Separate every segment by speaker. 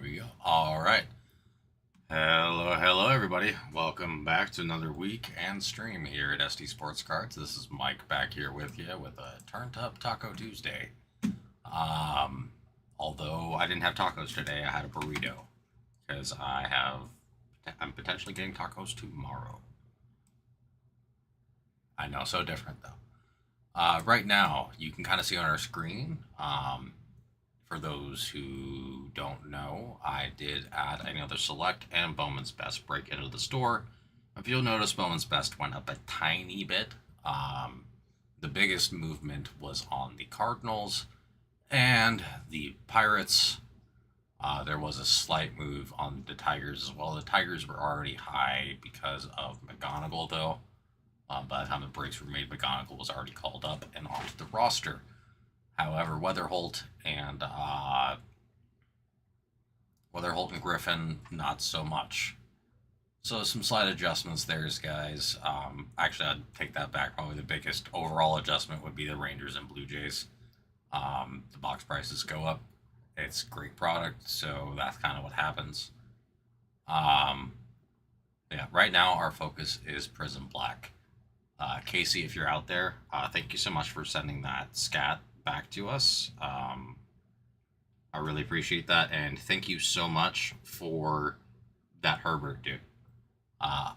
Speaker 1: we go. All right. Hello, everybody. Welcome back to another week and stream here at SD Sports Cards. This is Mike back here with you with a Turned Up Taco Tuesday. Although I didn't have tacos today, I had a burrito because I'm potentially getting tacos tomorrow. I know, so different though. Right now, you can kind of see on our screen. For those who don't know, I did add another Select and Bowman's Best break into the store. If you'll notice, Bowman's Best went up a tiny bit. The biggest movement was on the Cardinals and the Pirates. There was a slight move on the Tigers as well. The Tigers were already high because of McGonigal, though. By the time the breaks were made, McGonigal was already called up and onto the roster. However, Weatherholt and Griffin, not so much. So some slight adjustments there, guys. Actually, I'd take that back. Probably the biggest overall adjustment would be the Rangers and Blue Jays. The box prices go up. It's a great product, so that's kind of what happens. Yeah, right now our focus is Prism Black. Casey, if you're out there, thank you so much for sending that scat back to us. I really appreciate that, and thank you so much for that Herbert dude.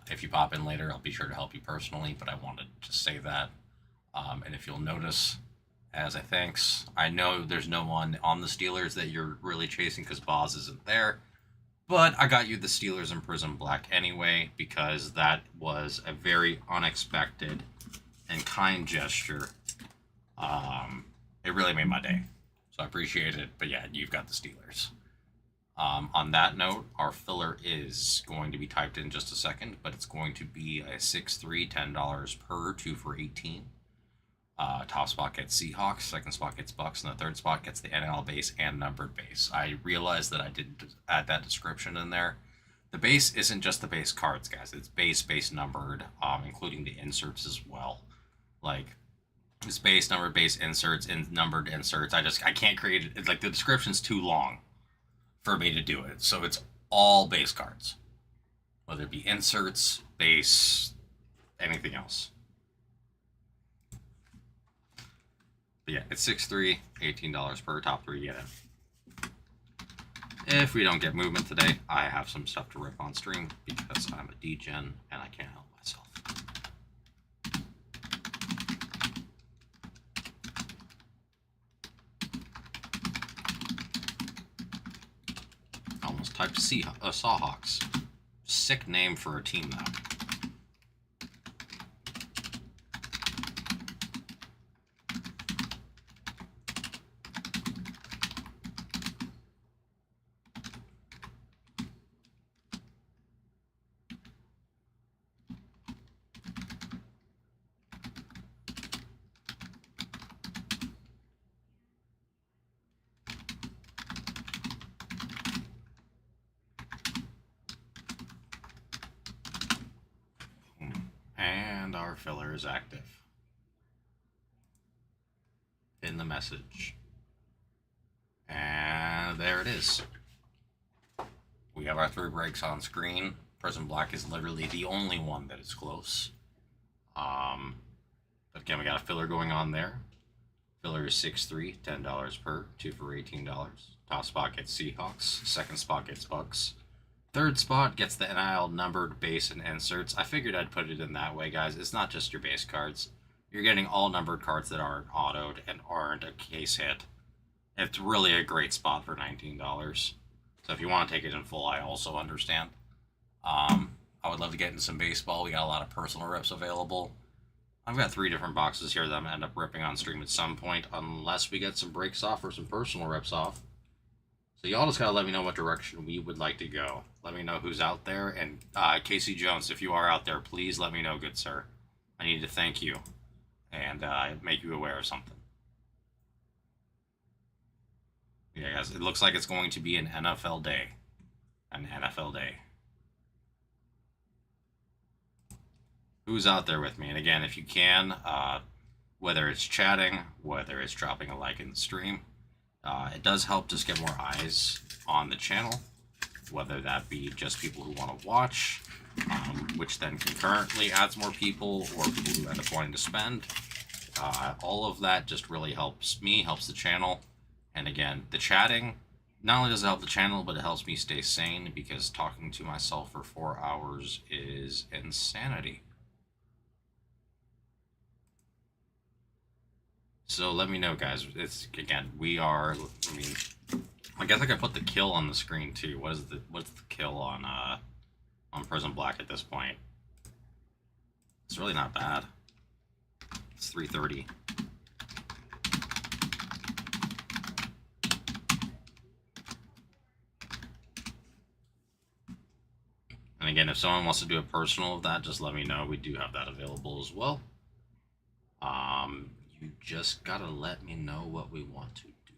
Speaker 1: If you pop in later, I'll be sure to help you personally, but I wanted to say that. And if you'll notice, as a thanks, I know there's no one on the Steelers that you're really chasing because Boz isn't there, but I got you the Steelers and Prism Black anyway because that was a very unexpected and kind gesture. It really made my day, so I appreciate it. But yeah, you've got the Steelers. On that note, our filler is going to be typed in just a second, but it's going to be a 6-3, $10 per, 2 for 18. Top spot gets Seahawks, second spot gets Bucks, and the third spot gets the NL base and numbered base. I realized that I didn't add that description in there. The base isn't just the base cards, guys. It's base numbered, including the inserts as well. Like, it's base numbered, base inserts, and numbered inserts. I can't create it. Like, the description's too long for me to do it. So it's all base cards, whether it be inserts, base, anything else. But yeah, it's 6-3, $18 per, top 3 get in. If we don't get movement today, I have some stuff to rip on stream because I'm a degen and I can't help myself. Almost typed Sawhawks. Sick name for a team, though. And our filler is active. In the message. And there it is. We have our 3 breaks on screen. Prism Black is literally the only one that is close. But again, we got a filler going on there. Filler is 6-3, $10 per, 2 for $18. Top spot gets Seahawks. Second spot gets Bucks. Third spot gets the NIL numbered base and inserts. I figured I'd put it in that way, guys. It's not just your base cards. You're getting all numbered cards that aren't autoed and aren't a case hit. It's really a great spot for $19. So if you want to take it in full, I also understand. I would love to get into some baseball. We got a lot of personal rips available. I've got 3 different boxes here that I'm going to end up ripping on stream at some point, unless we get some breaks off or some personal rips off. So y'all just got to let me know what direction we would like to go. Let me know who's out there. And Casey Jones, if you are out there, please let me know, good sir. I need to thank you and make you aware of something. Yeah, guys, it looks like it's going to be an NFL day. An NFL day. Who's out there with me? And again, if you can, whether it's chatting, whether it's dropping a like in the stream, it does help just get more eyes on the channel. whether that be just people who want to watch, which then concurrently adds more people, or people who end up wanting to spend. All of that just really helps me, helps the channel. And again, the chatting, not only does it help the channel, but it helps me stay sane, because talking to myself for 4 hours is insanity. So let me know, guys. It's, again, we are, I mean, I guess I could put the kill on the screen too. What's the kill on Prism Black at this point? It's really not bad. It's 330. And again, if someone wants to do a personal of that, just let me know. We do have that available as well. You just gotta let me know what we want to do.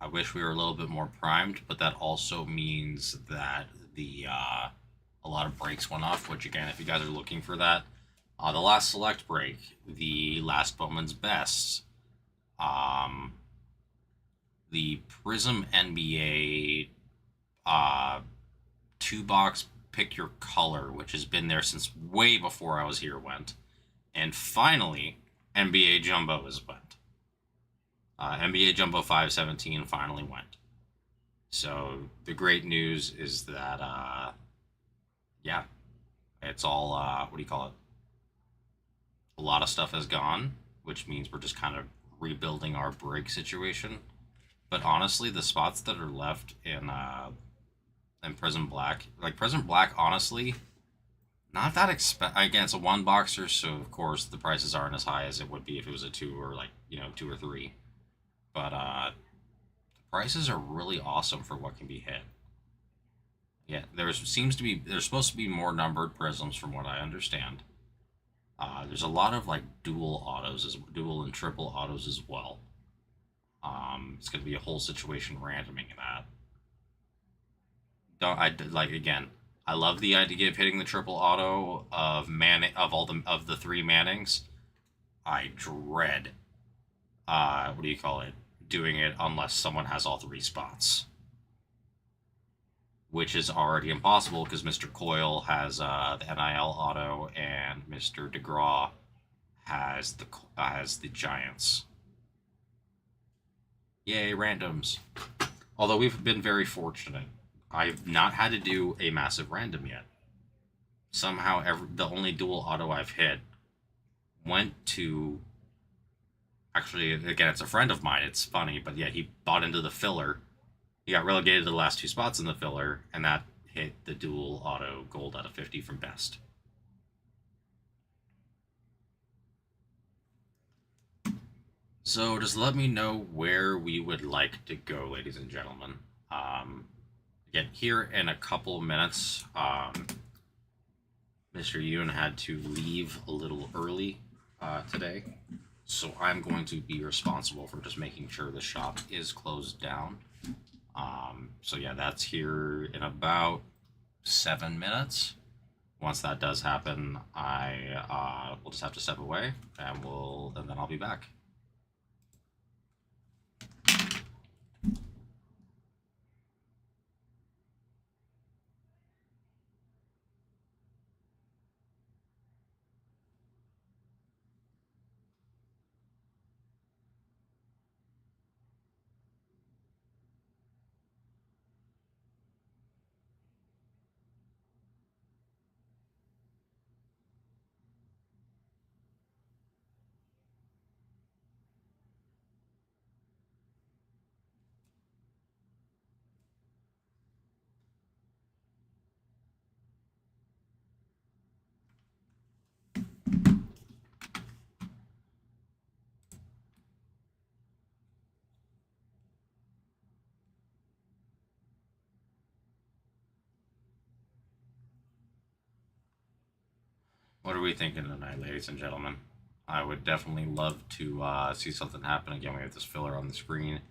Speaker 1: I wish we were a little bit more primed, but that also means that the a lot of breaks went off, which again, if you guys are looking for that, the last select break, the last Bowman's Best, the Prism NBA 2-box pick your color, which has been there since way before I was here, went. And finally, NBA Jumbo has went. NBA Jumbo 517 finally went. So the great news is that, yeah, it's all, what do you call it? A lot of stuff has gone, which means we're just kind of rebuilding our break situation. But honestly, the spots that are left in Prism Black, like Prism Black, honestly, not that expensive. Again, it's a 1-boxer, so of course the prices aren't as high as it would be if it was a 2 or 2 or 3. But the prices are really awesome for what can be hit. Yeah, there's supposed to be more numbered prisms from what I understand. There's a lot of like dual and triple autos as well. It's going to be a whole situation randoming that. Again, I love the idea of hitting the triple auto of the 3 Mannings. I dread what do you call it? Doing it unless someone has all 3 spots, which is already impossible because Mr. Coyle has the NIL auto and Mr. DeGraw has the Giants. Yay, randoms! Although we've been very fortunate. I've not had to do a massive random yet. Somehow, the only dual auto I've hit went to... Actually, again, it's a friend of mine. It's funny, but yeah, he bought into the filler. He got relegated to the last 2 spots in the filler, and that hit the dual auto gold out of 50 from best. So just let me know where we would like to go, ladies and gentlemen. Again, here in a couple minutes, Mr. Yoon had to leave a little early today, so I'm going to be responsible for just making sure the shop is closed down. So yeah, that's here in about 7 minutes. Once that does happen, I will just have to step away, and then I'll be back. What are we thinking tonight, ladies and gentlemen? I would definitely love to see something happen. Again, we have this filler on the screen.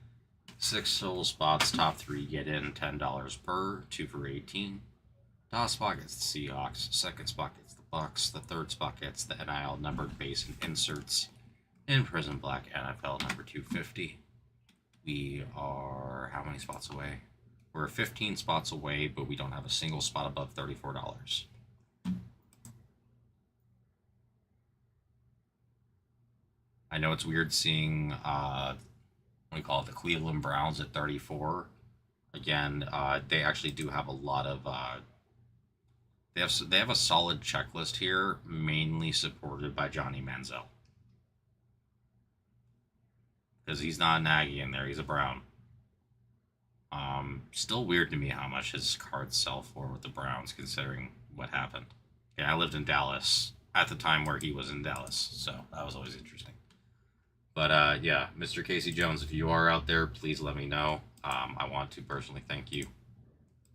Speaker 1: 6 total spots, top 3 get in, $10 per, 2 for 18. Top spot gets the Seahawks, second spot gets the Bucks, the third spot gets the NIL numbered base and inserts in Prism Black NFL number 250. We are how many spots away? We're 15 spots away, but we don't have a single spot above $34. I know it's weird seeing what do you call it, the Cleveland Browns at 34. Again, they actually do have a lot of they have a solid checklist here, mainly supported by Johnny Manziel because he's not a Nagy in there; he's a Brown. Still weird to me how much his cards sell for with the Browns, considering what happened. Yeah, I lived in Dallas at the time where he was in Dallas, so that was always interesting. But yeah, Mr. Casey Jones, if you are out there, please let me know. I want to personally thank you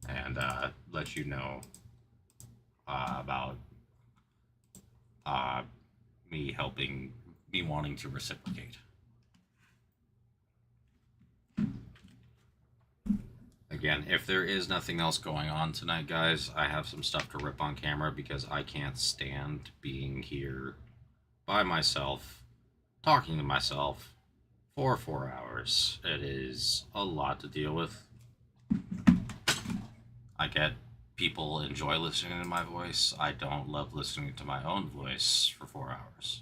Speaker 1: and let you know about uh, me helping, me wanting to reciprocate. Again, if there is nothing else going on tonight, guys, I have some stuff to rip on camera because I can't stand being here by myself, talking to myself for 4 hours. It is a lot to deal with. I get people enjoy listening to my voice. I don't love listening to my own voice for 4 hours.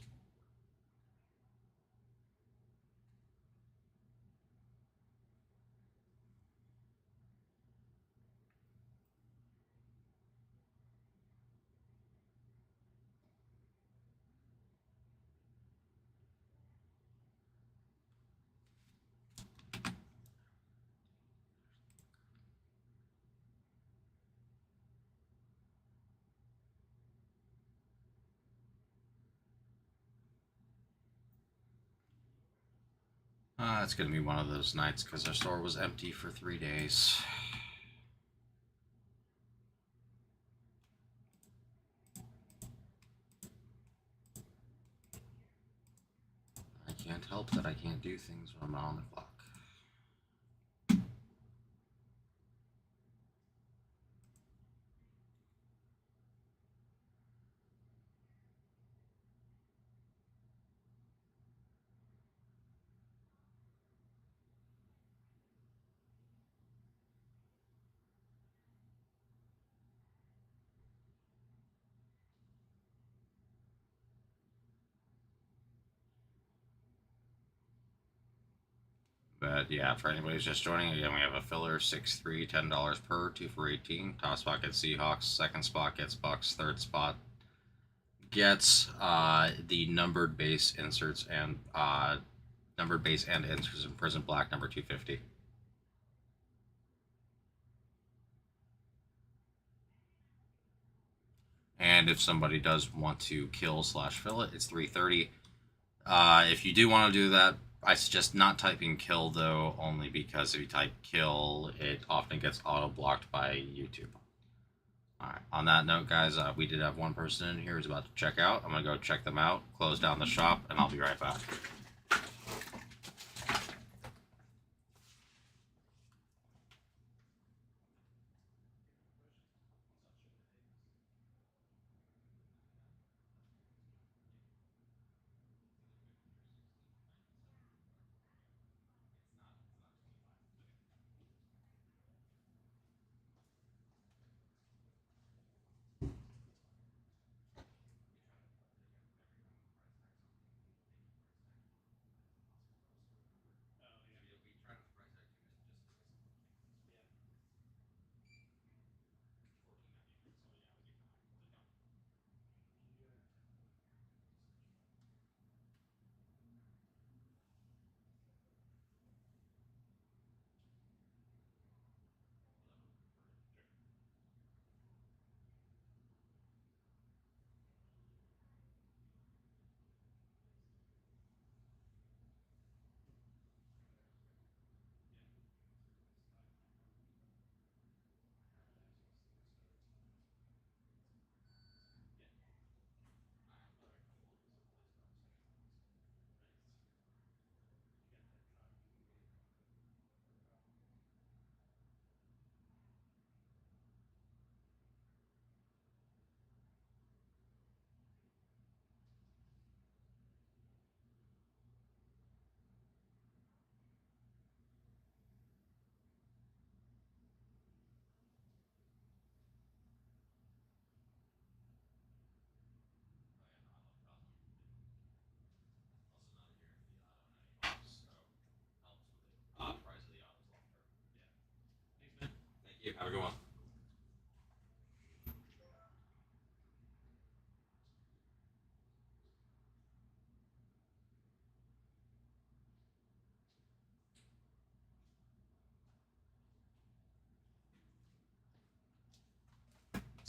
Speaker 1: It's gonna be one of those nights because our store was empty for 3 days. I can't help that I can't do things when I'm not on the clock. But yeah, for anybody who's just joining, again, we have a filler 6-3, $10 per, 2 for 18. Top spot gets Seahawks. Second spot gets Bucks. Third spot gets the numbered base inserts and inserts in Prison Black number 250. And if somebody does want to kill slash fill it, it's 330. If you do want to do that, I suggest not typing kill though, only because if you type kill, it often gets auto blocked by YouTube. All right. On that note, guys, we did have one person in here who's about to check out. I'm gonna go check them out, close down the shop, and I'll be right back.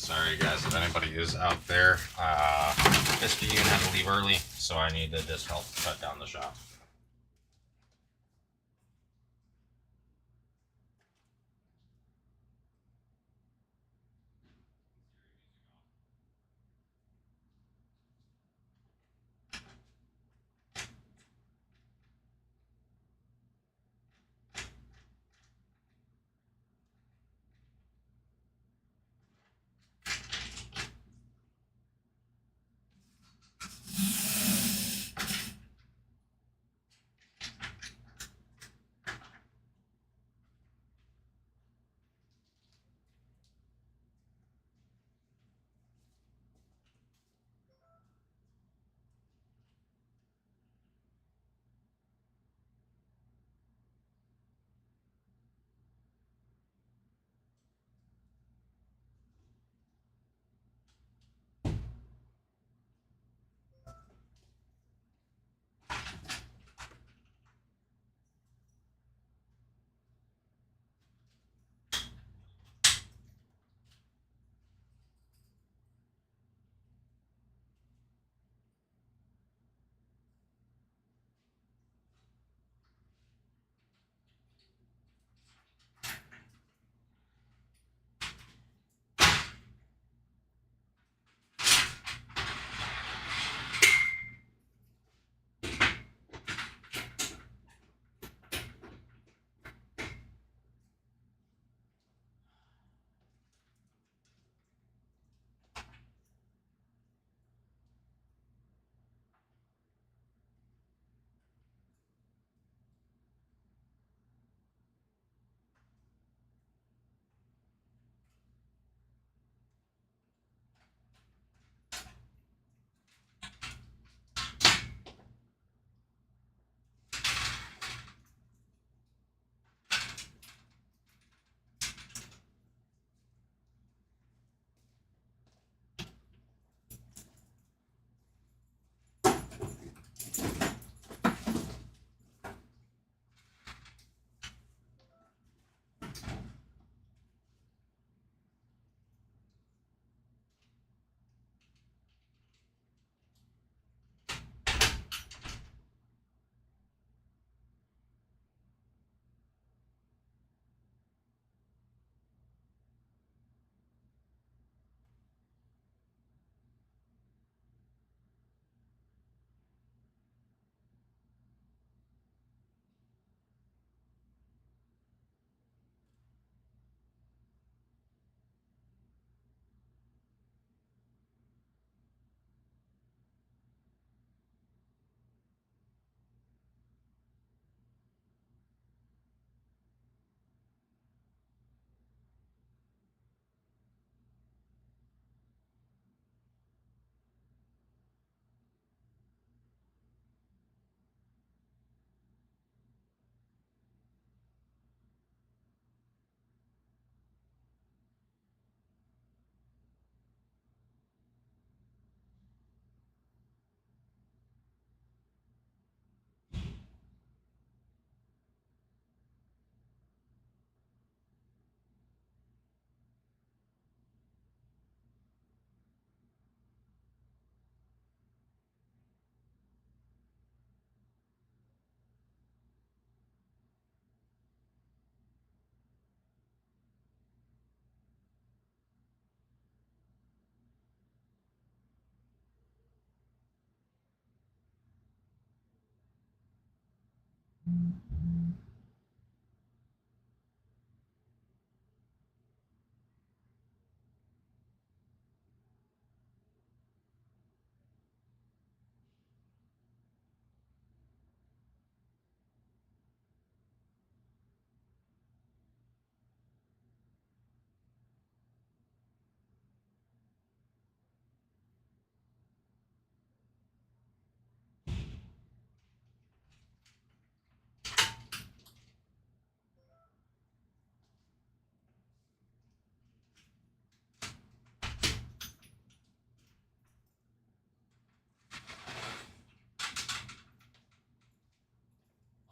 Speaker 1: Sorry, guys, if anybody is out there. This unit had to leave early, so I need to just help shut down the shop.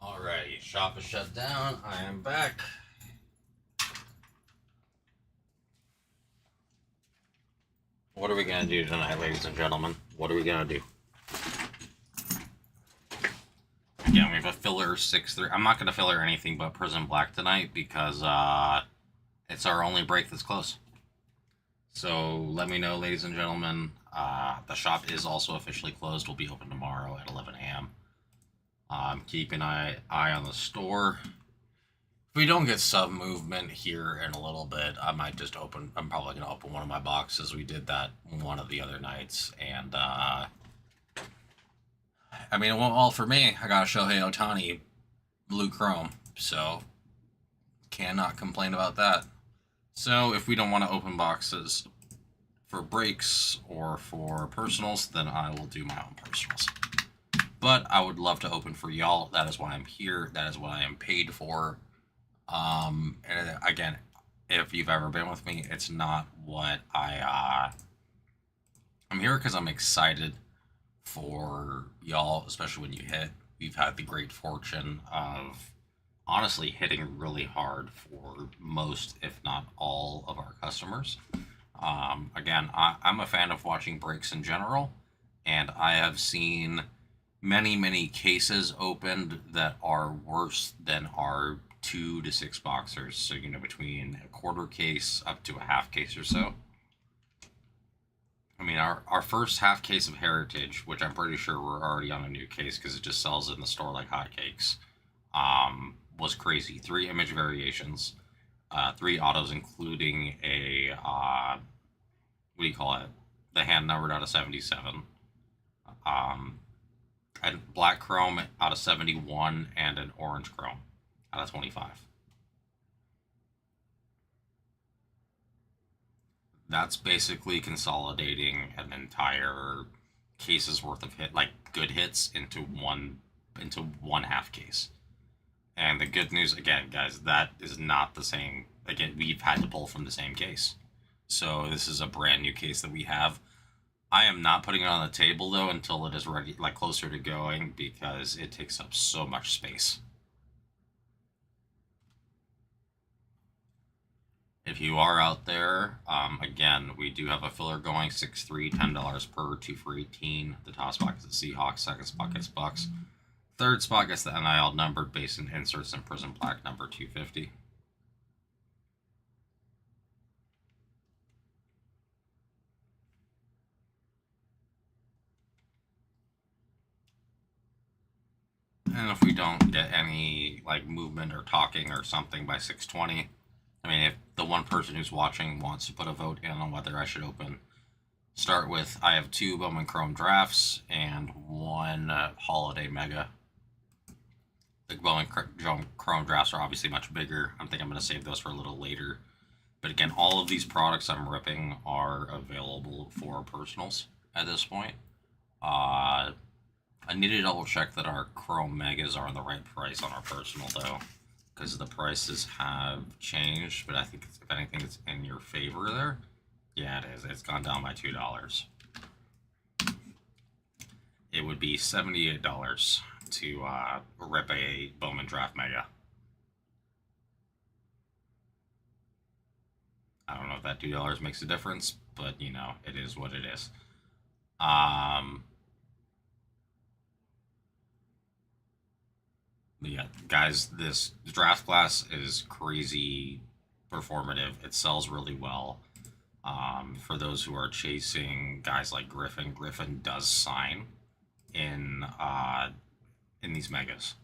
Speaker 1: Alrighty, shop is shut down. I am back. What are we gonna do tonight, ladies and gentlemen? What are we gonna do? Again, we have a filler 6-3. I'm not gonna filler anything but Prison Black tonight because it's our only break that's close. So let me know, ladies and gentlemen. The shop is also officially closed. Will be open tomorrow at 11 a.m. Keep an eye on the store. If we don't get sub movement here in a little bit, I might just open. I'm probably gonna open one of my boxes. We did that one of the other nights, and I mean, it went well for me. I got a Shohei Ohtani blue chrome, so cannot complain about that. So if we don't want to open boxes for breaks or for personals, then I will do my own personals. But I would love to open for y'all. That is why I'm here. That is what I am paid for. And again, if you've ever been with me, it's not what I'm here because I'm excited for y'all, especially when you hit. We've had the great fortune of honestly hitting really hard for most, if not all, of our customers. Again, I'm a fan of watching breaks in general, and I have seen many cases opened that are worse than our 2 to 6 boxers. So, between a quarter case up to a half case or so. I mean, our first half case of Heritage, which I'm pretty sure we're already on a new case because it just sells in the store like hotcakes, was crazy. 3 image variations, 3 autos, including a, what do you call it? The hand numbered out of 77. A black chrome out of 71, and an orange chrome out of 25. That's basically consolidating an entire case's worth of good hits into one half case. And the good news, again, guys, that is not the same. Again, we've had to pull from the same case. So this is a brand new case that we have. I am not putting it on the table, though, until it is ready, closer to going, because it takes up so much space. If you are out there, again, we do have a filler going, 6-3, $10 per, 2 for 18. The top spot gets the Seahawks, second spot gets Bucks. Third spot gets the NIL numbered base and inserts in Prison Black number 250. And if we don't get any movement or talking or something by 6:20, I mean, if the one person who's watching wants to put a vote in on whether I should start with, I have 2 Bowman Chrome drafts and 1 Holiday Mega. The Bowman Chrome drafts are obviously much bigger. I think I'm going to save those for a little later. But again, all of these products I'm ripping are available for personals at this point. I need to double check that our Chrome Megas are on the right price on our personal, though, because the prices have changed. But I think, if anything, it's in your favor there. Yeah, it is. It's gone down by $2. It would be $78 to rip a Bowman Draft Mega. I don't know if that $2 makes a difference, but it is what it is. Yeah, guys, this draft class is crazy performative. It sells really well. For those who are chasing guys like Griffin, Griffin does sign in these megas,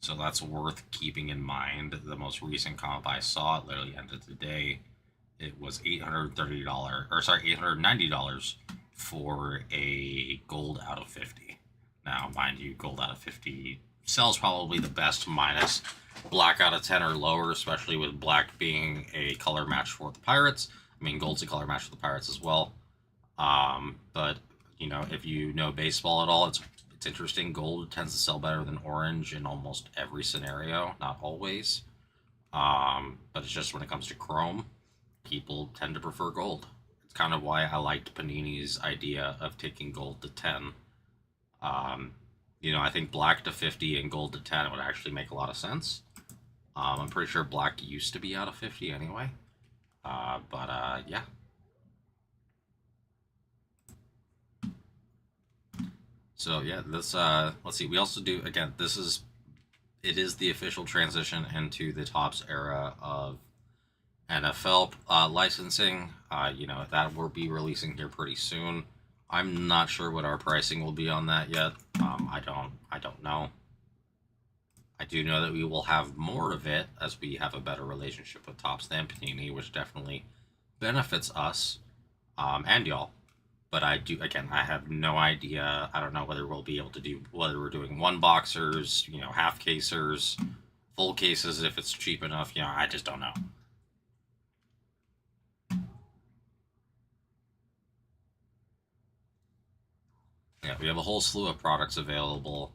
Speaker 1: so that's worth keeping in mind. The most recent comp I saw, it literally ended today. It was $890 for a gold out of 50. Now, mind you, gold out of 50 sells probably the best, minus black out of 10 or lower, especially with black being a color match for the Pirates. I mean, gold's a color match for the Pirates as well. But if you know baseball at all, it's interesting. Gold tends to sell better than orange in almost every scenario, not always. But it's just when it comes to chrome, people tend to prefer gold. It's kind of why I liked Panini's idea of taking gold to 10. I think black to 50 and gold to 10 would actually make a lot of sense. I'm pretty sure black used to be out of 50 anyway. Yeah. So yeah, this let's see. We also do again. It is the official transition into the Topps era of NFL licensing. That will be releasing here pretty soon. I'm not sure what our pricing will be on that yet. I don't know. I do know that we will have more of it as we have a better relationship with Topps than Panini, which definitely benefits us and y'all. But I do again. I have no idea. I don't know whether we'll be able to do whether we're doing one boxers, half casers, full cases if it's cheap enough. I just don't know. Yeah, we have a whole slew of products available.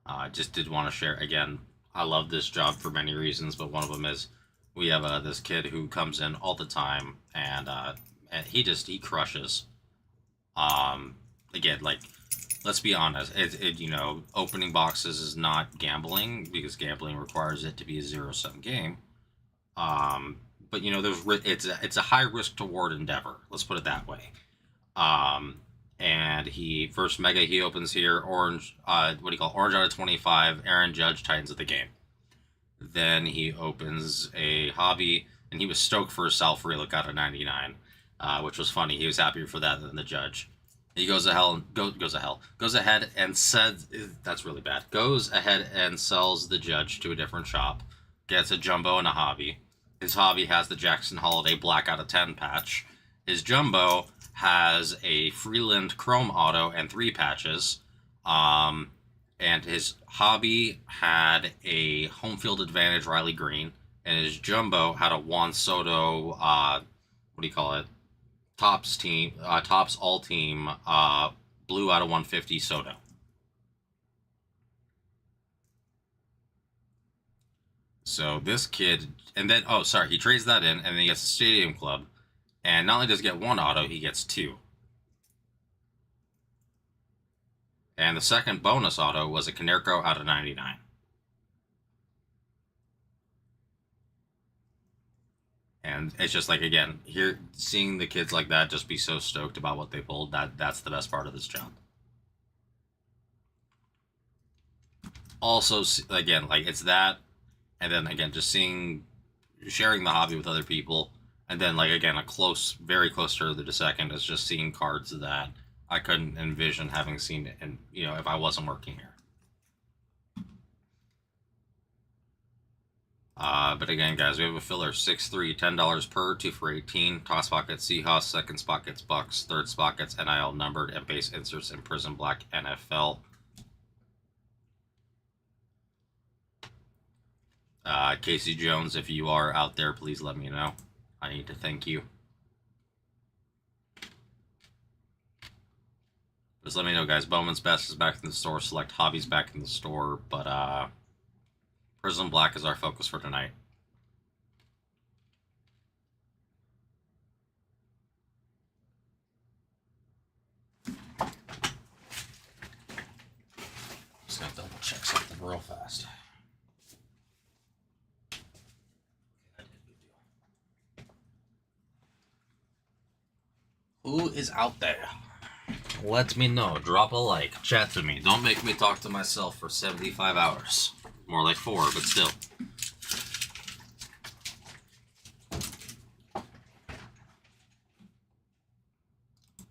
Speaker 1: I just did want to share again. I love this job for many reasons, but one of them is we have this kid who comes in all the time, and he crushes. Um, Again, like let's be honest, opening boxes is not gambling because gambling requires it to be a zero sum game. Um, but it's a high risk to reward endeavor. Let's put it that way. Um, and he first mega he opens here orange. What do you call orange out of 25? Aaron Judge Titans of the game. Then he opens a hobby, and he was stoked for a South Relook out of 99, which was funny. He was happier for that than the Judge. He goes ahead and says that's really bad. Goes ahead and sells the Judge to a different shop. Gets a jumbo and a hobby. His hobby has the Jackson Holiday Black out of 10 patch. His jumbo has a Freeland Chrome Auto and 3 patches. And his hobby had a home field advantage Riley Green, and his jumbo had a Juan Soto. What do you call it? Topps all team. Blue out of 150 Soto. So this kid, and then he trades that in, and then he gets a Stadium Club, and not only does he get one auto, he gets two. And the second bonus auto was a Canerco out of 99. And it's just like again, here seeing the kids like that just be so stoked about what they pulled, that's the best part of this job. Also, again, like it's that, and then again, just sharing the hobby with other people, and then like again, very close to the second is just seeing cards that I couldn't envision having seen it, and if I wasn't working here. But again, guys, we have a filler 6-3, $10 per, 2 for 18. Top spot gets Seahawks, second spot gets Bucks, third spot gets NIL numbered, and base inserts in Prism Black NFL. Casey Jones, if you are out there, please let me know. I need to thank you. Just let me know, guys. Bowman's Best is back in the store. Select Hobbies back in the store. But Prism Black is our focus for tonight. Just gonna double check something real fast. Who is out there? Let me know. Drop a like. Chat to me. Don't make me talk to myself for 75 hours. More like 4, but still.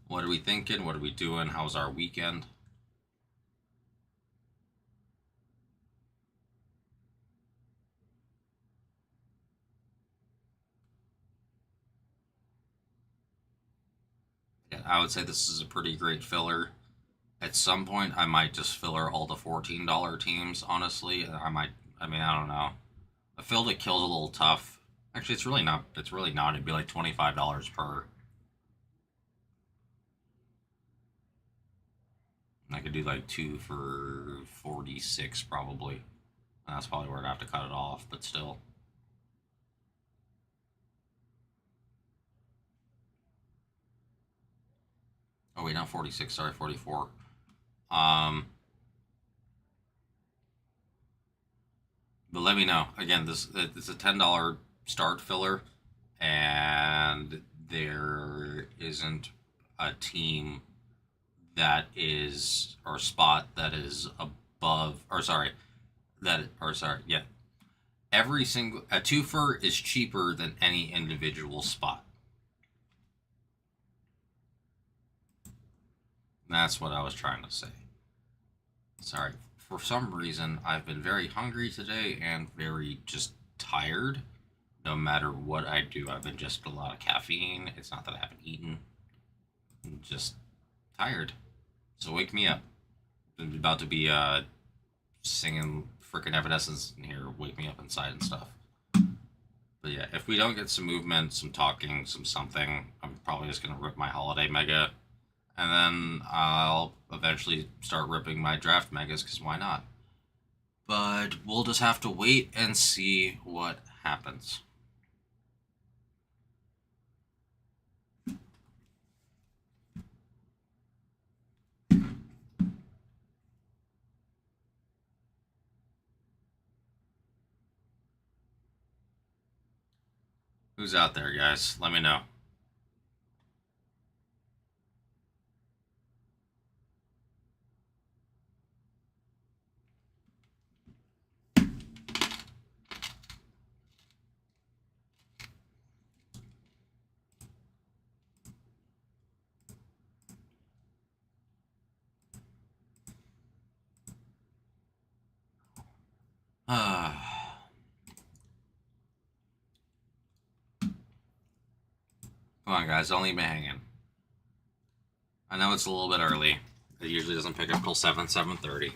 Speaker 1: What are we thinking? What are we doing? How's our weekend? Yeah, I would say this is a pretty great filler. At some point, I might just filler all the $14 teams, honestly. I don't know. A fill that kills a little tough. Actually, it's really not. It's really not. It'd be like $25 per. I could do like 2 for 46 probably. That's probably where I'd have to cut it off, but still. Oh wait, not 46. Sorry, 44. But let me know. Again, it's a $10 start filler, and there isn't a team that is, or spot that is above, or sorry, yeah. Every single, a twofer is cheaper than any individual spot. That's what I was trying to say. Sorry. For some reason, I've been very hungry today and very just tired. No matter what I do, I've been just a lot of caffeine. It's not that I haven't eaten. I'm just tired. So wake me up. I'm about to be singing freaking Evanescence in here. Wake me up inside and stuff. But yeah, if we don't get some movement, some talking, some something, I'm probably just going to rip my holiday mega. And then I'll eventually start ripping my draft megas, because why not? But we'll just have to wait and see what happens. Who's out there, guys? Let me know. Come on, guys. Don't leave me hanging. I know it's a little bit early. It usually doesn't pick up till 7:30.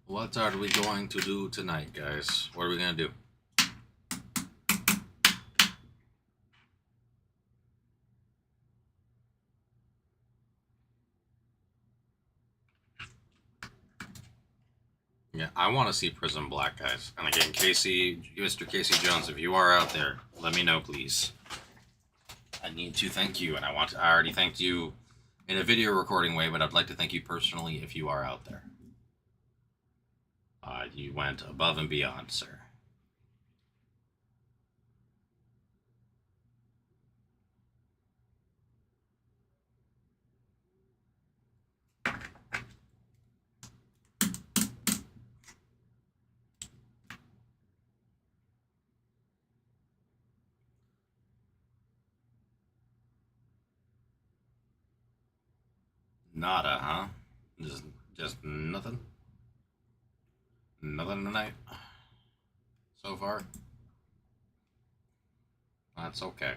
Speaker 1: What are we going to do tonight, guys? What are we going to do? Yeah, I want to see Prism Black, guys. And again, Mr. Casey Jones, if you are out there, let me know, please. I need to thank you, and I already thanked you in a video recording way, but I'd like to thank you personally if you are out there. You went above and beyond, sir. Nada, huh? Just nothing? Nothing tonight? So far? That's okay.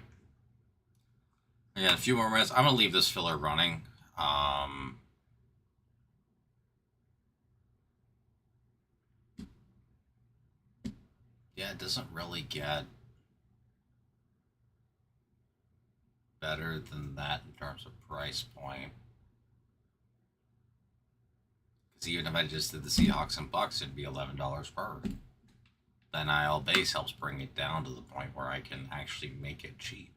Speaker 1: Yeah, a few more minutes. I'm gonna leave this filler running. Yeah, it doesn't really get better than that in terms of price point. Because even if I just did the Seahawks and Bucks, it'd be $11 per. The NIL base helps bring it down to the point where I can actually make it cheap.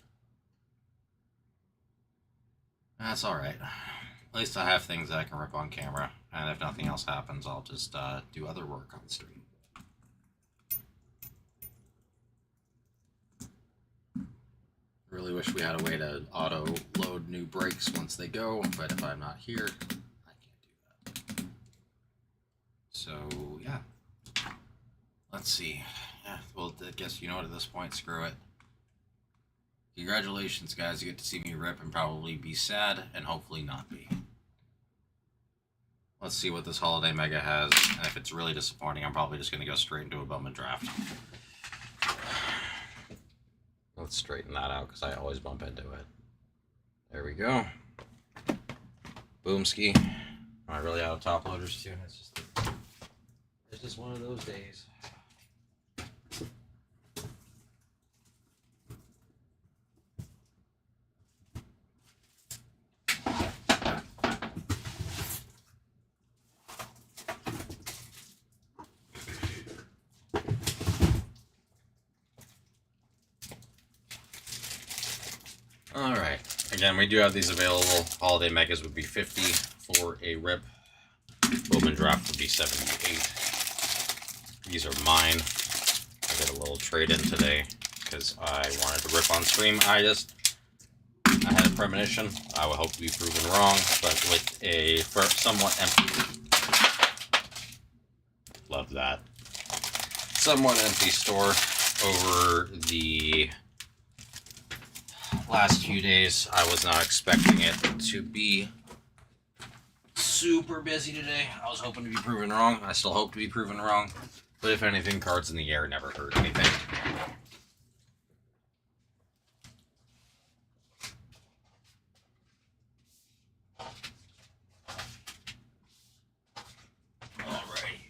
Speaker 1: That's alright. At least I have things that I can rip on camera, and if nothing else happens, I'll just do other work on stream. Really wish we had a way to auto load new breaks once they go, but if I'm not here, I can't do that. So yeah, let's see. Yeah, well, I guess you know what, at this point, screw it. Congratulations, guys. You get to see me rip and probably be sad, and hopefully not be. Let's see what this holiday mega has, and if it's really disappointing, I'm probably just going to go straight into a Bowman draft. Let's straighten that out, because I always bump into it. There we go. Boomski. Am I really out of top loaders too? It's just one of those days. Alright, Again, we do have these available. Holiday Megas would be 50 for a rip. Bowman Draft would be 78. These are mine. I did a little trade-in today because I wanted to rip on stream. I had a premonition. I would hope to be proven wrong, but with a somewhat empty... Love that. Somewhat empty store over the last few days. I was not expecting it to be super busy today. I was hoping to be proven wrong. I still hope to be proven wrong. But if anything, cards in the air never hurt anything. Alright.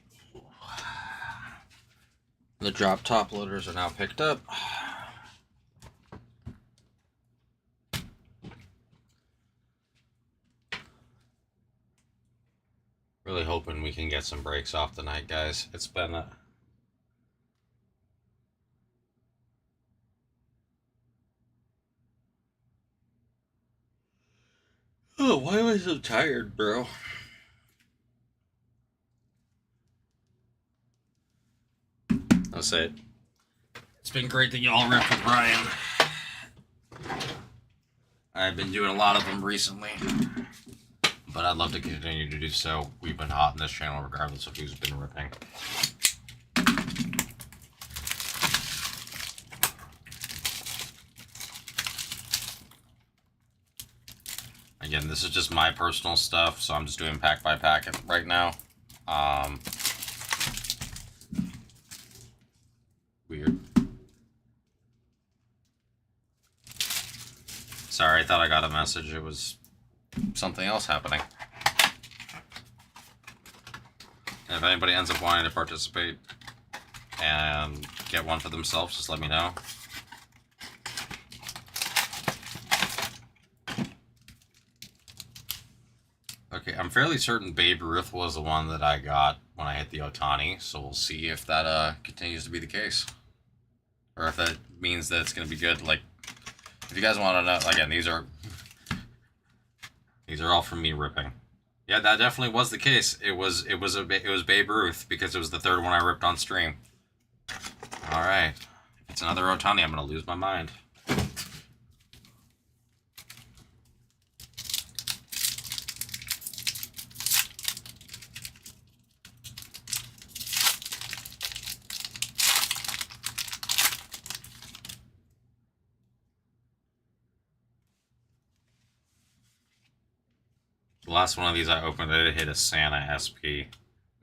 Speaker 1: The drop top loaders are now picked up. Really hoping we can get some breaks off tonight, guys. It's been a... Oh, why am I so tired, bro? That's it. It's been great that y'all ripped with Ryan. I've been doing a lot of them recently, but I'd love to continue to do so. We've been hot in this channel regardless of who's been ripping. Again, this is just my personal stuff, so I'm just doing pack by pack right now. Weird. Sorry, I thought I got a message. It was something else happening. And if anybody ends up wanting to participate and get one for themselves, just let me know. Okay, I'm fairly certain Babe Ruth was the one that I got when I hit the Ohtani, so we'll see if that continues to be the case. Or if that means that it's going to be good. Like, if you guys want to know, again, these are all from me ripping. Yeah, that definitely was the case. It was Babe Ruth because it was the third one I ripped on stream. All right, if it's another Ohtani, I'm going to lose my mind. The last one of these I opened, I did hit a Santa SP.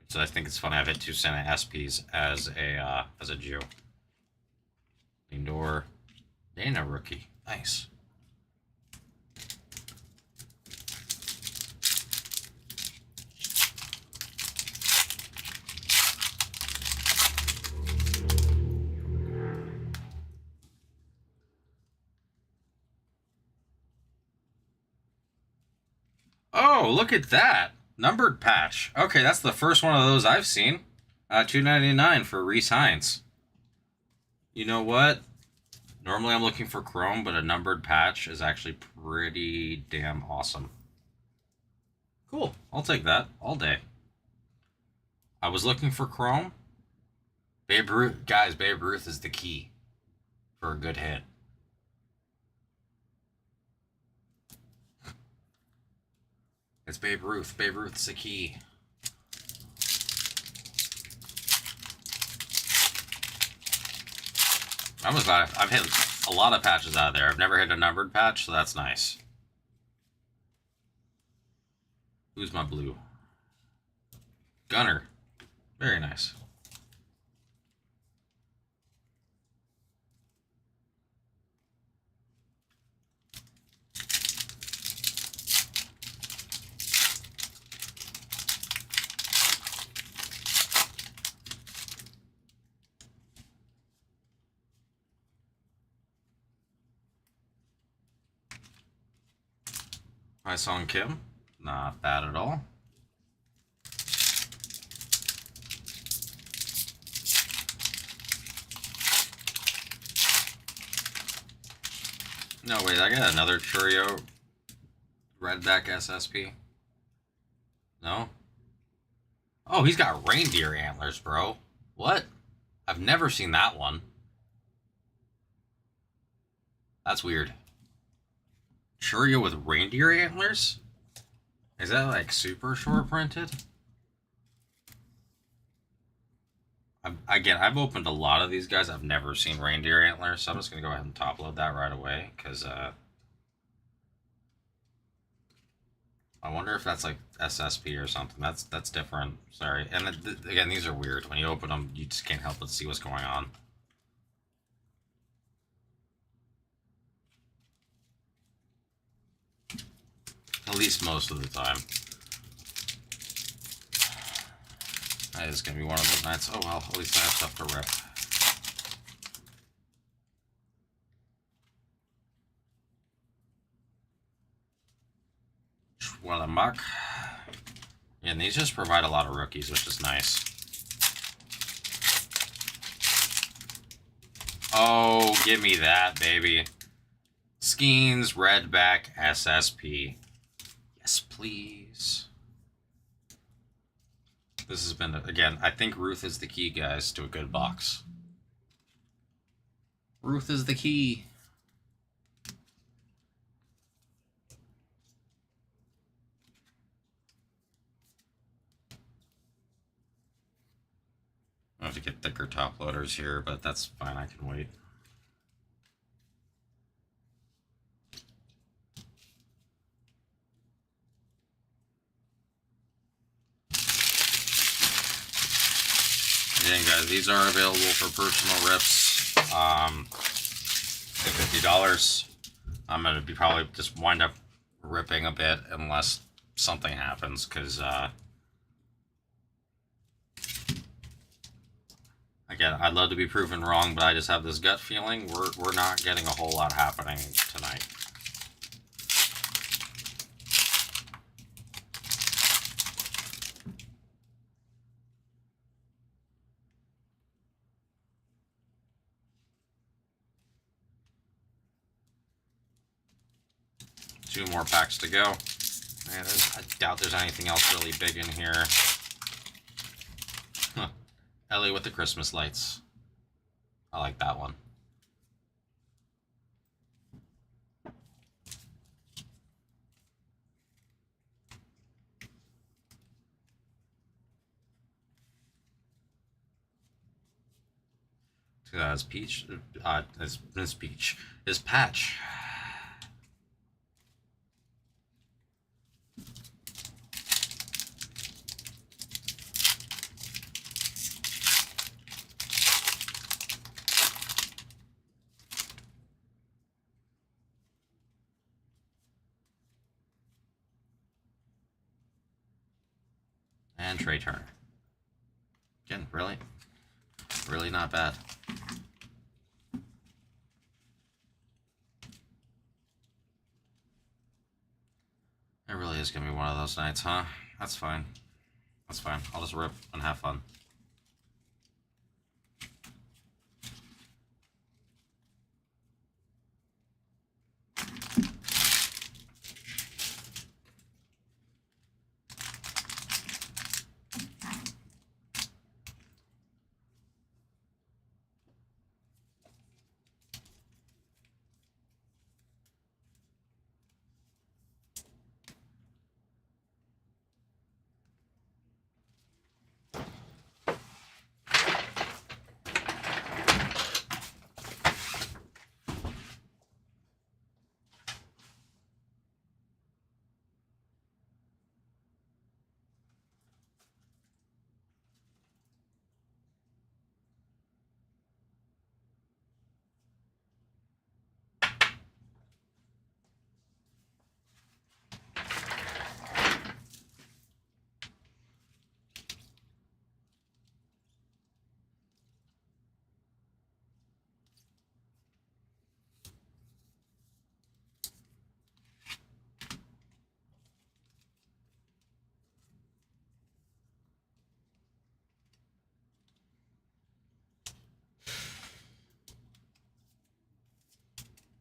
Speaker 1: So I think it's funny I've hit two Santa SPs as a Jew. Indoor Dana rookie. Nice. Oh, look at that. Numbered patch. Okay, that's the first one of those I've seen. $2.99 for Reese Hines. You know what? Normally I'm looking for chrome, but a numbered patch is actually pretty damn awesome. Cool. I'll take that all day. I was looking for chrome. Babe Ruth, guys, Babe Ruth is the key for a good hit. It's Babe Ruth. Babe Ruth's the key. I was glad. I've hit a lot of patches out of there. I've never hit a numbered patch, so that's nice. Who's my blue? Gunner. Very nice. My song Kim, not bad at all. No, wait, I got another Churio Redback SSP. No? Oh, he's got reindeer antlers, bro. What? I've never seen that one. That's weird. Churio with reindeer antlers? Is that like super short printed? I've opened a lot of these guys. I've never seen reindeer antlers, so I'm just going to go ahead and top load that right away, because I wonder if that's like SSP or something. That's different. Sorry. And again, these are weird. When you open them, you just can't help but see what's going on. At least most of the time. That is going to be one of those nights. Oh well, at least I have stuff to rip. Schwellenbach. And these just provide a lot of rookies, which is nice. Oh, give me that, baby. Skeens, Redback, SSP. Yes, please. This has been, again, I think Ruth is the key, guys, to a good box. Ruth is the key. I have to get thicker top loaders here, but that's fine, I can wait. Again, guys, these are available for personal rips. $50. I'm gonna be probably just wind up ripping a bit unless something happens, because again, I'd love to be proven wrong, but I just have this gut feeling we're not getting a whole lot happening tonight. Two more packs to go. Man, I doubt there's anything else really big in here. Huh. Ellie with the Christmas lights. I like that one. His Peach, his Peach, his Patch. And Trey Turner. Again, really? Really not bad. It really is going to be one of those nights, huh? That's fine. That's fine. I'll just rip and have fun.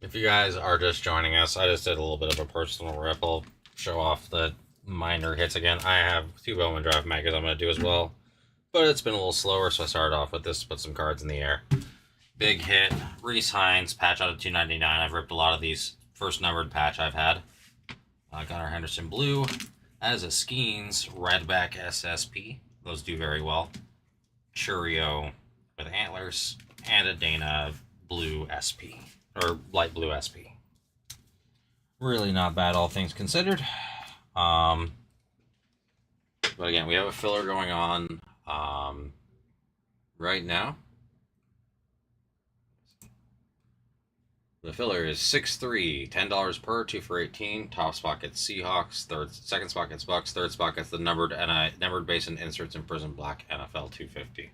Speaker 1: If you guys are just joining us, I just did a little bit of a personal ripple. show off the minor hits again. I have 2 Bowman Drive Megas I'm going to do as well. But it's been a little slower, so I started off with this to put some cards in the air. Big hit, Reese Hines, patch out of 299. I've ripped a lot of these first numbered patch I've had. Gunnar Henderson Blue. As a Skeens, Redback SSP. Those do very well. Churio with antlers. And a Dana Blue SP. Or light blue SP. Really not bad, all things considered. But again, we have a filler going on right now. The filler is 6-3, $10 per, 2 for 18. Top spot gets Seahawks. Second spot gets Bucks. Third spot gets the numbered base and inserts in Prison Black NFL 250.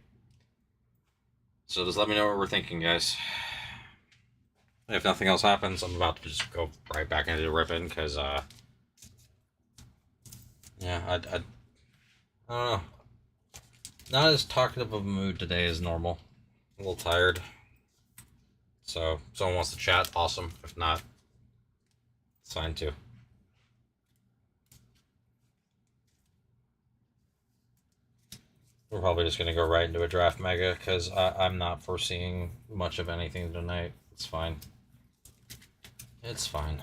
Speaker 1: So just let me know what we're thinking, guys. If nothing else happens, I'm about to just go right back into the ripping because, yeah, I don't know. Not as talkative of a mood today as normal. A little tired. So, if someone wants to chat, awesome. If not, it's fine too. We're probably just going to go right into a draft mega because I'm not foreseeing much of anything tonight. It's fine. It's fine.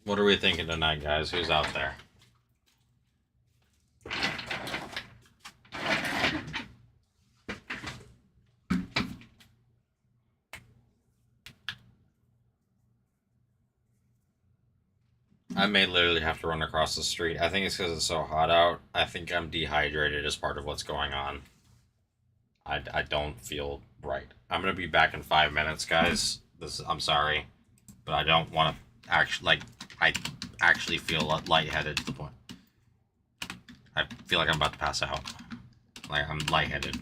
Speaker 1: What are we thinking tonight, guys? Who's out there? I may literally have to run across the street. I think it's because it's so hot out. I think I'm dehydrated as part of what's going on. I don't feel right. I'm going to be back in 5 minutes, guys. I'm sorry, but I don't want to actually, I actually feel lightheaded to the point. I feel like I'm about to pass out. Like, I'm lightheaded.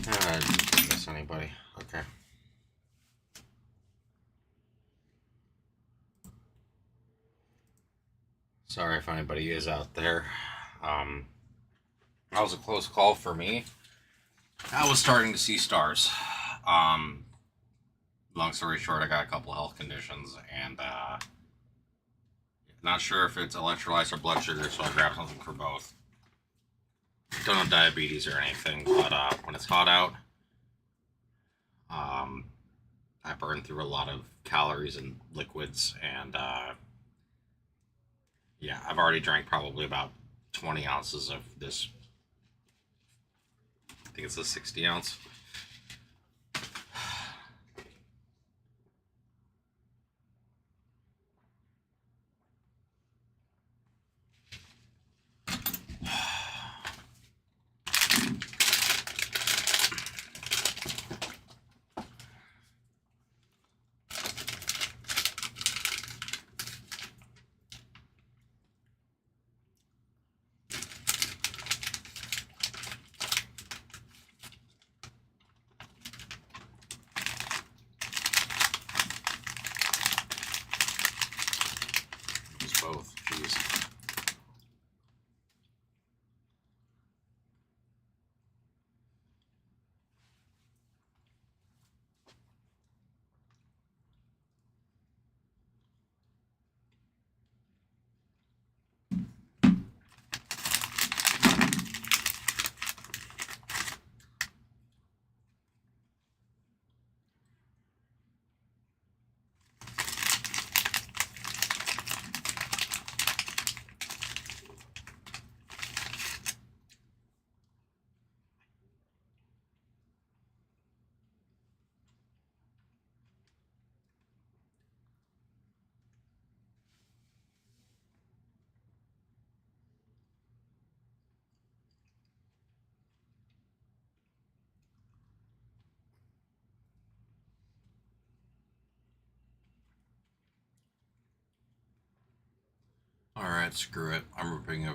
Speaker 1: Didn't miss anybody. Okay. Sorry if anybody is out there. That was a close call for me. I was starting to see stars. Um, Long story short, I got a couple health conditions, and not sure if it's electrolytes or blood sugar, so I grabbed something for both. Don't have diabetes or anything, but when it's hot out, I burn through a lot of calories and liquids, and yeah, I've already drank probably about 20 ounces of this. I think it's a 60 ounce. Both. Jeez. All right, screw it. I'm ripping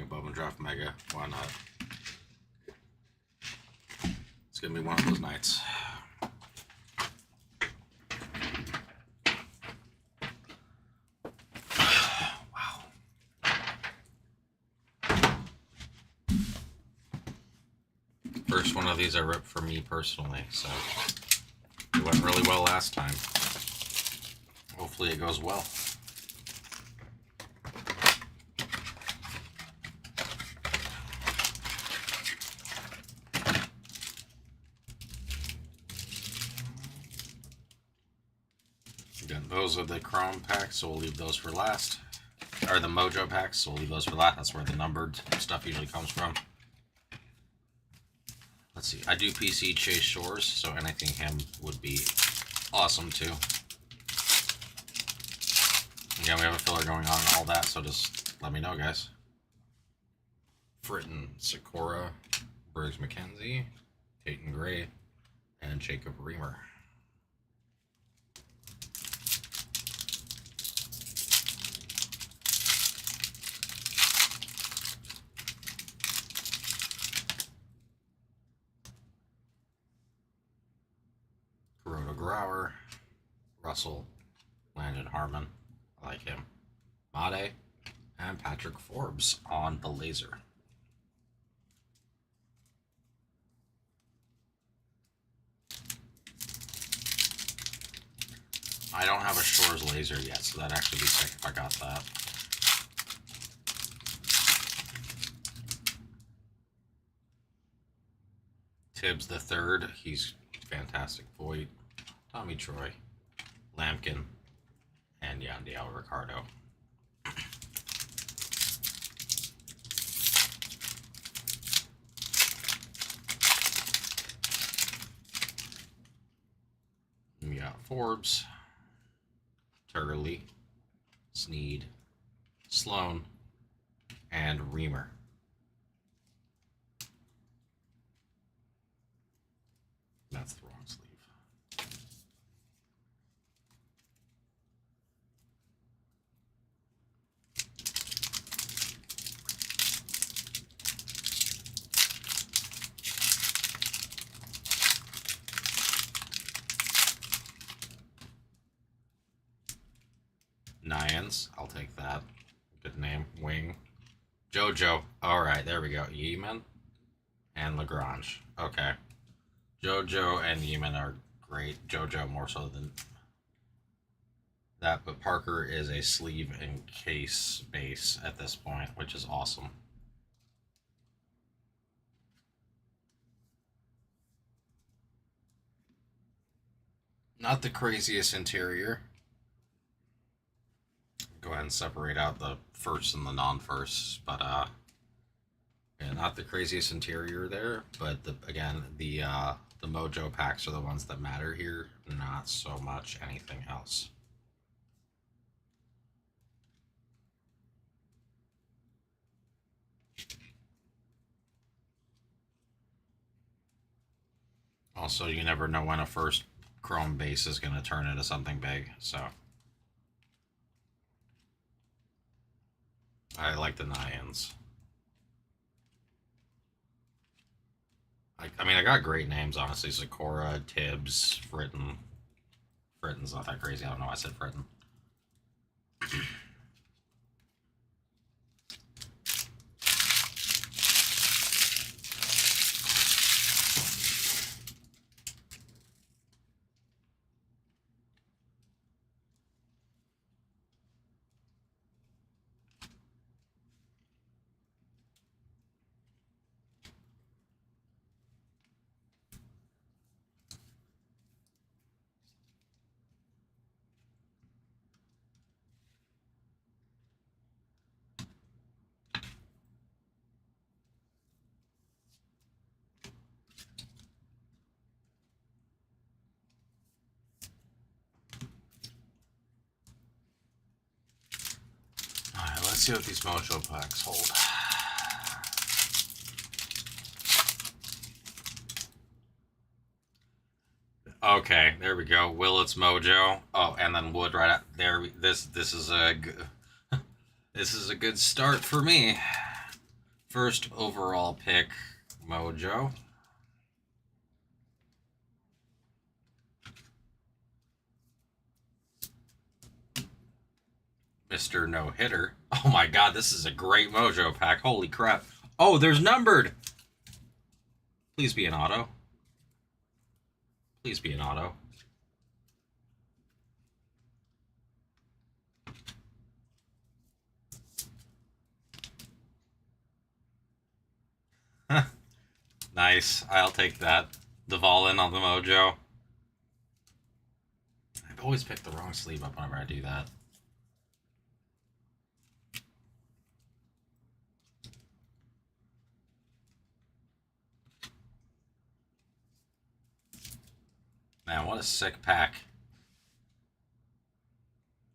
Speaker 1: a Bowman Draft Mega. Why not? It's gonna be one of those nights. Wow. First one of these I ripped for me personally, so it went really well last time. Hopefully it goes well. Again, those are the Chrome packs, so we'll leave those for last. Or the Mojo packs, so we'll leave those for last. That's where the numbered stuff usually comes from. Let's see. I do PC Chase Shores, so anything him would be awesome too. Again, we have a filler going on and all that, so just let me know, guys. Fritton, Sakura, Briggs McKenzie, Peyton Gray, and Jacob Reamer. Kuroda Grauer, Russell, Landon Harmon, I like him, Made, and Patrick Forbes on the laser. I don't have a Shores laser yet, so that'd actually be sick if I got that. Tibbs the third, he's fantastic. Voigt, Tommy Troy, Lampkin, and Yandiel Ricardo. We got Forbes, Turley, Sneed, Sloan, and Reamer. That's the wrong sleeve. Twins. I'll take that. Good name. Wing. JoJo. Alright, there we go. Yeeman and Lagrange. Okay. JoJo and Yeeman are great. JoJo more so than that, but Parker is a sleeve and case base at this point, which is awesome. Not the craziest interior. Go ahead and separate out the first and the non-first, but yeah, not the craziest interior there, but again, the Mojo packs are the ones that matter here, not so much anything else. Also, you never know when a first chrome base is going to turn into something big, so I like the Nyans. I mean, I got great names, honestly. Sakura, Tibbs, Fritten. Fritten's not that crazy. I don't know why I said Fritten. Alright, let's see what these Mojo packs hold. Okay, there we go. Willett's Mojo. Oh, and then Wood right there. This is a this is a good start for me. First overall pick, Mojo. Mr. No Hitter. Oh my God, this is a great Mojo pack. Holy crap! Oh, there's numbered. Please be an auto. Please be an auto. Nice. I'll take that. Dvalin on the Mojo. I've always picked the wrong sleeve up whenever I do that. Man, what a sick pack.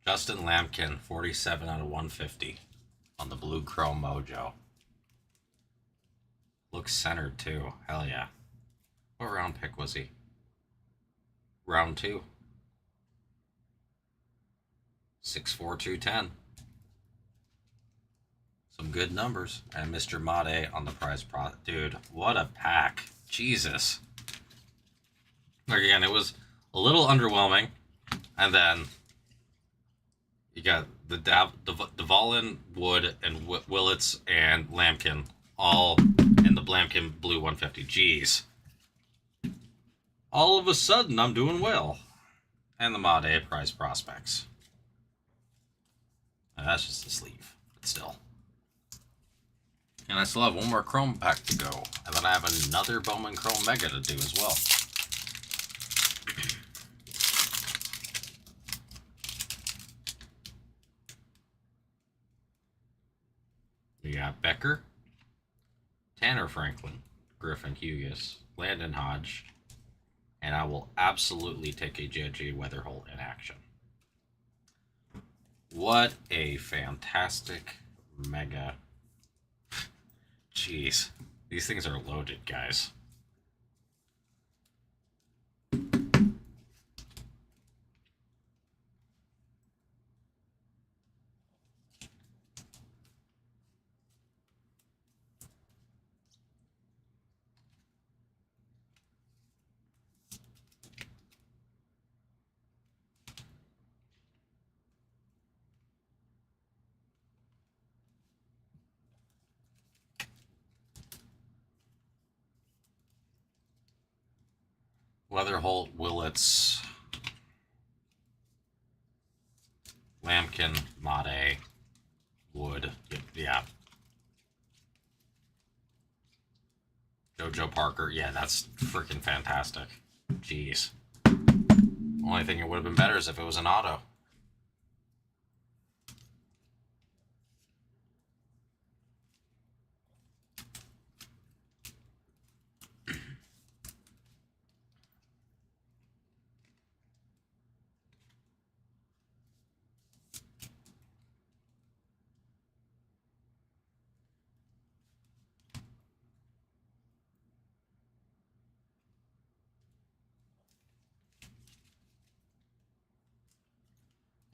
Speaker 1: Justin Lampkin, 47 out of 150 on the blue chrome Mojo. Looks centered too. Hell yeah. What round pick was he? Round 2. 6'4", 210. Some good numbers. And Mr. Made on the prize pro. Dude, what a pack. Jesus. Again, it was a little underwhelming. And then you got the Dvalin, Wood, and Willits, and Lampkin all in the Lampkin Blue 150. Jeez. All of a sudden, I'm doing well. And the Made prize prospects. And that's just the sleeve, but still. And I still have one more Chrome pack to go. And then I have another Bowman Chrome Mega to do as well. We got Becker, Tanner Franklin, Griffin Hughes, Landon Hodge, and I will absolutely take a JJ Weatherholt in action. What a fantastic Mega. Jeez, these things are loaded, guys. Willits, Lampkin, Made, Wood. Yeah. Jojo Parker. Yeah, that's freaking fantastic. Jeez. Only thing it would have been better is if it was an auto.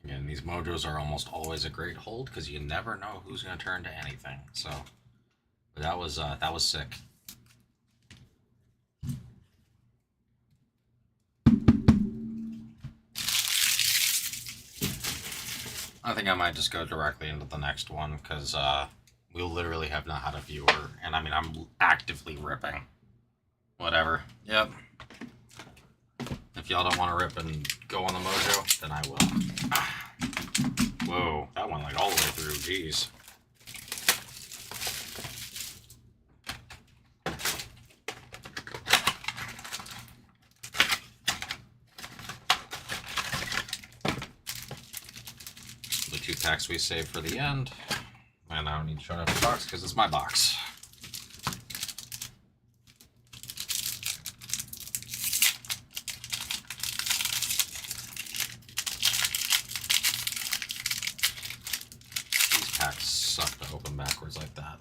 Speaker 1: And these mojos are almost always a great hold because you never know who's going to turn to anything. So that was sick. I think I might just go directly into the next one because we literally have not had a viewer, and I mean I'm actively ripping. Whatever. Yep. If y'all don't want to rip and go on the mojo, then I will. Whoa, that went like all the way through. Jeez. The 2 packs we saved for the end. And I don't need to show up the box because it's my box. These packs suck to open backwards like that.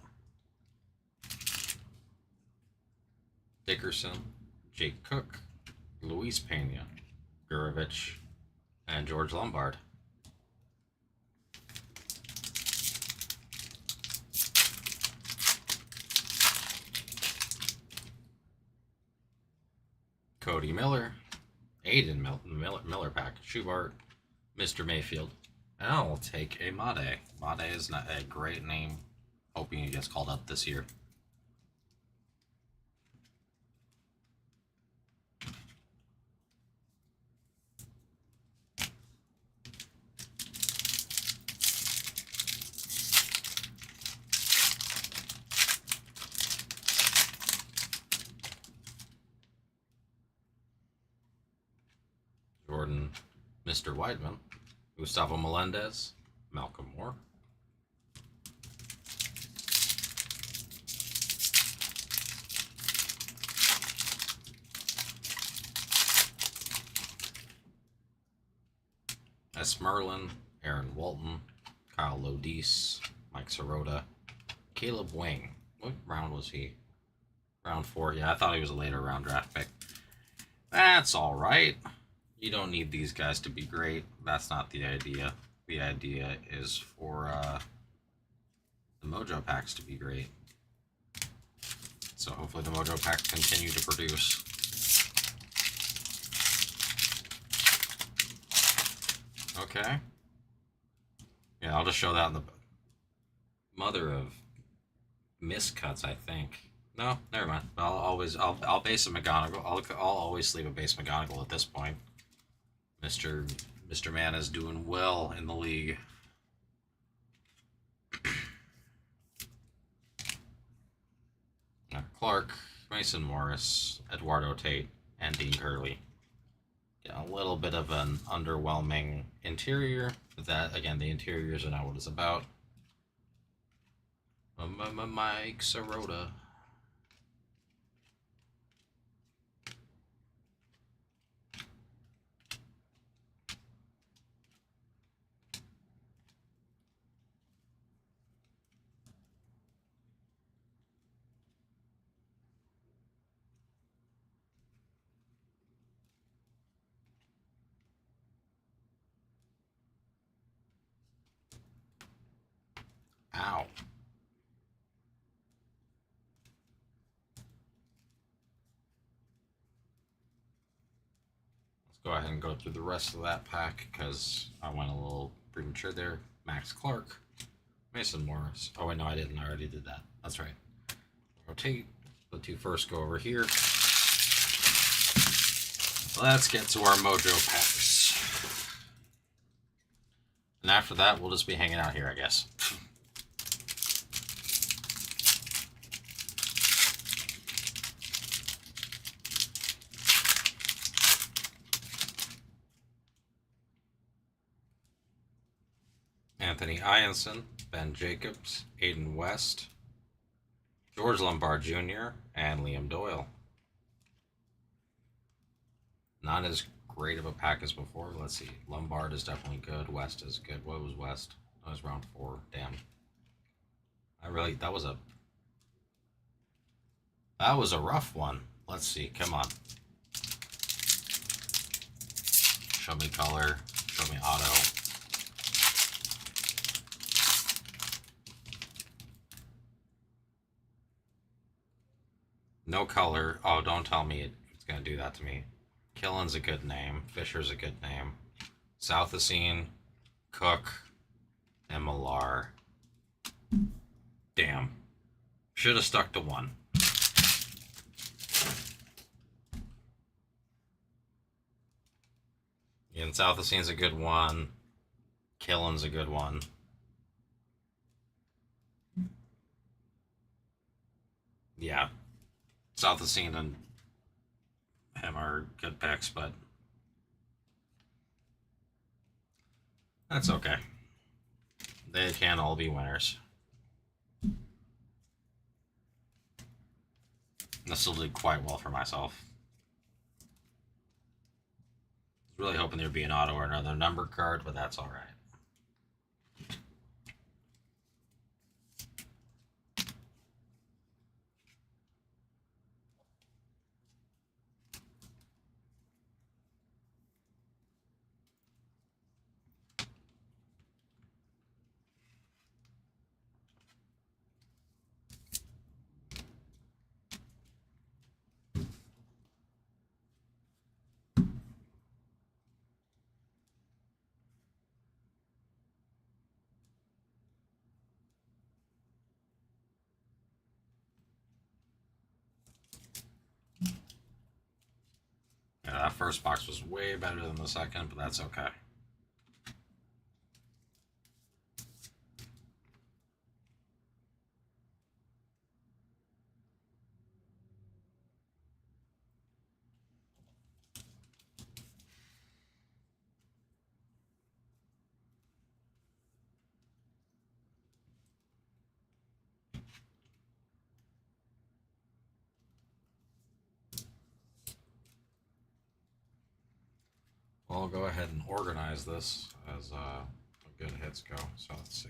Speaker 1: Dickerson, Jake Cook, Luis Pena, Gurovich, and George Lombard. Cody Miller, Aiden Miller pack, Schubart, Mr. Mayfield, and I'll take a Made. Made is not a great name. Hoping he gets called up this year. Jordan, Mr. Weidman, Gustavo Melendez, Malcolm Moore, S. Merlin, Aaron Walton, Kyle Lodise, Mike Sirota, Caleb Wing. What round was he? Round 4. Yeah, I thought he was a later round draft pick. That's all right. You don't need these guys to be great. That's not the idea. The idea is for the Mojo packs to be great. So hopefully the Mojo packs continue to produce. Okay. Yeah, I'll just show that in the mother of miscuts, I think. No, never mind. I'll base a McGonagall. I'll always sleeve a base McGonagall at this point. Mr. Man is doing well in the league. Clark, Mason Morris, Eduardo Tate, and Dean Curley. Yeah, a little bit of an underwhelming interior, but that, again, the interiors are not what it's about. Mike Sirota. Ow. Let's go ahead and go through the rest of that pack because I went a little premature there. Max Clark, Mason Morris. Oh, wait, no, I didn't. I already did that. That's right. Rotate. The 2 first go over here. Let's get to our Mojo packs. And after that, we'll just be hanging out here, I guess. Anthony Ianson, Ben Jacobs, Aiden West, George Lombard Jr., and Liam Doyle. Not as great of a pack as before. Let's see. Lombard is definitely good. West is good. What was West? That was round 4. Damn. That was a rough one. Let's see. Come on. Show me color. Show me auto. No color. Oh, don't tell me it's going to do that to me. Killen's a good name. Fisher's a good name. Southacene, Cook, and Millar. Damn. Should have stuck to 1. And Southacene's a good one. Killen's a good one. Yeah. Southacene and him are good picks, but that's okay. They can't all be winners. This will do quite well for myself. I was really hoping there'd be an auto or another number card, but that's all right. Yeah, that first box was way better than the second, but that's okay. Well, I'll go ahead and organize this as good hits go. So let's see.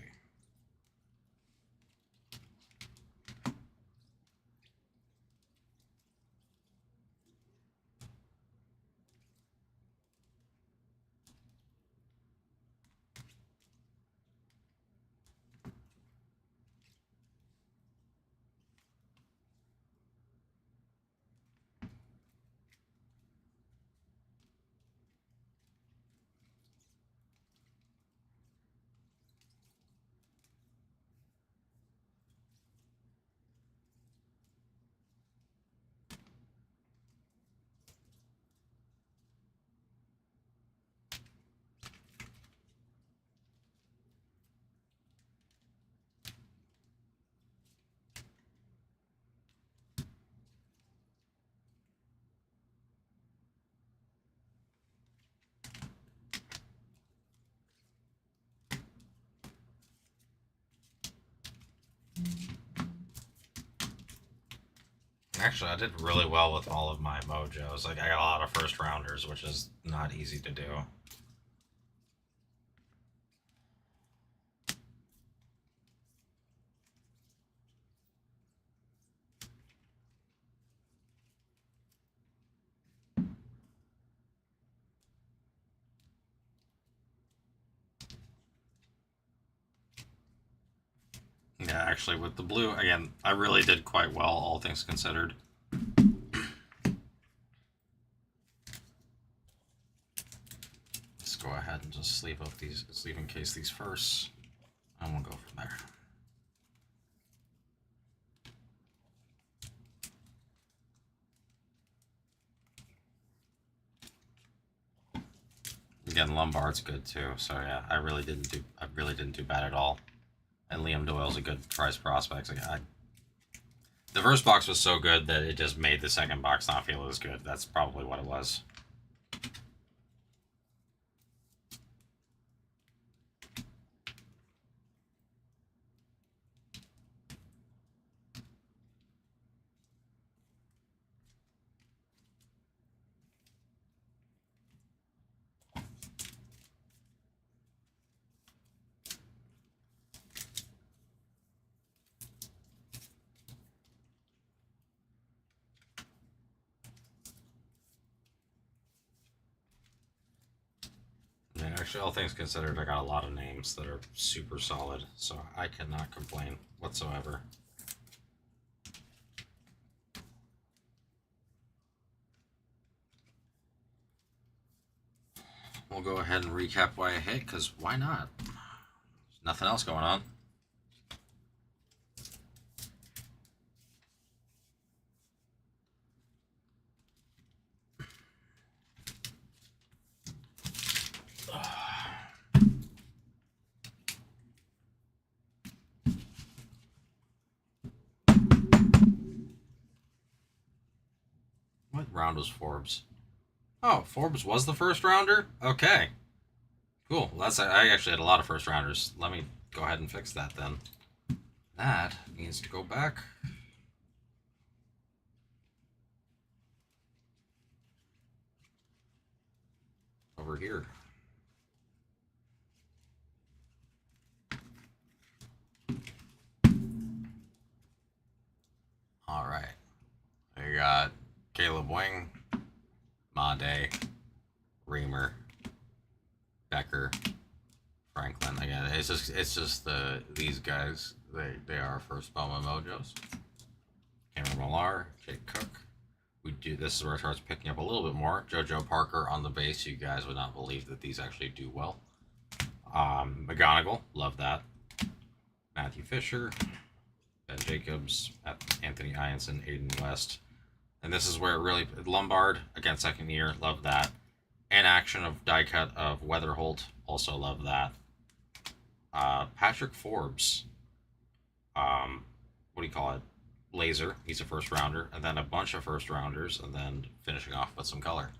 Speaker 1: Actually, I did really well with all of my mojos. Like, I got a lot of first rounders, which is not easy to do. Yeah, actually, with the blue, again, I really did quite well, all things considered. Let's go ahead and just sleeve in case these first, and we'll go from there. again, Lombard's good too. So yeah, I really didn't do bad at all. And Liam Doyle's a good price prospect. The first box was so good that it just made the second box not feel as good. That's probably what it was. Yeah, actually, all things considered, I got a lot of names that are super solid, so I cannot complain whatsoever. We'll go ahead and recap why I hit, because why not? There's nothing else going on. What round was Forbes? Oh, Forbes was the first rounder? Okay. Cool. I actually had a lot of first rounders. Let me go ahead and fix that then. That needs to go back. Over here. Alright. We got Caleb Wing, Made, Reamer, Becker, Franklin. Again, it's just these guys. They are first Bowman Mojos. Cameron Millar, Jake Cook. This is where it starts picking up a little bit more. JoJo Parker on the base. You guys would not believe that these actually do well. McGonigal, love that. Matthew Fisher, Ben Jacobs, Anthony Ianson, Aiden West. And this is where it really... Lombard, again, second year, love that. And action of die cut of Weatherholt, also love that. Patrick Forbes, what do you call it? Laser, he's a first rounder, and then a bunch of first rounders, and then finishing off with some color.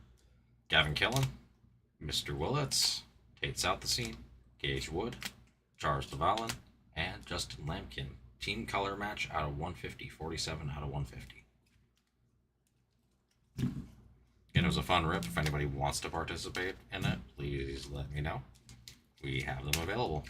Speaker 1: Gavin Killen, Mr. Willets, Tate Southesine, Gage Wood, Charles DeValin, and Justin Lampkin. Team color match out of 150, 47 out of 150. It was a fun rip. If anybody wants to participate in it, please let me know. We have them available.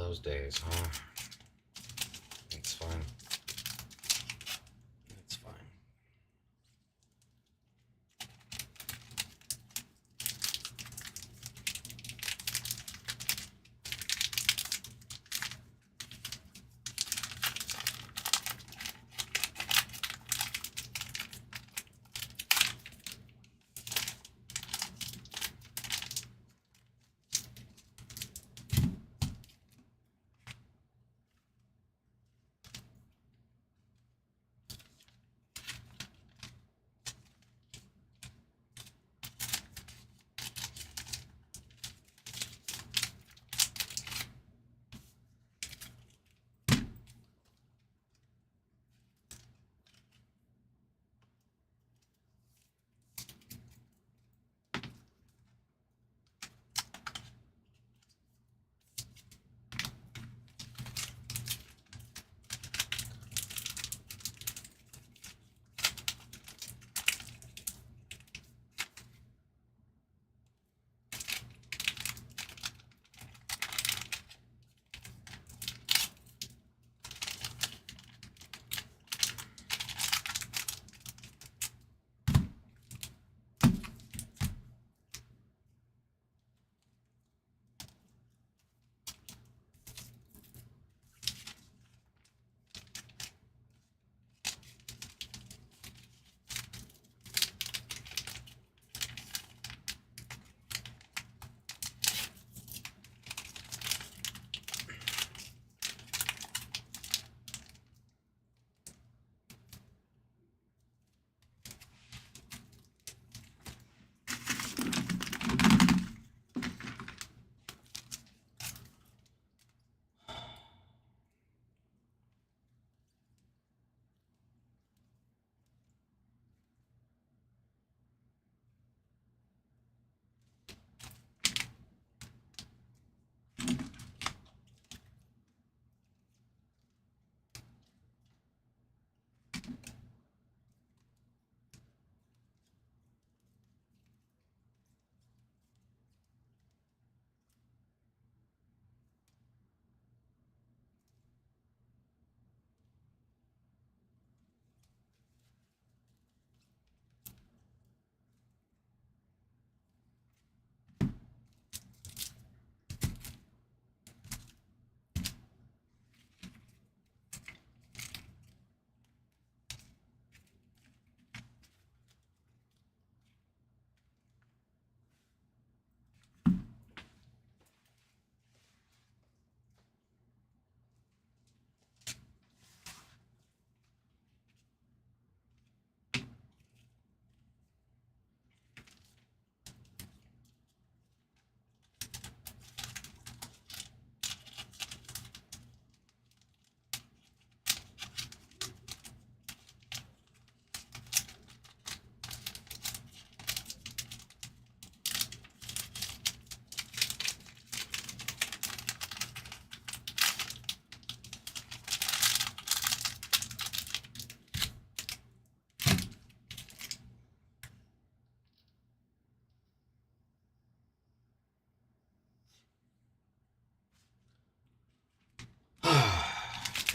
Speaker 1: those days, huh? It's fine. It's fine.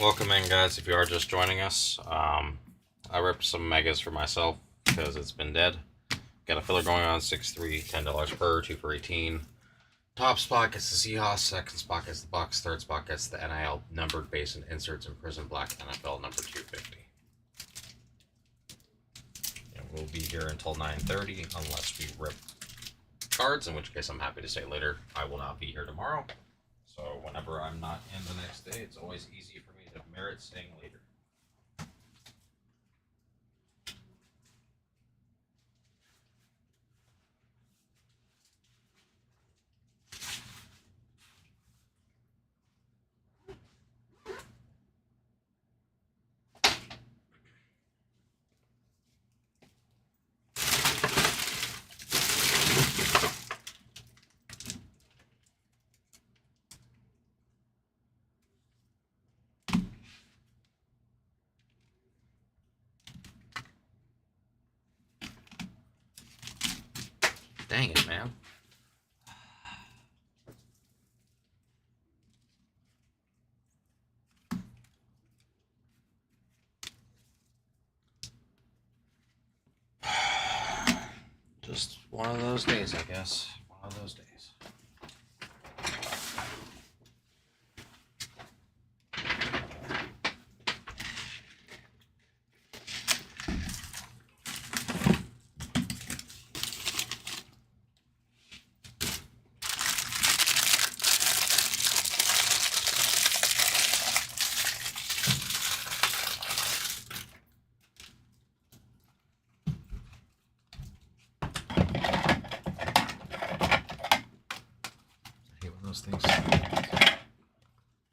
Speaker 1: Welcome in, guys, if you are just joining us. I ripped some megas for myself because it's been dead. Got a filler going on, 6-3, $10 per, 2 for 18. Top spot gets the Seahawks, second spot gets the Bucks, third spot gets the NIL numbered base and inserts in Prison Black NFL number 250. And we'll be here until 9:30 unless we rip cards, in which case I'm happy to say later I will not be here tomorrow. So whenever I'm not in the next day, it's always easy for me to merit saying later. Dang it, man. Just one of those days, I guess. One of those days. Those things.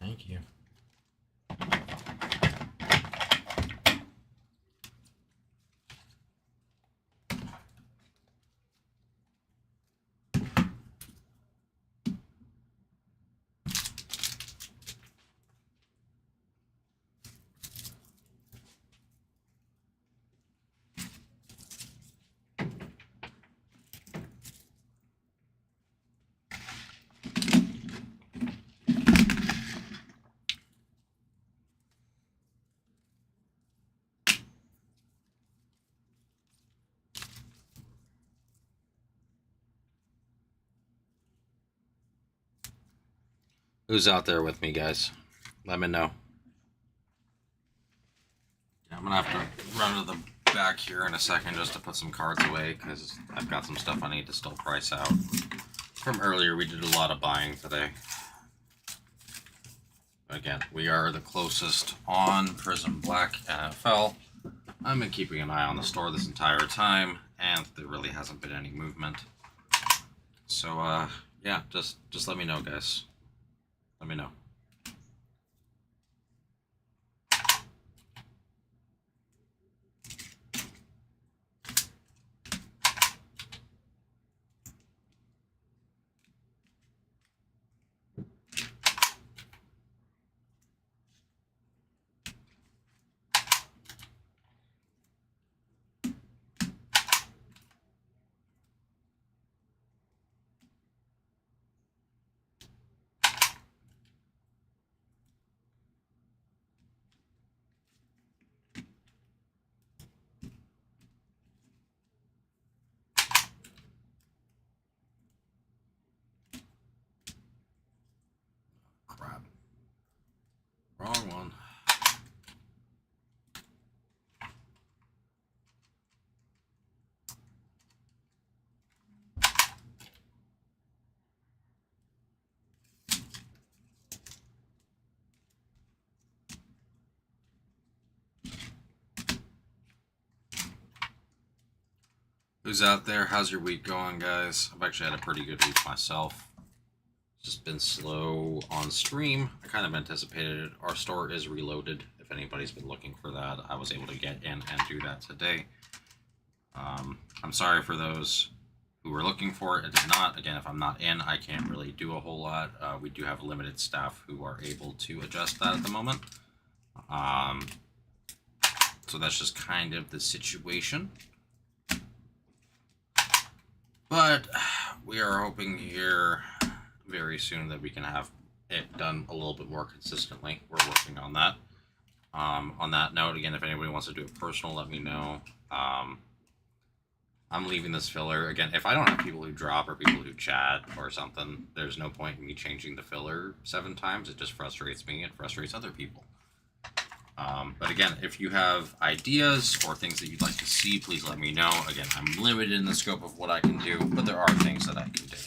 Speaker 1: Thank you. Who's out there with me, guys? Let me know. Yeah, I'm gonna have to run to the back here in a second just to put some cards away because I've got some stuff I need to still price out. From earlier, we did a lot of buying today. Again, we are the closest on Prism Black NFL. I've been keeping an eye on the store this entire time, and there really hasn't been any movement. So, yeah, just let me know, guys. Let me know. Crap. Wrong one. Who's out there? How's your week going, guys? I've actually had a pretty good week myself. Just been slow on stream. I kind of anticipated it. Our store is reloaded. If anybody's been looking for that, I was able to get in and do that today. I'm sorry for those who were looking for it. It did not. Again, if I'm not in, I can't really do a whole lot. We do have limited staff who are able to adjust that at the moment. So that's just kind of the situation. But we are hoping here very soon that we can have it done a little bit more consistently. We're working on that. On that note, again, if anybody wants to do it personal, let me know. I'm leaving this filler. Again, if I don't have people who drop or people who chat or something, there's no point in me changing the filler 7 times. It just frustrates me. It frustrates other people. But again, if you have ideas or things that you'd like to see, please let me know. Again, I'm limited in the scope of what I can do, but there are things that I can do.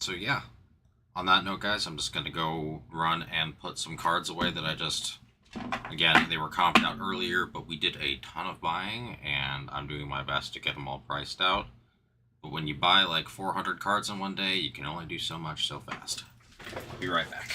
Speaker 1: So yeah, on that note, guys, I'm just going to go run and put some cards away that I just, again, they were comped out earlier, but we did a ton of buying, and I'm doing my best to get them all priced out. But when you buy like 400 cards in one day, you can only do so much so fast. Be right back.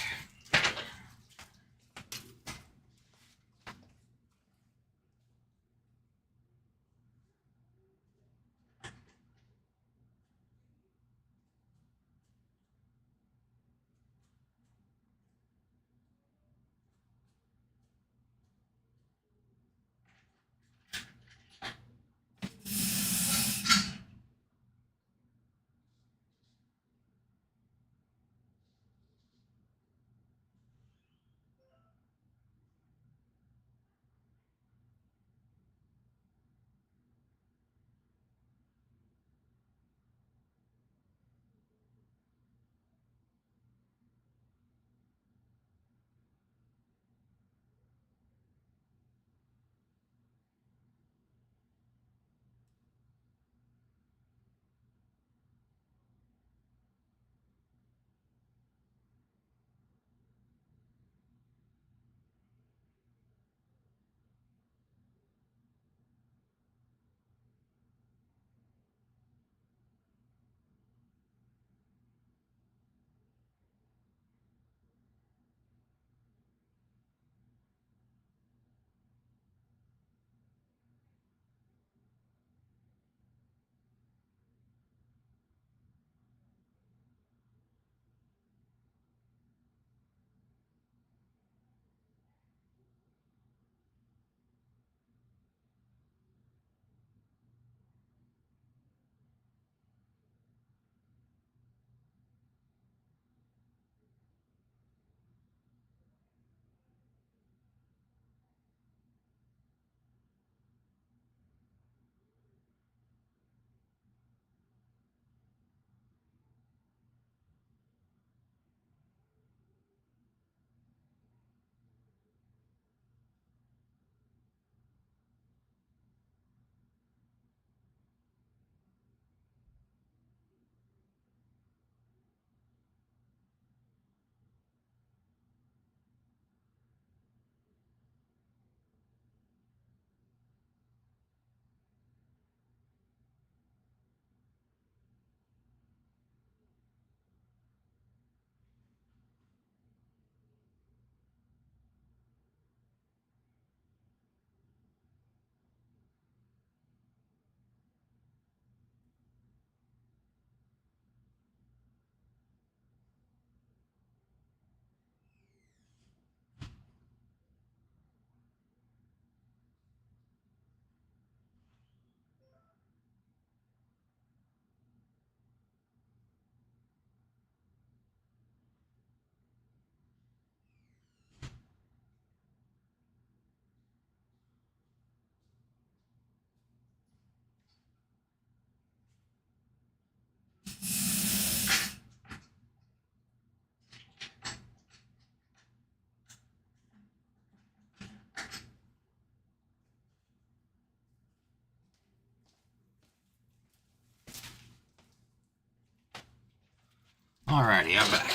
Speaker 1: Alrighty, I'm back.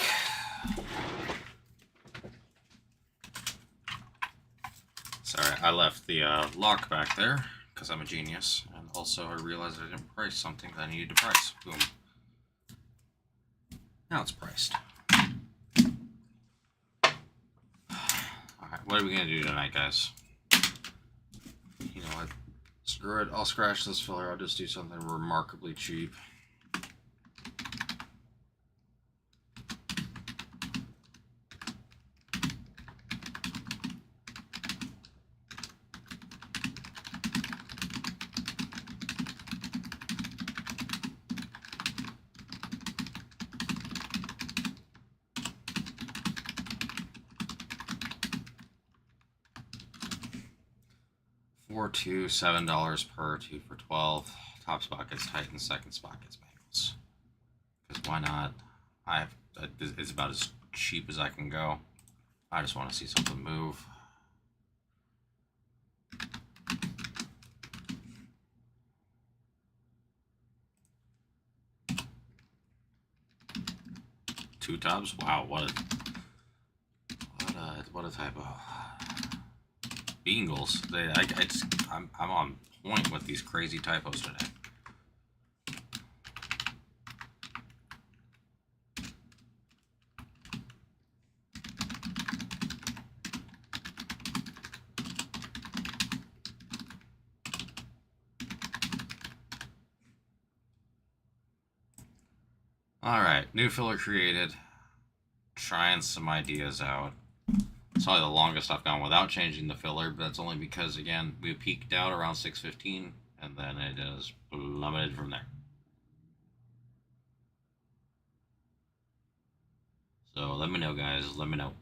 Speaker 1: Sorry, I left the lock back there because I'm a genius, and also I realized I didn't price something that I needed to price. Boom. Now it's priced. Alright, what are we gonna do tonight, guys? You know what? Screw it, I'll scratch this filler. I'll just do something remarkably cheap. $4, $7 per, 2 for 12. Top spot gets Titans, second spot gets Bengals. Because why not? It's about as cheap as I can go. I just want to see something move. Two tops? Wow, what a typo. Bengals. I'm on point with these crazy typos today. Alright, new filler created. Trying some ideas out. It's probably the longest I've gone without changing the filler, but that's only because, again, we peaked out around 6:15, and then it has plummeted from there. So let me know, guys. Let me know.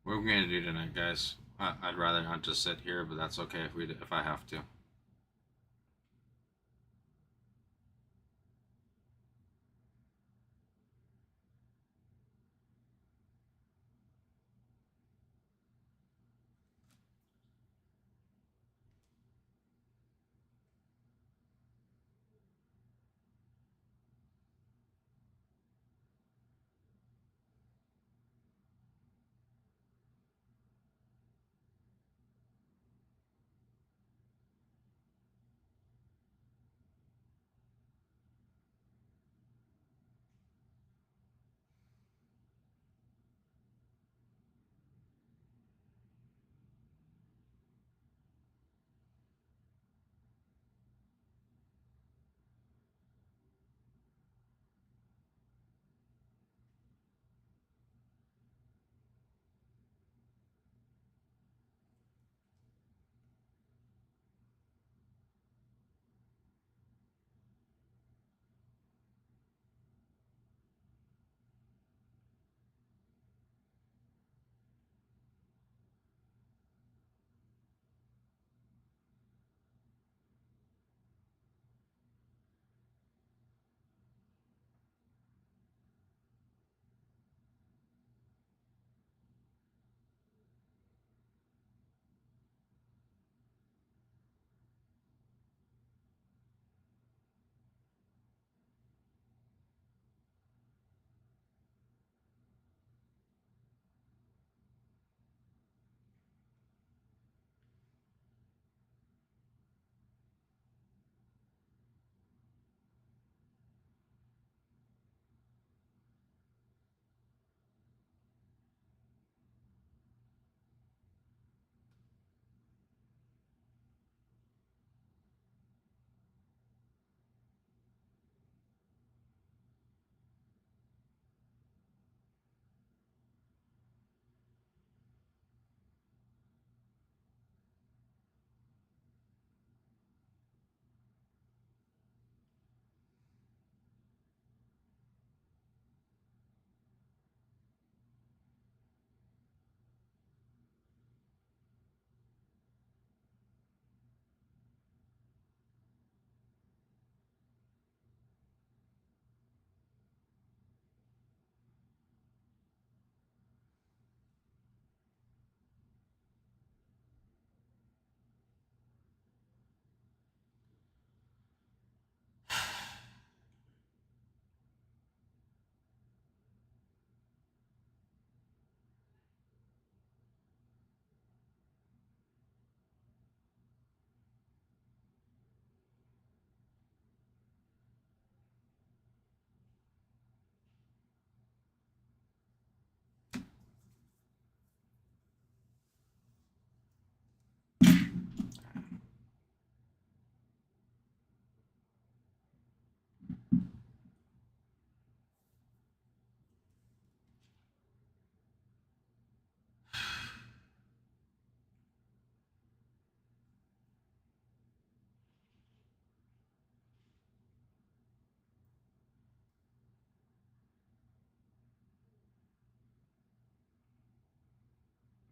Speaker 1: What are we gonna do tonight, guys? I'd rather not just sit here, but that's okay if I have to.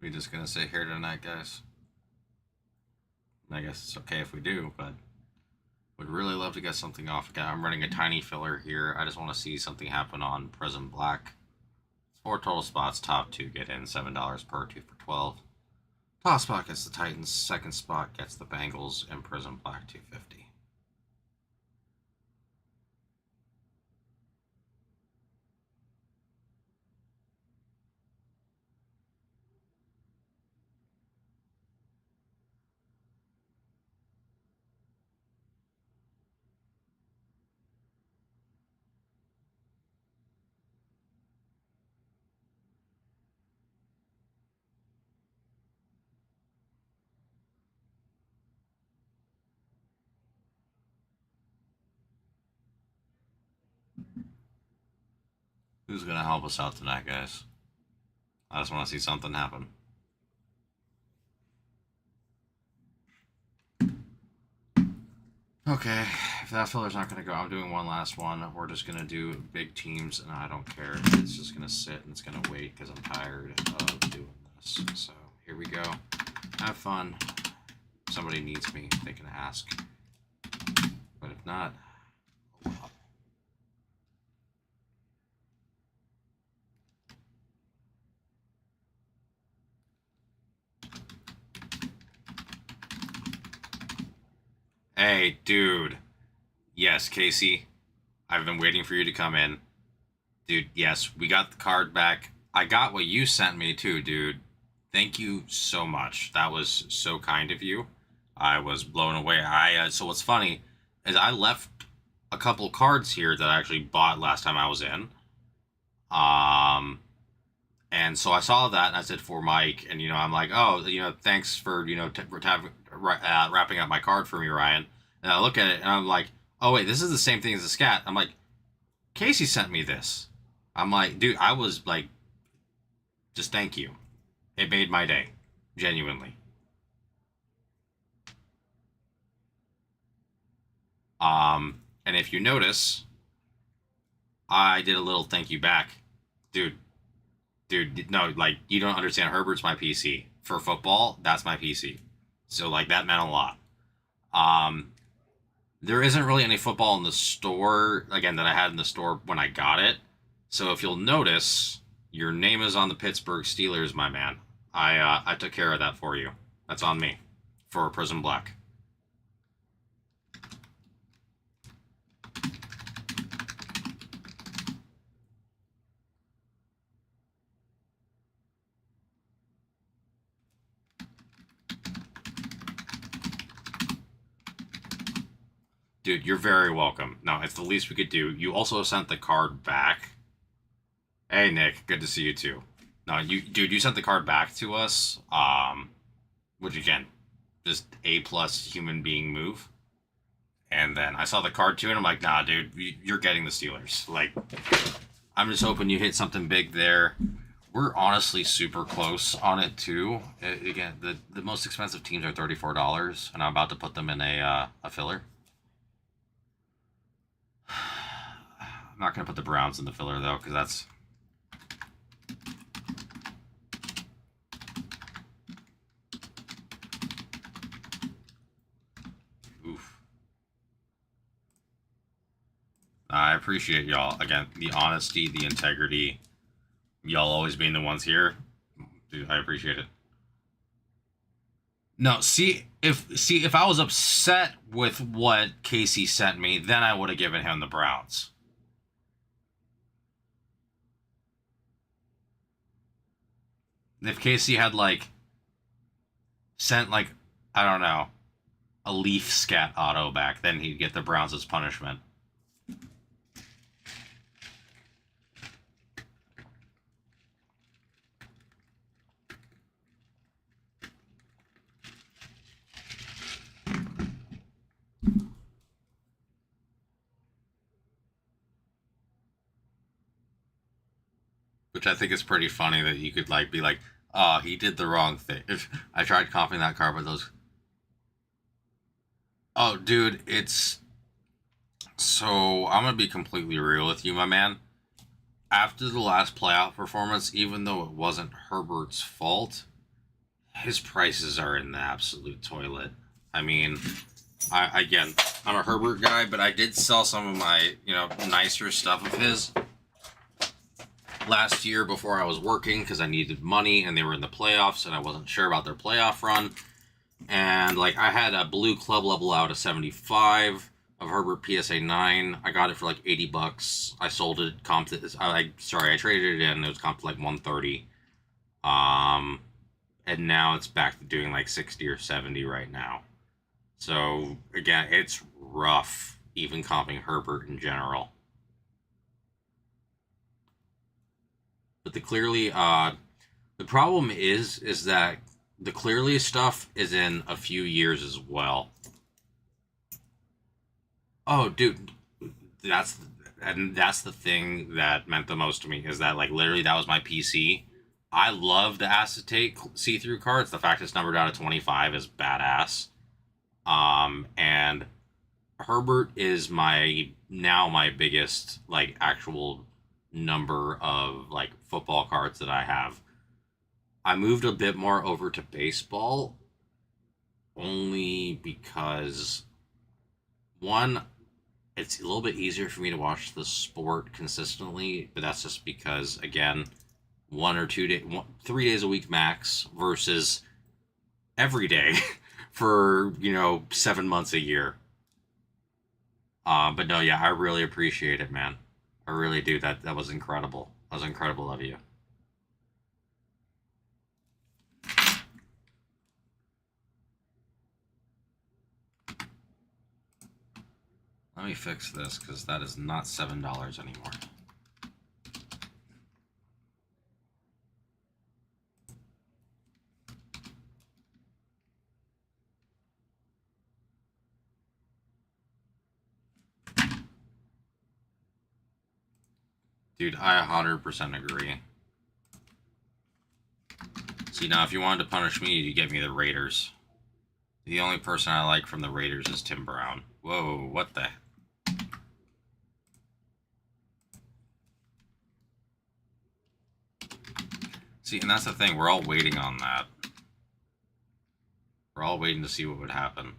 Speaker 1: We just gonna sit here tonight, guys? I guess it's okay if we do, but would really love to get something off again. I'm running a tiny filler here. I just want to see something happen on Prism Black. 4 total spots. Top 2 get in. $7 per. 2 for 12. Top spot gets the Titans. Second spot gets the Bengals. And Prism Black 250. Who's gonna help us out tonight, guys? I just want to see something happen. Okay, if that filler's not going to go, I'm doing one last one. We're just going to do big teams, and I don't care. It's just going to sit and it's going to wait because I'm tired of doing this. So here we go. Have fun. If somebody needs me, they can ask. But if not, oh well. Hey, dude. Yes, Casey. I've been waiting for you to come in. Dude, yes, we got the card back. I got what you sent me too, dude. Thank you so much. That was so kind of you. I was blown away. So what's funny is I left a couple cards here that I actually bought last time I was in. And so I saw that and I said for Mike, and I'm like, oh, thanks for wrapping up my card for me, Ryan. And I look at it and I'm like, oh wait, this is the same thing as the scat. I'm like, Casey sent me this. I'm like, dude, I was like, just thank you. It made my day, genuinely. And if you notice, I did a little thank you back, dude. Dude, no, like you don't understand. Herbert's my PC for football. That's my PC. So like that meant a lot. There isn't really any football in the store again that I had in the store when I got it. So if you'll notice, your name is on the Pittsburgh Steelers, my man. I took care of that for you. That's on me for Prism Black. Dude, you're very welcome. No, it's the least we could do. You also sent the card back. Hey, Nick, good to see you too. No, dude, you sent the card back to us. Which again, just A plus human being move. And then I saw the card too, and I'm like, nah, dude, you're getting the Steelers. Like, I'm just hoping you hit something big there. We're honestly super close on it too. Again, the most expensive teams are $34, and I'm about to put them in a filler. I'm not going to put the Browns in the filler, though, because that's... Oof. I appreciate y'all. Again, the honesty, the integrity. Y'all always being the ones here. Dude, I appreciate it. No, see if I was upset with what Casey sent me, then I would have given him the Browns. If Casey had like sent like, I don't know, a Leaf scat auto back, then he'd get the Browns as punishment. Which I think is pretty funny that you could like be like, oh, he did the wrong thing. I tried copying that card, but those. Oh, dude, it's. So I'm gonna be completely real with you, my man. After the last playoff performance, even though it wasn't Herbert's fault, his prices are in the absolute toilet. I mean, again, I'm a Herbert guy, but I did sell some of my, nicer stuff of his last year before I was working because I needed money and they were in the playoffs and I wasn't sure about their playoff run. And like I had a blue club level out of 75 of Herbert PSA 9. I got it for like $80. I sold it, comped it. I traded it in. It was comped to like 130. And now it's back to doing like 60 or 70 right now. So again, it's rough even comping Herbert in general. But the problem is that the Clearly stuff is in a few years as well. Oh, dude, that's that's the thing that meant the most to me is that like literally that was my PC. I love the acetate see-through cards. The fact it's numbered out of 25 is badass. And Herbert is my biggest like actual number of like football cards that I have. I moved a bit more over to baseball only because one, it's a little bit easier for me to watch the sport consistently, but that's just because again, 3 days a week max versus every day for 7 months a year. But no, yeah, I really appreciate it, man. I really do. That was incredible. That was incredible of you. Let me fix this because that is not $7 anymore. Dude, I 100% agree. See, now if you wanted to punish me, you'd get me the Raiders. The only person I like from the Raiders is Tim Brown. Whoa, what the... See, and that's the thing. We're all waiting on that. We're all waiting to see what would happen.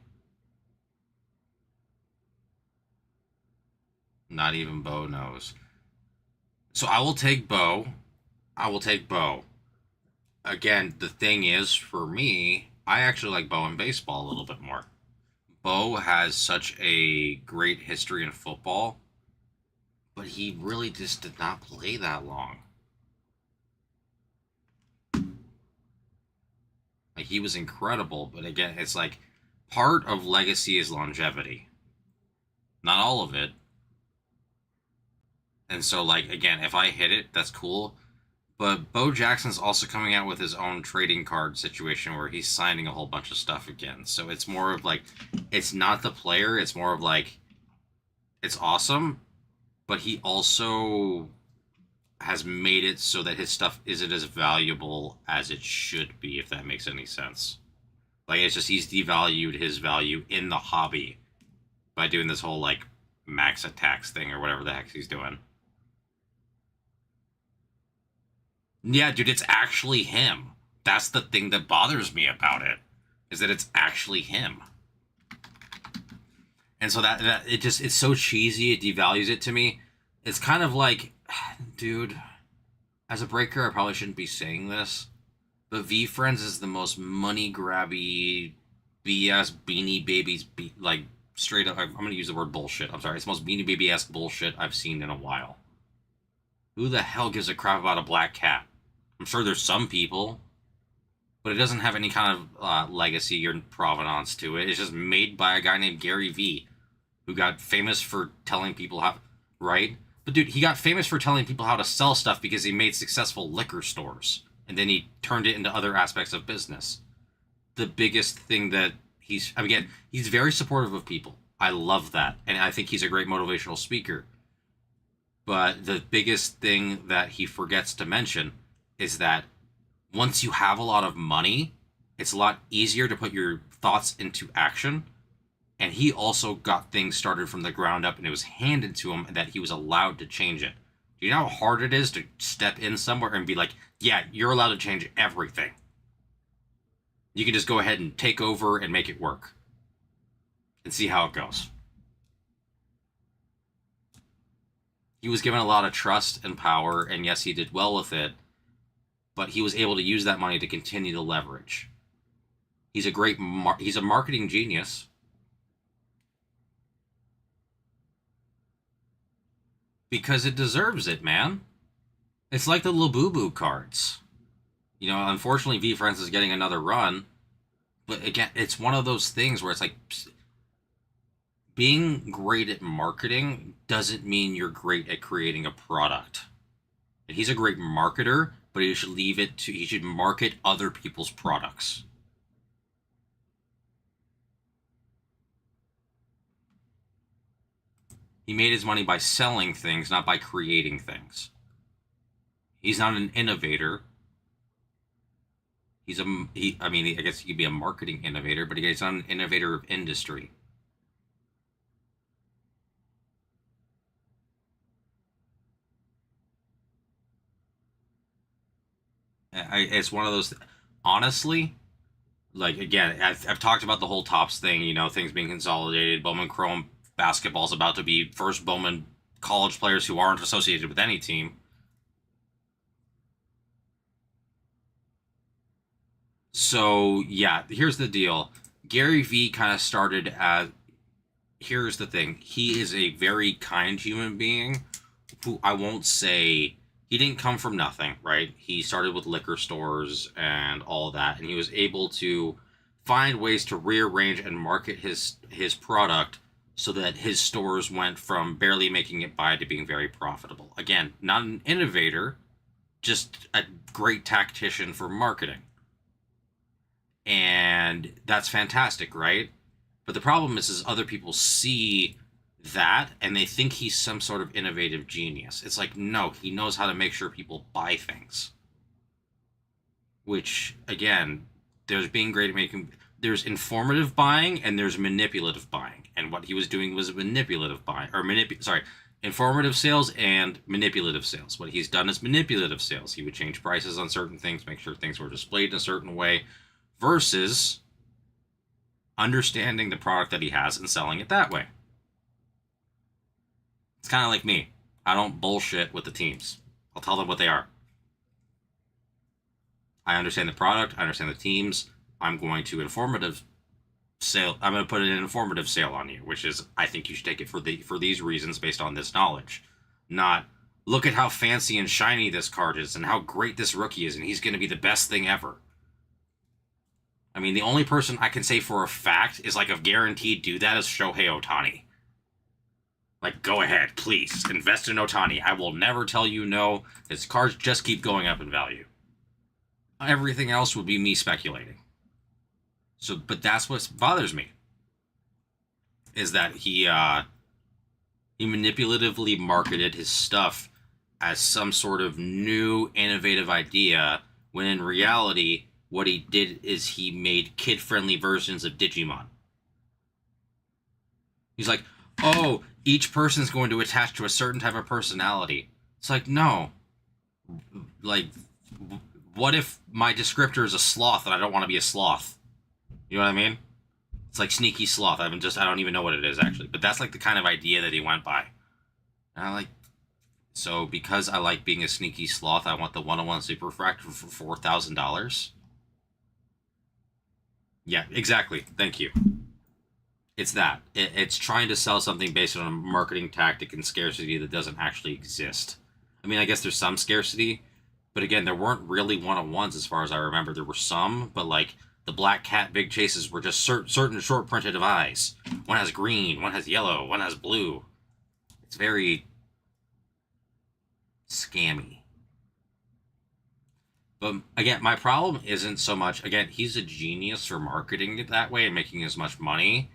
Speaker 1: Not even Bo knows. So I will take Bo. I will take Bo. Again, the thing is, for me, I actually like Bo in baseball a little bit more. Bo has such a great history in football, but he really just did not play that long. Like, he was incredible, but again, it's like part of legacy is longevity. Not all of it. And so, like, again, if I hit it, that's cool. But Bo Jackson's also coming out with his own trading card situation where he's signing a whole bunch of stuff again. So it's more of like, it's not the player, it's more of like, it's awesome, but he also has made it so that his stuff isn't as valuable as it should be, if that makes any sense. Like, it's just he's devalued his value in the hobby by doing this whole, like, max attacks thing or whatever the heck he's doing. Yeah, dude, it's actually him. That's the thing that bothers me about it, is that it's actually him. And so that it's so cheesy, it devalues it to me. It's kind of like, dude, as a breaker, I probably shouldn't be saying this, but V Friends is the most money grabby BS Beanie Babies like straight up. I'm gonna use the word bullshit. I'm sorry. It's the most Beanie Baby-esque bullshit I've seen in a while. Who the hell gives a crap about a black cat? I'm sure there's some people, but it doesn't have any kind of legacy or provenance to it. It's just made by a guy named Gary V, who got famous for telling people how, right? But dude, he got famous for telling people how to sell stuff because he made successful liquor stores, and then he turned it into other aspects of business. The biggest thing that again, he's very supportive of people. I love that, and I think he's a great motivational speaker. But the biggest thing that he forgets to mention is that once you have a lot of money, it's a lot easier to put your thoughts into action. And he also got things started from the ground up, and it was handed to him that he was allowed to change it. Do you know how hard it is to step in somewhere and be like, yeah, you're allowed to change everything? You can just go ahead and take over and make it work and see how it goes. He was given a lot of trust and power, and yes, he did well with it, but he was able to use that money to continue to leverage. He's he's a marketing genius. Because it deserves it, man. It's like the Labubu cards. You know, unfortunately, V Friends is getting another run, but again, it's one of those things where it's like being great at marketing doesn't mean you're great at creating a product. And he's a great marketer, but he should market other people's products. He made his money by selling things, not by creating things. He's not an innovator. I guess he could be a marketing innovator, but he's not an innovator of industry. It's one of those. Honestly, like again, I've talked about the whole Tops thing. You know, things being consolidated. Bowman Chrome basketball's about to be first Bowman college players who aren't associated with any team. So yeah, here's the deal. Gary V kind of started as. Here's the thing. He is a very kind human being who I won't say he didn't come from nothing, right? He started with liquor stores and all that, and he was able to find ways to rearrange and market his product so that his stores went from barely making it by to being very profitable. Again, not an innovator, just a great tactician for marketing. And that's fantastic, right? But the problem is other people see that and they think he's some sort of innovative genius. It's like, no, he knows how to make sure people buy things. Which, again, there's being great at making. There's informative buying and there's manipulative buying. And what he was doing was manipulative buying. Informative sales and manipulative sales. What he's done is manipulative sales. He would change prices on certain things, make sure things were displayed in a certain way, versus understanding the product that he has and selling it that way. It's kind of like me. I don't bullshit with the teams. I'll tell them what they are. I understand the product. I understand the teams. I'm going to informative sale. I'm going to put an informative sale on you, which is I think you should take it for these reasons based on this knowledge. Not look at how fancy and shiny this card is and how great this rookie is and he's going to be the best thing ever. I mean, the only person I can say for a fact is like a guaranteed do that is Shohei Ohtani. Like, go ahead, please. Invest in Ohtani. I will never tell you no. His cards just keep going up in value. Everything else would be me speculating. So, but that's what bothers me. Is that he manipulatively marketed his stuff as some sort of new, innovative idea, when in reality, what he did is he made kid-friendly versions of Digimon. He's like, oh, each person's going to attach to a certain type of personality. It's like, no. Like, what if my descriptor is a sloth and I don't want to be a sloth? You know what I mean? It's like sneaky sloth. I don't even know what it is, actually. But that's like the kind of idea that he went by. And I like... So, because I like being a sneaky sloth, I want the 101 Super Fractor for $4,000. Yeah, exactly. Thank you. It's that. It's trying to sell something based on a marketing tactic and scarcity that doesn't actually exist. I mean, I guess there's some scarcity, but again, there weren't really one-on-ones as far as I remember. There were some, but like the Black Cat Big Chases were just certain short printed of eyes. One has green, one has yellow, one has blue. It's very scammy. But again, my problem isn't so much, again, he's a genius for marketing it that way and making as much money.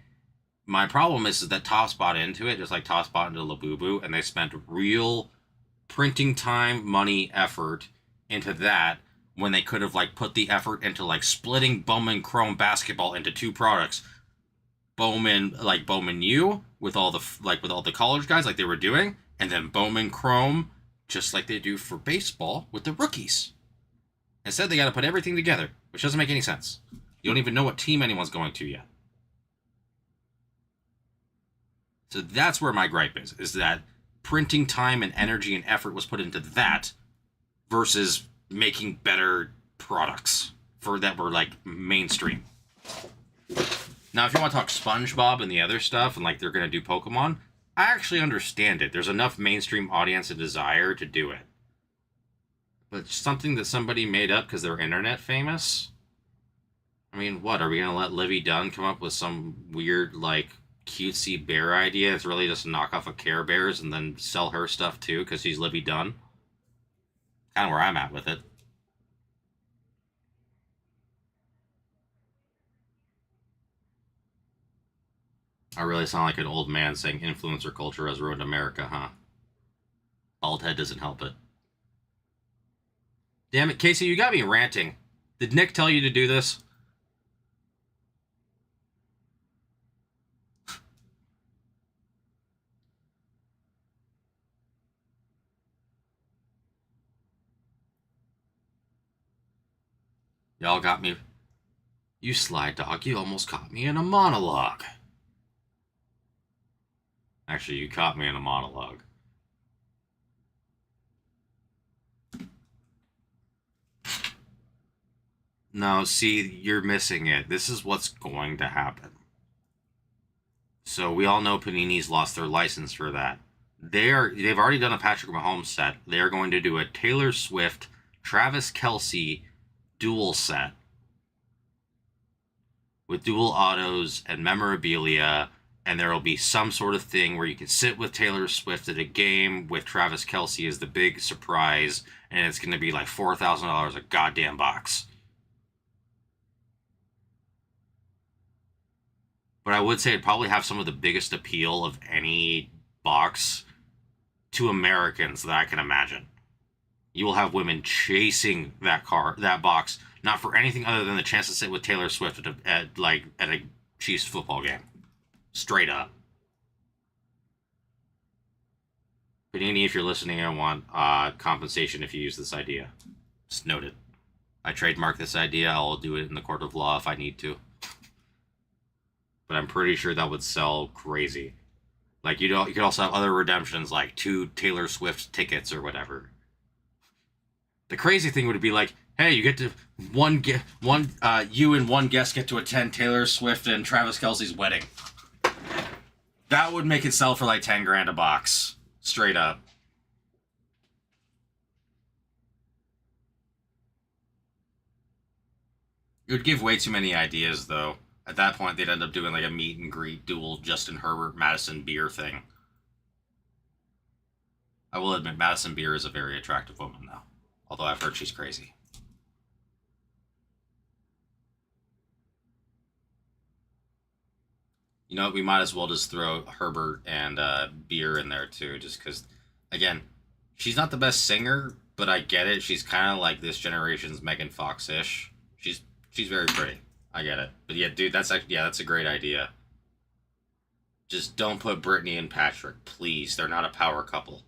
Speaker 1: My problem is that Topps bought into it, just like Topps bought into Labubu, and they spent real printing time, money, effort into that when they could have like put the effort into like splitting Bowman Chrome basketball into two products. Bowman U with all the college guys like they were doing, and then Bowman Chrome just like they do for baseball with the rookies. Instead, they got to put everything together, which doesn't make any sense. You don't even know what team anyone's going to yet. So that's where my gripe is that printing time and energy and effort was put into that versus making better products for that were like mainstream. Now, if you want to talk SpongeBob and the other stuff, and like they're going to do Pokemon, I actually understand it. There's enough mainstream audience and desire to do it. But something that somebody made up because they're internet famous? I mean, what? Are we going to let Livy Dunn come up with some weird, like, cutesy bear idea? It's really just a knockoff of Care Bears and then sell her stuff too because she's Livy Dunn? Kind of where I'm at with it. I really sound like an old man saying influencer culture has ruined America, huh? Bald head doesn't help it. Damn it, Casey, you got me ranting. Did Nick tell you to do this? Y'all got me. You sly dog, you almost caught me in a monologue. Actually, you caught me in a monologue. No, see, you're missing it. This is what's going to happen. So we all know Panini's lost their license for that. They've already done a Patrick Mahomes set. They're going to do a Taylor Swift, Travis Kelce dual set with dual autos and memorabilia, and there will be some sort of thing where you can sit with Taylor Swift at a game with Travis Kelce as the big surprise, and it's going to be like $4,000 a goddamn box. But I would say it'd probably have some of the biggest appeal of any box to Americans that I can imagine. You will have women chasing that box, not for anything other than the chance to sit with Taylor Swift at a Chiefs football game. Straight up. Panini, if you're listening, I want compensation if you use this idea. Just noted. I trademark this idea. I'll do it in the court of law if I need to. But I'm pretty sure that would sell crazy. Like, you could also have other redemptions, like 2 Taylor Swift tickets or whatever. The crazy thing would be like, hey, you get to you and one guest get to attend Taylor Swift and Travis Kelce's wedding. That would make it sell for like 10 grand a box, straight up. It would give way too many ideas, though. At that point, they'd end up doing like a meet and greet dual Justin Herbert Madison Beer thing. I will admit, Madison Beer is a very attractive woman, though. Although I've heard she's crazy. You know what? We might as well just throw Herbert and Beer in there, too. Just because, again, she's not the best singer, but I get it. She's kind of like this generation's Megan Fox-ish. She's very pretty. I get it. But yeah, dude, that's a great idea. Just don't put Brittany and Patrick, please. They're not a power couple.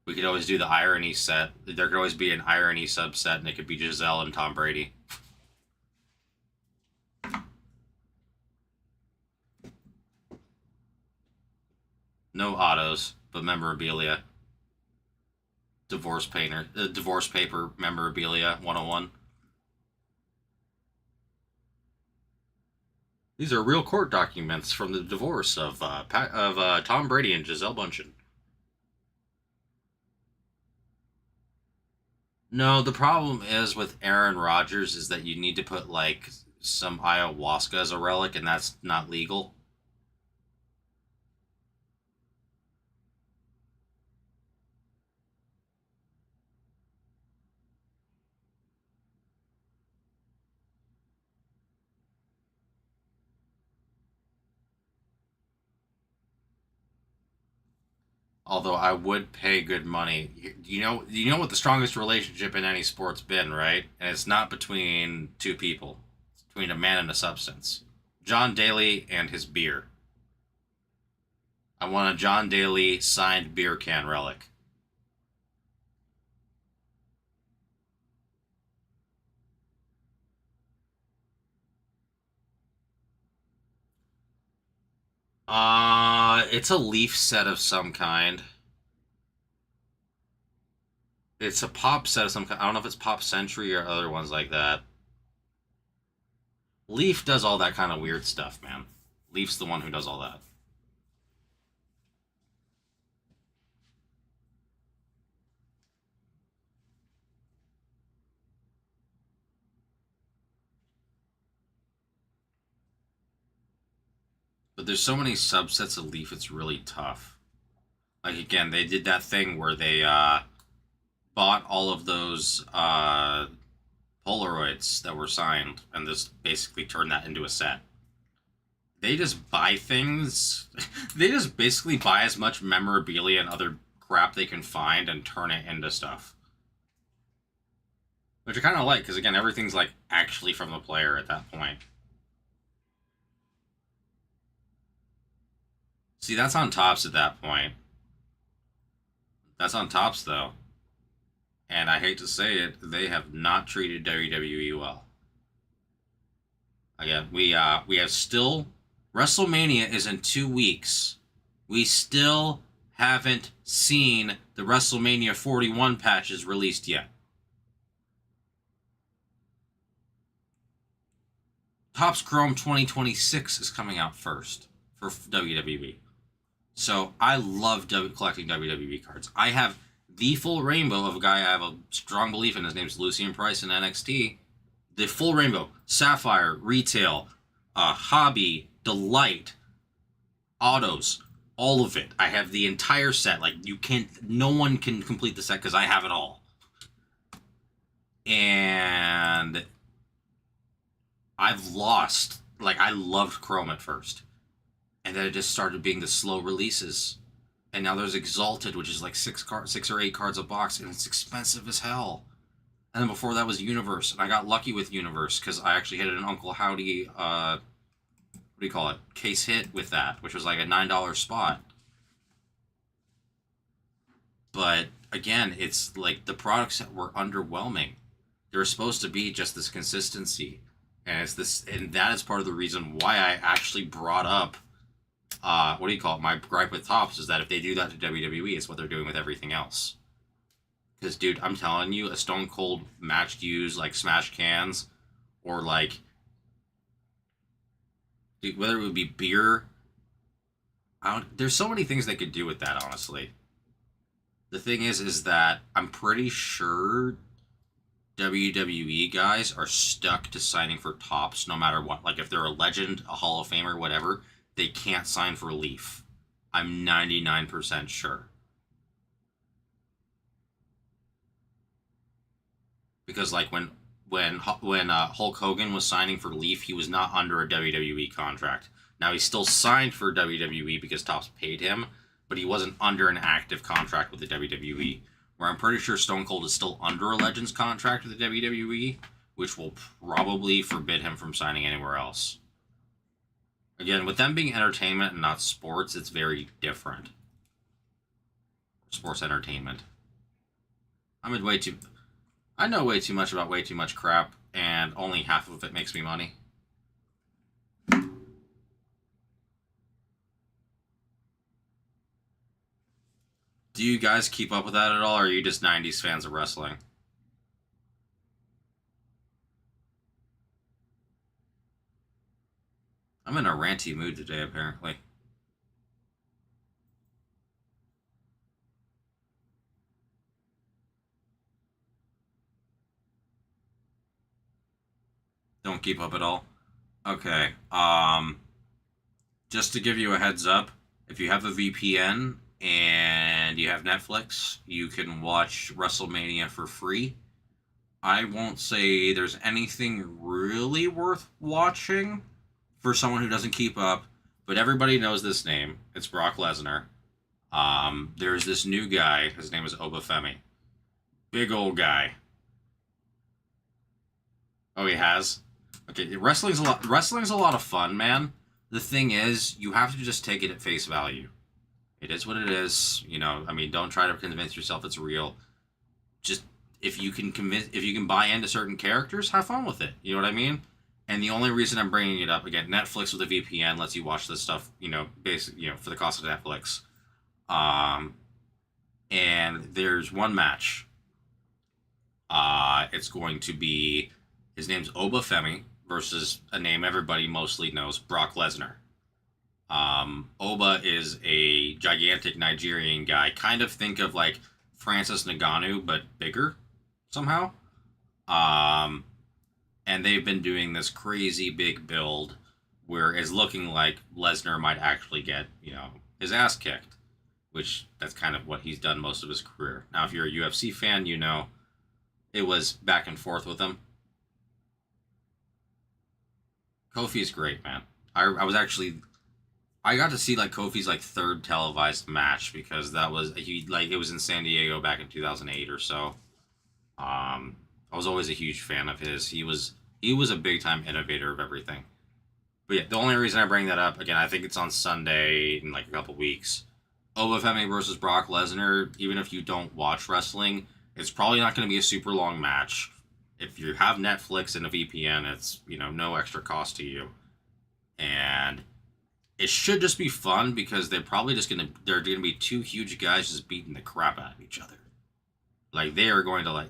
Speaker 1: We could always do the irony set. There could always be an irony subset, and it could be Giselle and Tom Brady. No autos, but memorabilia. Divorce paper memorabilia 101. These are real court documents from the divorce of Tom Brady and Giselle Bundchen. No, the problem is with Aaron Rodgers is that you need to put like some ayahuasca as a relic, and that's not legal. Although I would pay good money. You know what the strongest relationship in any sport's been, right? And it's not between two people. It's between a man and a substance. John Daly and his beer. I want a John Daly signed beer can relic. It's a Leaf set of some kind. It's a pop set of some kind. I don't know if it's Pop Century or other ones like that. Leaf does all that kind of weird stuff, man. Leaf's the one who does all that. But there's so many subsets of Leaf, it's really tough. Like, again, they did that thing where they bought all of those Polaroids that were signed and just basically turned that into a set. They just buy things. They just basically buy as much memorabilia and other crap they can find and turn it into stuff. Which I kind of like, because again, everything's like actually from the player at that point. See, that's on tops at that point. That's on tops, though. And I hate to say it, they have not treated WWE well. Again, we have still WrestleMania is in 2 weeks. We still haven't seen the WrestleMania 41 patches released yet. Topps Chrome 2026 is coming out first for WWE. So I love collecting WWE cards. I have the full rainbow of a guy I have a strong belief in. His name's Lucian Price in NXT. The full rainbow, Sapphire, Retail, Hobby, Delight, Autos, all of it. I have the entire set. Like, no one can complete the set because I have it all. And I've lost, like, I loved Chrome at first. And then it just started being the slow releases. And now there's Exalted, which is like 6 or 8 cards a box, and it's expensive as hell. And then before that was Universe, and I got lucky with Universe because I actually hit an Uncle Howdy, what do you call it, case hit with that, which was like a $9 spot. But again, it's like the products that were underwhelming. They're supposed to be just this consistency, and it's this, and that is part of the reason why I actually brought up, what do you call it? My gripe with Topps is that if they do that to WWE, it's what they're doing with everything else. Because, dude, I'm telling you, a Stone Cold match use like Smash Cans, or like, dude, whether it would be beer, there's so many things they could do with that. Honestly, the thing is that I'm pretty sure WWE guys are stuck to signing for Topps no matter what. Like, if they're a legend, a Hall of Famer, whatever, they can't sign for Leaf. I'm 99% sure. Because, like, when Hulk Hogan was signing for Leaf, he was not under a WWE contract. Now, he's still signed for WWE because Topps paid him, but he wasn't under an active contract with the WWE. Where I'm pretty sure Stone Cold is still under a Legends contract with the WWE, which will probably forbid him from signing anywhere else. Again, with them being entertainment and not sports, it's very different. Sports entertainment. I know way too much about way too much crap, and only half of it makes me money. Do you guys keep up with that at all, or are you just 90s fans of wrestling? I'm in a ranty mood today, apparently. Don't keep up at all? Okay. Just to give you a heads up, if you have a VPN and you have Netflix, you can watch WrestleMania for free. I won't say there's anything really worth watching for someone who doesn't keep up, but everybody knows this name. It's Brock Lesnar. There's this new guy. His name is Obafemi. Big old guy. Oh, he has? Okay, wrestling's a lot of fun, man. The thing is, you have to just take it at face value. It is what it is. You know, I mean, don't try to convince yourself it's real. Just if you can buy into certain characters, have fun with it. You know what I mean? And the only reason I'm bringing it up again, Netflix with a VPN lets you watch this stuff, for the cost of Netflix. Um, and there's one match. It's going to be his name's Obafemi versus a name everybody mostly knows, Brock Lesnar. Oba is a gigantic Nigerian guy. Kind of think of like Francis Ngannou, but bigger somehow. Um, and they've been doing this crazy big build where it's looking like Lesnar might actually get, his ass kicked, which that's kind of what he's done most of his career. Now, if you're a UFC fan, it was back and forth with him. Kofi's great, man. I was actually I got to see like Kofi's like third televised match because that was it was in San Diego back in 2008 or so. I was always a huge fan of his. He was a big time innovator of everything. But yeah, the only reason I bring that up again, I think it's on Sunday in like a couple weeks. Obafemi versus Brock Lesnar. Even if you don't watch wrestling, it's probably not going to be a super long match. If you have Netflix and a VPN, it's no extra cost to you, and it should just be fun because they're gonna be two huge guys just beating the crap out of each other. Like they are going to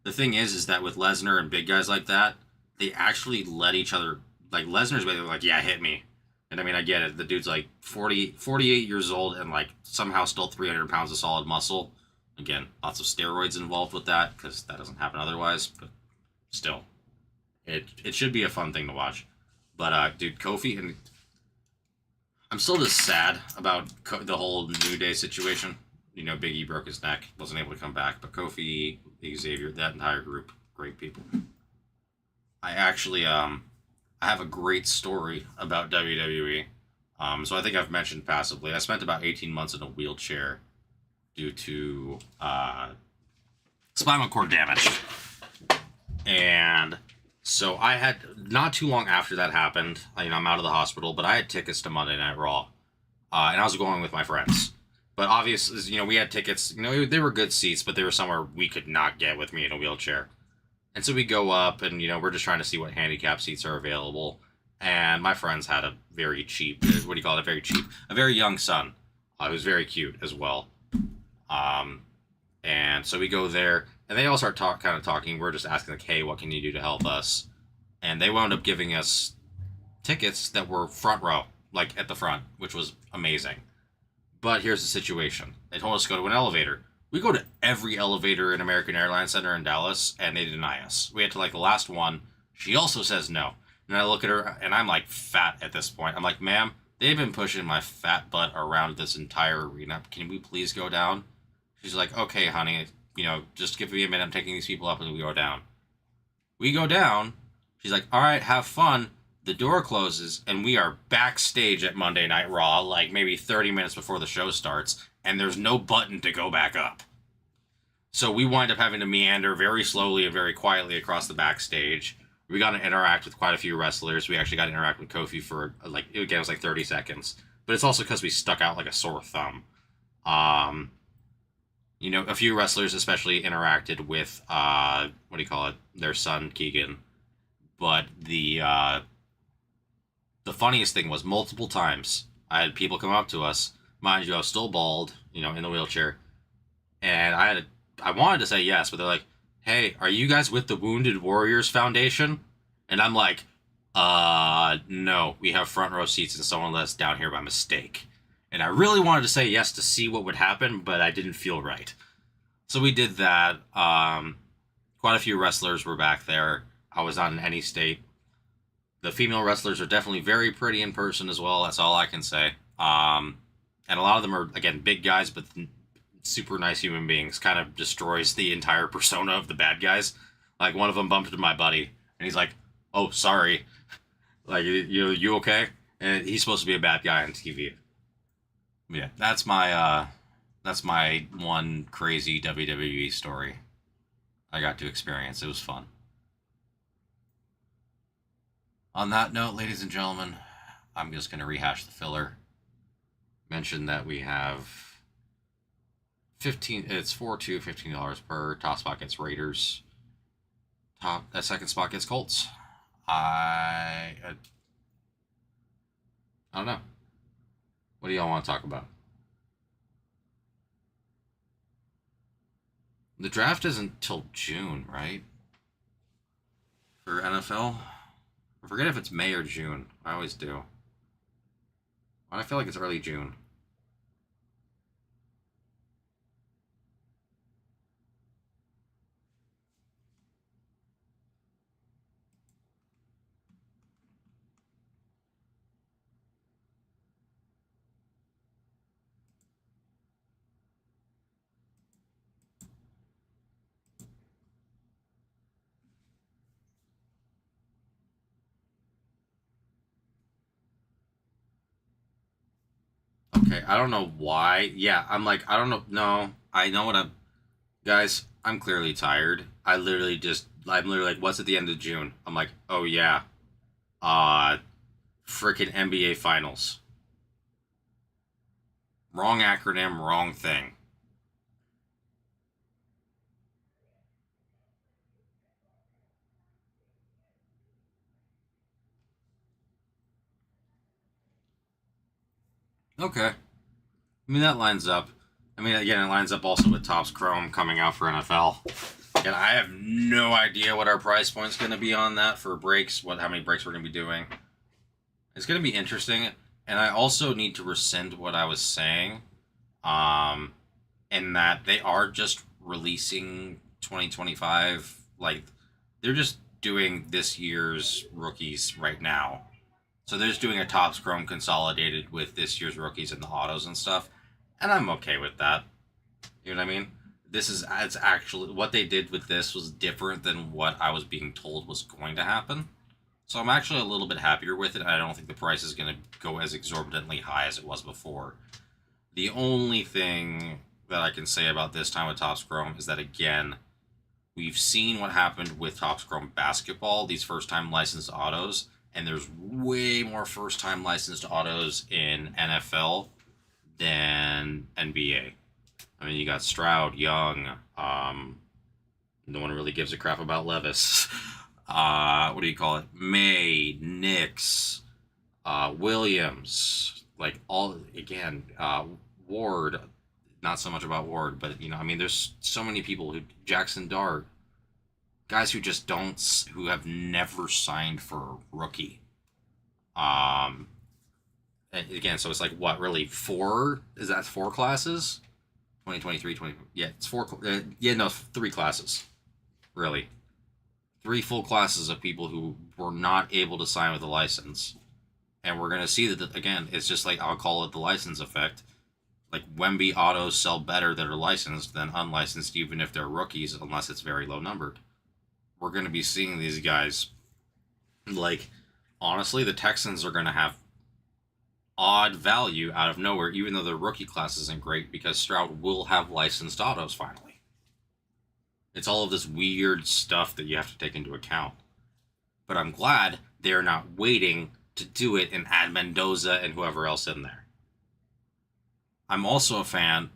Speaker 1: the thing is that with Lesnar and big guys like that, they actually let each other like Lesnar's basically like, yeah, hit me. And I mean I get it. The dude's like 48 years old and like somehow still 300 pounds of solid muscle. Again, lots of steroids involved with that because that doesn't happen otherwise, but still. It should be a fun thing to watch. But dude, Kofi and I'm still just sad about the whole New Day situation. Big E broke his neck, wasn't able to come back, but Kofi, Xavier, that entire group, great people. I actually I have a great story about WWE. So I think I've mentioned passively. I spent about 18 months in a wheelchair due to spinal cord damage, and so I had not too long after that happened. I'm out of the hospital, but I had tickets to Monday Night Raw, and I was going with my friends. But obviously, we had tickets. They were good seats, but they were somewhere we could not get with me in a wheelchair. And so we go up, and we're just trying to see what handicap seats are available. And my friends had a very cheap, what do you call it? A very young son, who's very cute as well. And so we go there, and they all start kind of talking. We're just asking like, "Hey, what can you do to help us?" And they wound up giving us tickets that were front row, like at the front, which was amazing. But here's the situation: they told us to go to an elevator. We go to every elevator in American Airlines Center in Dallas, and they deny us. We had to like the last one. She also says no. And I look at her, and I'm like fat at this point. I'm like, "Ma'am, they've been pushing my fat butt around this entire arena. Can we please go down?" She's like, "Okay, honey, just give me a minute. I'm taking these people up and we go down." We go down. She's like, "All right, have fun." The door closes and we are backstage at Monday Night Raw, like maybe 30 minutes before the show starts, and there's no button to go back up. So we wind up having to meander very slowly and very quietly across the backstage. We got to interact with quite a few wrestlers. We actually got to interact with Kofi for, again, it was like 30 seconds. But it's also because we stuck out like a sore thumb. A few wrestlers especially interacted with what do you call it? Their son Keegan. But the funniest thing was multiple times I had people come up to us. Mind you, I was still bald, in the wheelchair, and I wanted to say yes, but they're like, "Hey, are you guys with the Wounded Warriors Foundation?" And I'm like, no, we have front row seats and someone let us down here by mistake. And I really wanted to say yes to see what would happen, but I didn't feel right. So we did that. Quite a few wrestlers were back there. I was not in any state. The female wrestlers are definitely very pretty in person as well. That's all I can say. And a lot of them are, again, big guys, but super nice human beings. Kind of destroys the entire persona of the bad guys. Like, one of them bumped into my buddy, and he's like, "Oh, sorry." Like, you okay? And he's supposed to be a bad guy on TV. Yeah, that's my one crazy WWE story I got to experience. It was fun. On that note, ladies and gentlemen, I'm just going to rehash the filler. Mention that we have it's 4-2, $15 per. Top spot gets Raiders. That second spot gets Colts. I don't know. What do y'all want to talk about? The draft isn't till June, right? For NFL? I forget if it's May or June. I always do. I feel like it's early June. Okay, I don't know why. Yeah, I'm like, I don't know. No, I know what I'm. Guys, I'm clearly tired. I'm literally like, what's at the end of June? I'm like, oh yeah, uh, freaking NBA Finals. Wrong acronym, wrong thing. Okay. I mean, that lines up. I mean, again, it lines up also with Topps Chrome coming out for NFL. And I have no idea what our price point's going to be on that for breaks, how many breaks we're going to be doing. It's going to be interesting. And I also need to rescind what I was saying, in that they are just releasing 2025. Like, they're just doing this year's rookies right now. So they're just doing a Topps Chrome consolidated with this year's rookies and the autos and stuff. And I'm okay with that. You know what I mean? It's actually what they did with this was different than what I was being told was going to happen. So I'm actually a little bit happier with it. I don't think the price is going to go as exorbitantly high as it was before. The only thing that I can say about this time with Topps Chrome is that, again, we've seen what happened with Topps Chrome basketball, these first time licensed autos, and there's way more first time licensed autos in NFL than NBA. I mean, you got Stroud, Young. No one really gives a crap about Levis. What do you call it? May, Knicks, Williams. Like all again, Ward. Not so much about Ward, but I mean, there's so many people who Jackson Dart, guys who just don't, who have never signed for a rookie. Um, again, so it's like what really four? Is that four classes? 2023, 20. Yeah, it's four. Yeah, no, three classes. Really, three full classes of people who were not able to sign with a license, and we're gonna see that again. It's just like I'll call it the license effect. Like Wemby autos sell better that are licensed than unlicensed, even if they're rookies, unless it's very low numbered. We're gonna be seeing these guys. Like, honestly, the Texans are gonna have odd value out of nowhere, even though their rookie class isn't great, because Stroud will have licensed autos finally. It's all of this weird stuff that you have to take into account. But I'm glad they're not waiting to do it and add Mendoza and whoever else in there. I'm also a fan.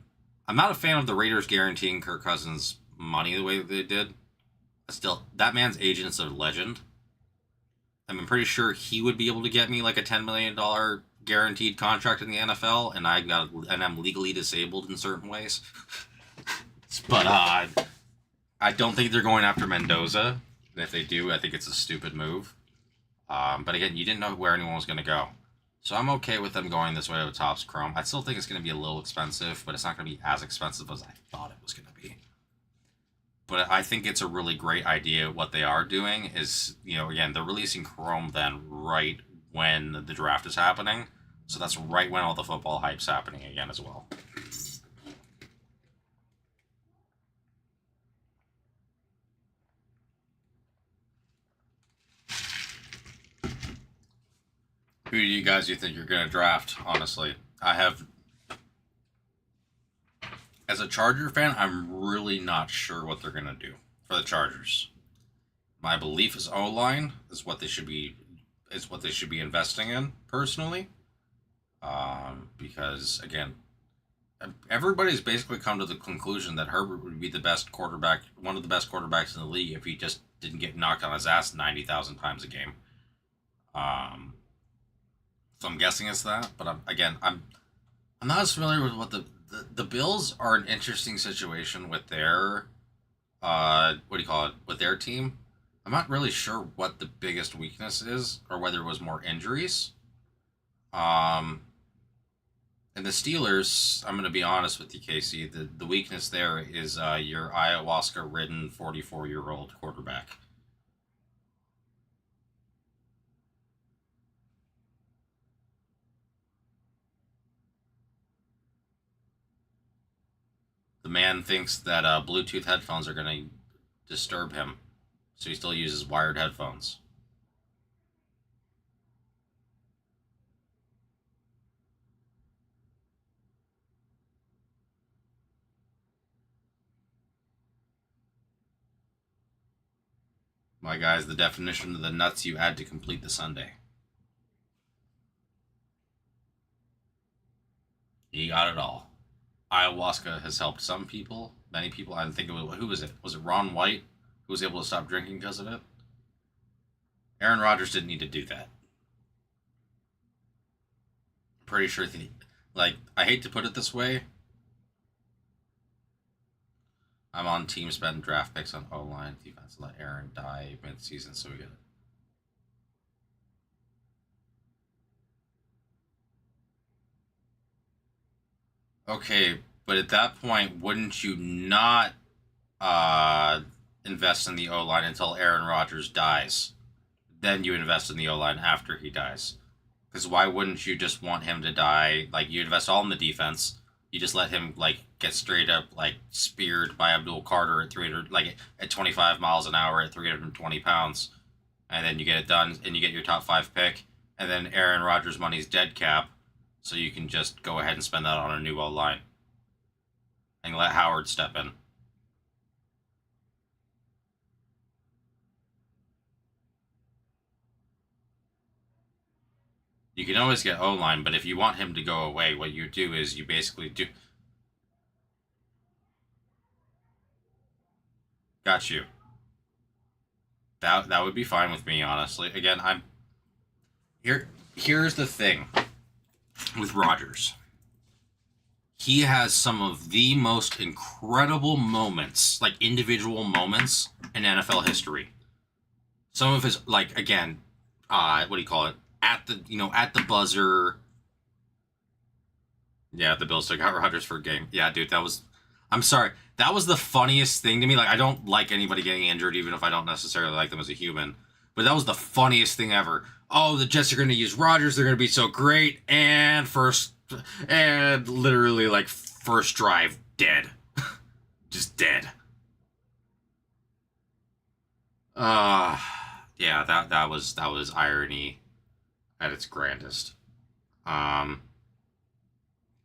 Speaker 1: I'm not a fan of the Raiders guaranteeing Kirk Cousins money the way that they did. Still, that man's agent's a legend. I'm pretty sure he would be able to get me like a $10 million guaranteed contract in the NFL, and I'm legally disabled in certain ways. But I don't think they're going after Mendoza. And if they do, I think it's a stupid move. But again, you didn't know where anyone was going to go. So I'm okay with them going this way with Topps Chrome. I still think it's going to be a little expensive, but it's not going to be as expensive as I thought it was going to be. But I think it's a really great idea. What they are doing is, again, they're releasing Chrome then right when the draft is happening. So that's right when all the football hype's happening again as well. Who do you guys think you're going to draft, honestly? As a Charger fan, I'm really not sure what they're going to do for the Chargers. My belief is O-line is what they should be investing in, personally. Because, again, everybody's basically come to the conclusion that Herbert would be the best quarterback, one of the best quarterbacks in the league, if he just didn't get knocked on his ass 90,000 times a game. Um, so I'm guessing it's that. But I'm not as familiar with what the Bills are an interesting situation with their what do you call it, with their team. I'm not really sure what the biggest weakness is or whether it was more injuries. Um, and the Steelers, I'm going to be honest with you, Casey. The weakness there is your ayahuasca-ridden 44-year-old quarterback. The man thinks that Bluetooth headphones are going to disturb him, so he still uses wired headphones. My guys, the definition of the nuts you add to complete the Sunday. You got it all. Ayahuasca has helped some people, many people. I think it was, who was it? Was it Ron White who was able to stop drinking because of it? Aaron Rodgers didn't need to do that. I'm pretty sure. Like, I hate to put it this way. I'm on team spend draft picks on O line defense. Let Aaron die mid season so we get it. Okay, but at that point, wouldn't you not uh, invest in the O line until Aaron Rodgers dies? Then you invest in the O line after he dies. Because why wouldn't you just want him to die? Like, you invest all in the defense. You just let him like get straight up like speared by Abdul Carter at 300, like at 25 miles an hour at 320 pounds, and then you get it done and you get your top 5 pick, and then Aaron Rodgers' money's dead cap, so you can just go ahead and spend that on a new O line and let Howard step in. You can always get O line, but if you want him to go away, what you do is you basically do. Got you. That would be fine with me, honestly. Again, I'm here. Here's the thing with Rodgers. He has some of the most incredible moments, like individual moments in NFL history. Some of his, like, again, what do you call it? At the buzzer. Yeah, the Bills took out Rodgers for a game. Yeah, dude, that was. I'm sorry. That was the funniest thing to me. Like, I don't like anybody getting injured, even if I don't necessarily like them as a human. But that was the funniest thing ever. Oh, the Jets are going to use Rodgers. They're going to be so great. And literally, like, first drive, dead. Just dead. Uh, yeah, that was irony at its grandest. Um,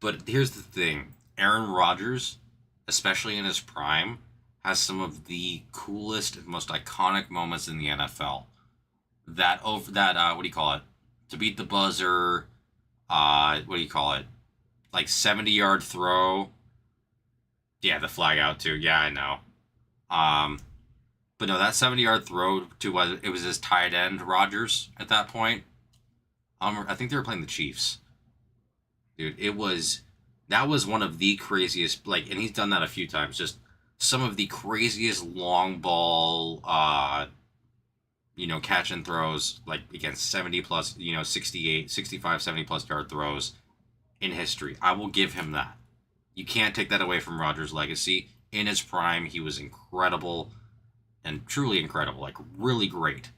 Speaker 1: but here's the thing. Aaron Rodgers, especially in his prime, has some of the coolest and most iconic moments in the NFL. What do you call it? To beat the buzzer, what do you call it? Like 70-yard throw. Yeah, the flag out too. Yeah, I know. Um, but no, that 70-yard throw to what it was his tight end Rodgers at that point. I think they were playing the Chiefs. Dude, that was one of the craziest, like, and he's done that a few times. Just some of the craziest long ball, catch and throws, like against 70 plus, 68, 65, 70 plus yard throws in history. I will give him that. You can't take that away from Rodgers' legacy. In his prime, he was incredible and truly incredible, like really great.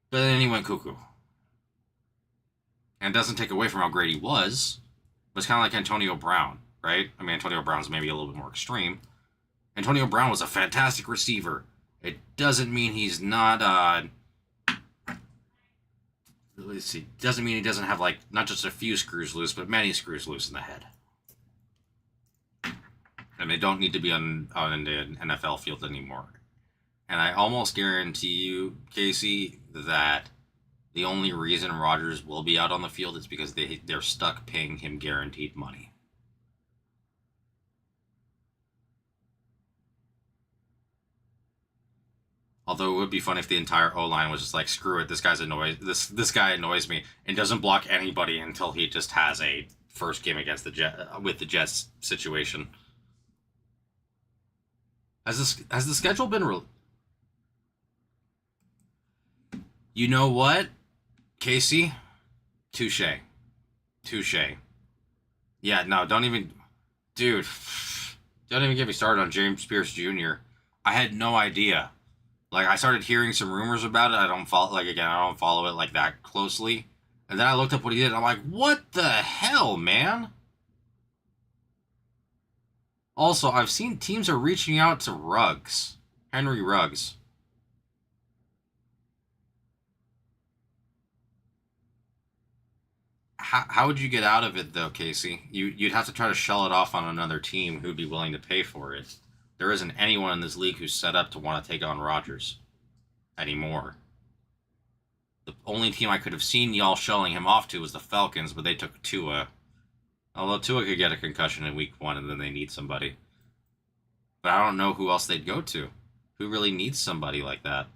Speaker 1: But then he went cuckoo. And it doesn't take away from how great he was. But it's kind of like Antonio Brown, right? I mean, Antonio Brown's maybe a little bit more extreme. Antonio Brown was a fantastic receiver. It doesn't mean he's not, let's see, doesn't mean he doesn't have, like, not just a few screws loose, but many screws loose in the head. And they don't need to be on an NFL field anymore. And I almost guarantee you, Casey, that the only reason Rodgers will be out on the field is because they're stuck paying him guaranteed money. Although it would be fun if the entire O line was just like, screw it, this guy annoys me, and doesn't block anybody until he just has a first game against with the Jets situation. Has the schedule been You know what, Casey? Touche. Touche. Yeah, no, dude, don't even get me started on James Pierce Jr. I had no idea. Like, I started hearing some rumors about it. I don't follow it like that closely. And then I looked up what he did, and I'm like, what the hell, man? Also, I've seen teams are reaching out to Henry Ruggs. How would you get out of it, though, Casey? You'd have to try to shell it off on another team who'd be willing to pay for it. There isn't anyone in this league who's set up to want to take on Rodgers anymore. The only team I could have seen y'all shelling him off to was the Falcons, but they took Tua. Although Tua could get a concussion in week 1 and then they need somebody. But I don't know who else they'd go to. Who really needs somebody like that?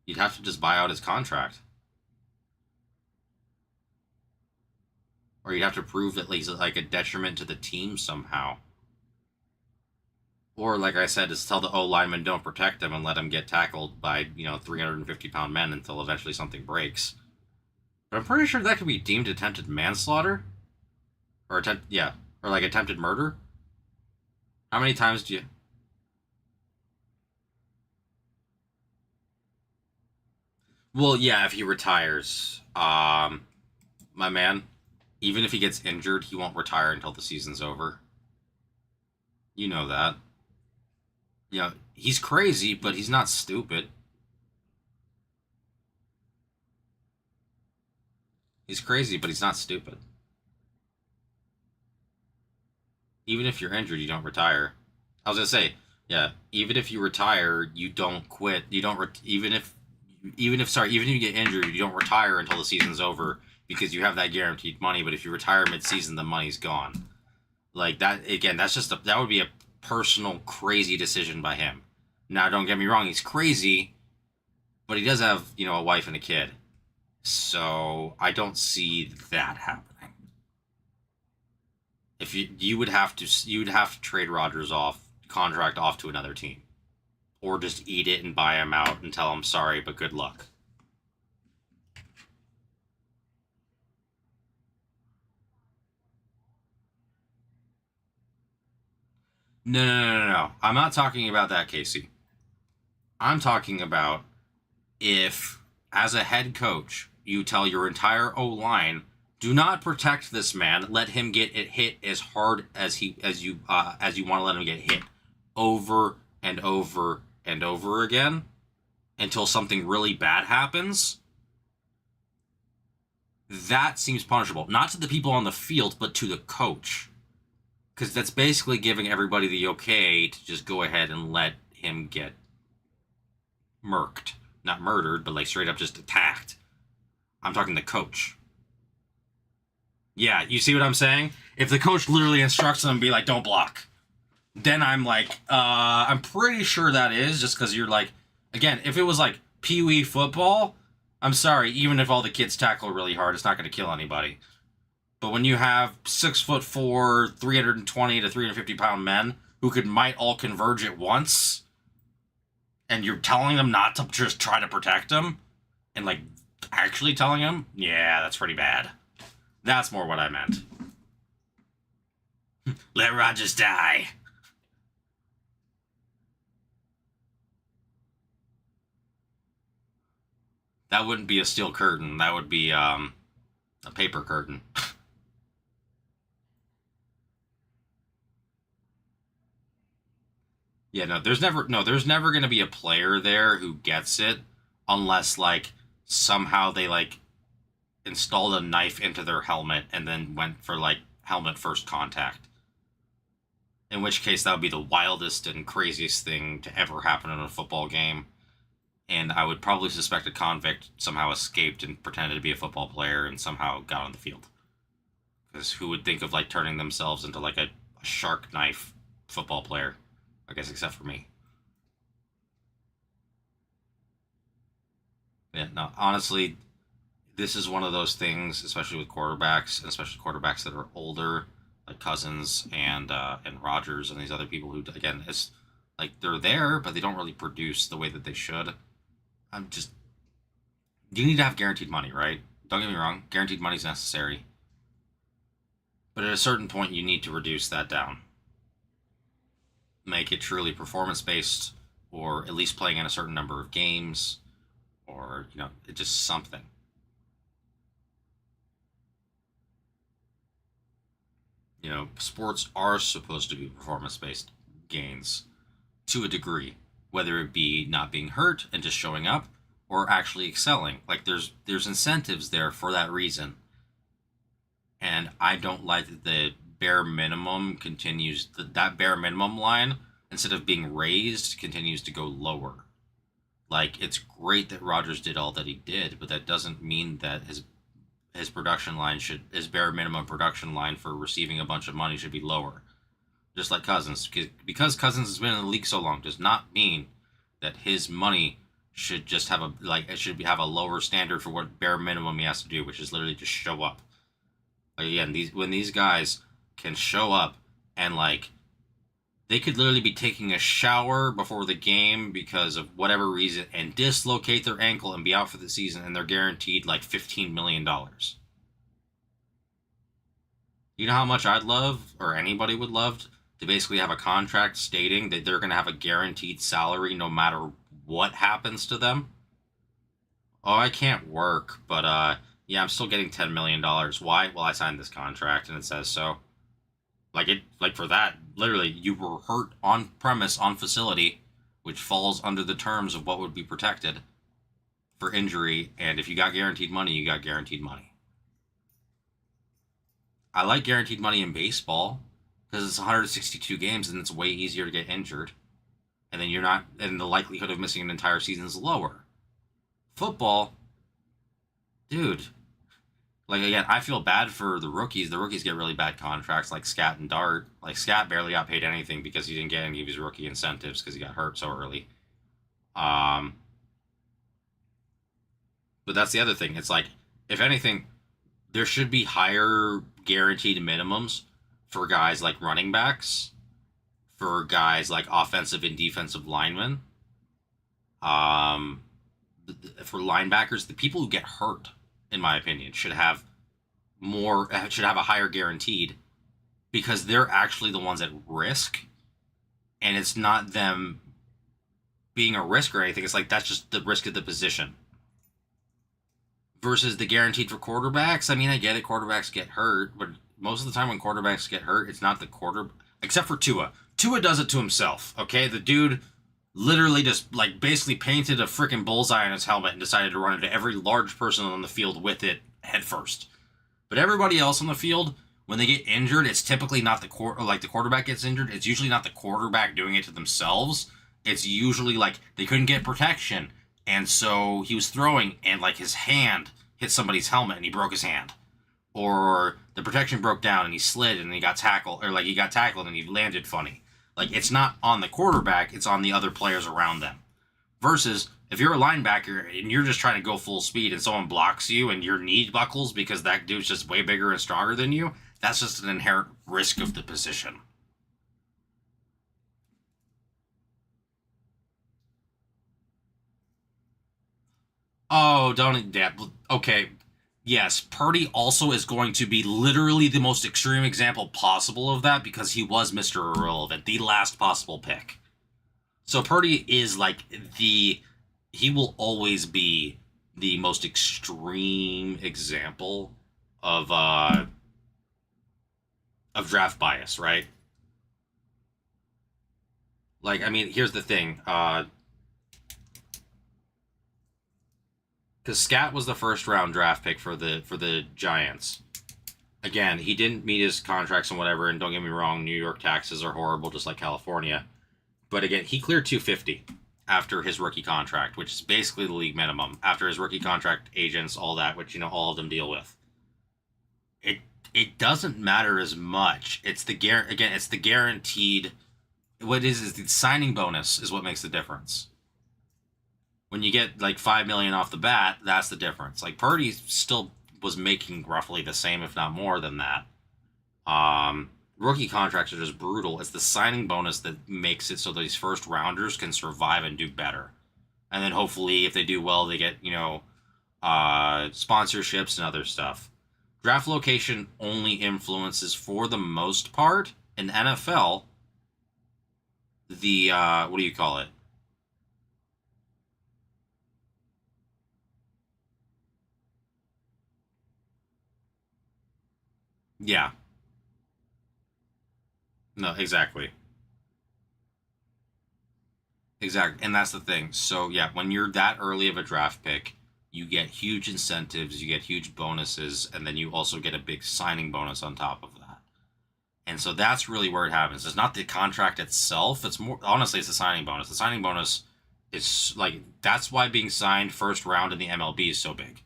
Speaker 1: You'd have to just buy out his contract. Or you'd have to prove that he's like a detriment to the team somehow. Or, like I said, just tell the O lineman don't protect him and let him get tackled by, 350-pound men until eventually something breaks. But I'm pretty sure that could be deemed attempted manslaughter. Or attempted murder. How many times do you... Well, yeah, if he retires. My man, even if he gets injured, he won't retire until the season's over. You know that. He's crazy, but he's not stupid. He's crazy, but he's not stupid. Even if you're injured, you don't retire. I was gonna say, yeah, even if you retire, you don't quit. You don't even if you get injured, you don't retire until the season's over because you have that guaranteed money. But if you retire mid-season, the money's gone. Like that again. That would be a personal crazy decision by him. Now, don't get me wrong, he's crazy, but he does have, a wife and a kid. So I don't see that happening. If you would have to trade Rodgers contract off to another team, or just eat it and buy him out and tell him sorry, but good luck. No. I'm not talking about that, Casey. I'm talking about if, as a head coach, you tell your entire O line, do not protect this man. Let him get it hit as hard as you want to let him get hit, over and over and over again, until something really bad happens. That seems punishable, not to the people on the field, but to the coach, because that's basically giving everybody the okay to just go ahead and let him get murked. Not murdered, but like straight up just attacked. I'm talking the coach. Yeah, you see what I'm saying? If the coach literally instructs them to be like, don't block, then I'm like, I'm pretty sure that is just because you're like, again, if it was like Pee Wee football, I'm sorry, even if all the kids tackle really hard, it's not going to kill anybody. But when you have 6'4", 320 to 350-pound men who might all converge at once, and you're telling them not to just try to protect them, and like actually telling them, yeah, that's pretty bad. That's more what I meant. Let Rodgers die. That wouldn't be a steel curtain. That would be a paper curtain. Yeah, there's never going to be a player there who gets it unless like somehow they like installed a knife into their helmet and then went for like helmet first contact. In which case that would be the wildest and craziest thing to ever happen in a football game. And I would probably suspect a convict somehow escaped and pretended to be a football player and somehow got on the field. Because who would think of like turning themselves into like a shark knife football player? I guess except for me. Yeah, no, honestly, this is one of those things, especially with quarterbacks, and especially quarterbacks that are older, like Cousins and Rodgers and these other people who, again, it's like they're there, but they don't really produce the way that they should. I'm just you need to have guaranteed money, right? Don't get me wrong, guaranteed money is necessary, but at a certain point, you need to reduce that down, make it truly performance based, or at least playing in a certain number of games, or just something. Sports are supposed to be performance based gains to a degree, whether it be not being hurt and just showing up or actually excelling. Like there's incentives there for that reason. And I don't like that the bare minimum continues that bare minimum line instead of being raised continues to go lower. Like it's great that Rogers did all that he did, but that doesn't mean that his production line his bare minimum production line for receiving a bunch of money should be lower. Just like Cousins, because Cousins has been in the league so long does not mean that his money should just have it should have a lower standard for what bare minimum he has to do, which is literally just show up. Like again, when these guys can show up and they could literally be taking a shower before the game because of whatever reason and dislocate their ankle and be out for the season, and they're guaranteed like $15 million. You know how much I'd love, or anybody would love, to basically have a contract stating that they're going to have a guaranteed salary no matter what happens to them? Oh, I can't work, but yeah, I'm still getting $10 million. Why? Well, I signed this contract and it says so. For that, literally, you were hurt on premise, on facility, which falls under the terms of what would be protected for injury. And if you got guaranteed money, you got guaranteed money. I like guaranteed money in baseball because it's 162 games and it's way easier to get injured. And then and the likelihood of missing an entire season is lower. Football, dude, again, I feel bad for the rookies. The rookies get really bad contracts, like Scat and Dart. Like Scat barely got paid anything because he didn't get any of his rookie incentives because he got hurt so early. But that's the other thing. It's like, if anything, there should be higher guaranteed minimums for guys like running backs, for guys like offensive and defensive linemen, for linebackers. The people who get hurt, in my opinion, should have a higher guaranteed, because they're actually the ones at risk, and it's not them being a risk or anything. It's like that's just the risk of the position. Versus the guaranteed for quarterbacks. I mean, I get it, quarterbacks get hurt, but most of the time when quarterbacks get hurt, it's not the except for Tua. Tua does it to himself, okay? The dude literally just basically painted a freaking bullseye on his helmet and decided to run into every large person on the field with it head first. But everybody else on the field, when they get injured, it's typically not the quarterback gets injured. It's usually not the quarterback doing it to themselves. It's usually they couldn't get protection, and so he was throwing and his hand hit somebody's helmet and he broke his hand, or the protection broke down and he slid and he got tackled, or he got tackled and he landed funny. It's not on the quarterback, it's on the other players around them. Versus, if you're a linebacker and you're just trying to go full speed and someone blocks you and your knee buckles because that dude's just way bigger and stronger than you, that's just an inherent risk of the position. Oh, don't... Yeah, okay. Yes, Purdy also is going to be literally the most extreme example possible of that because he was Mr. Irrelevant, the last possible pick. So Purdy is he will always be the most extreme example of draft bias, right? I mean, here's the thing. Because Scat was the first round draft pick for the Giants. Again, he didn't meet his contracts and whatever, and don't get me wrong, New York taxes are horrible, just like California. But again, he cleared 250 after his rookie contract, which is basically the league minimum. After his rookie contract, agents, all that, which all of them deal with. It doesn't matter as much. It's the guaranteed. What it is the signing bonus is what makes the difference. When you get like 5 million off the bat, that's the difference. Like Purdy still was making roughly the same, if not more than that. Rookie contracts are just brutal. It's the signing bonus that makes it so these first rounders can survive and do better. And then hopefully, if they do well, they get, sponsorships and other stuff. Draft location only influences, for the most part, in NFL, the, what do you call it? Yeah. No, exactly. Exactly. And that's the thing. So, yeah, when you're that early of a draft pick, you get huge incentives, you get huge bonuses, and then you also get a big signing bonus on top of that. And so that's really where it happens. It's not the contract itself. It's more, honestly, it's the signing bonus. The signing bonus is like, that's why being signed first round in the MLB is so big.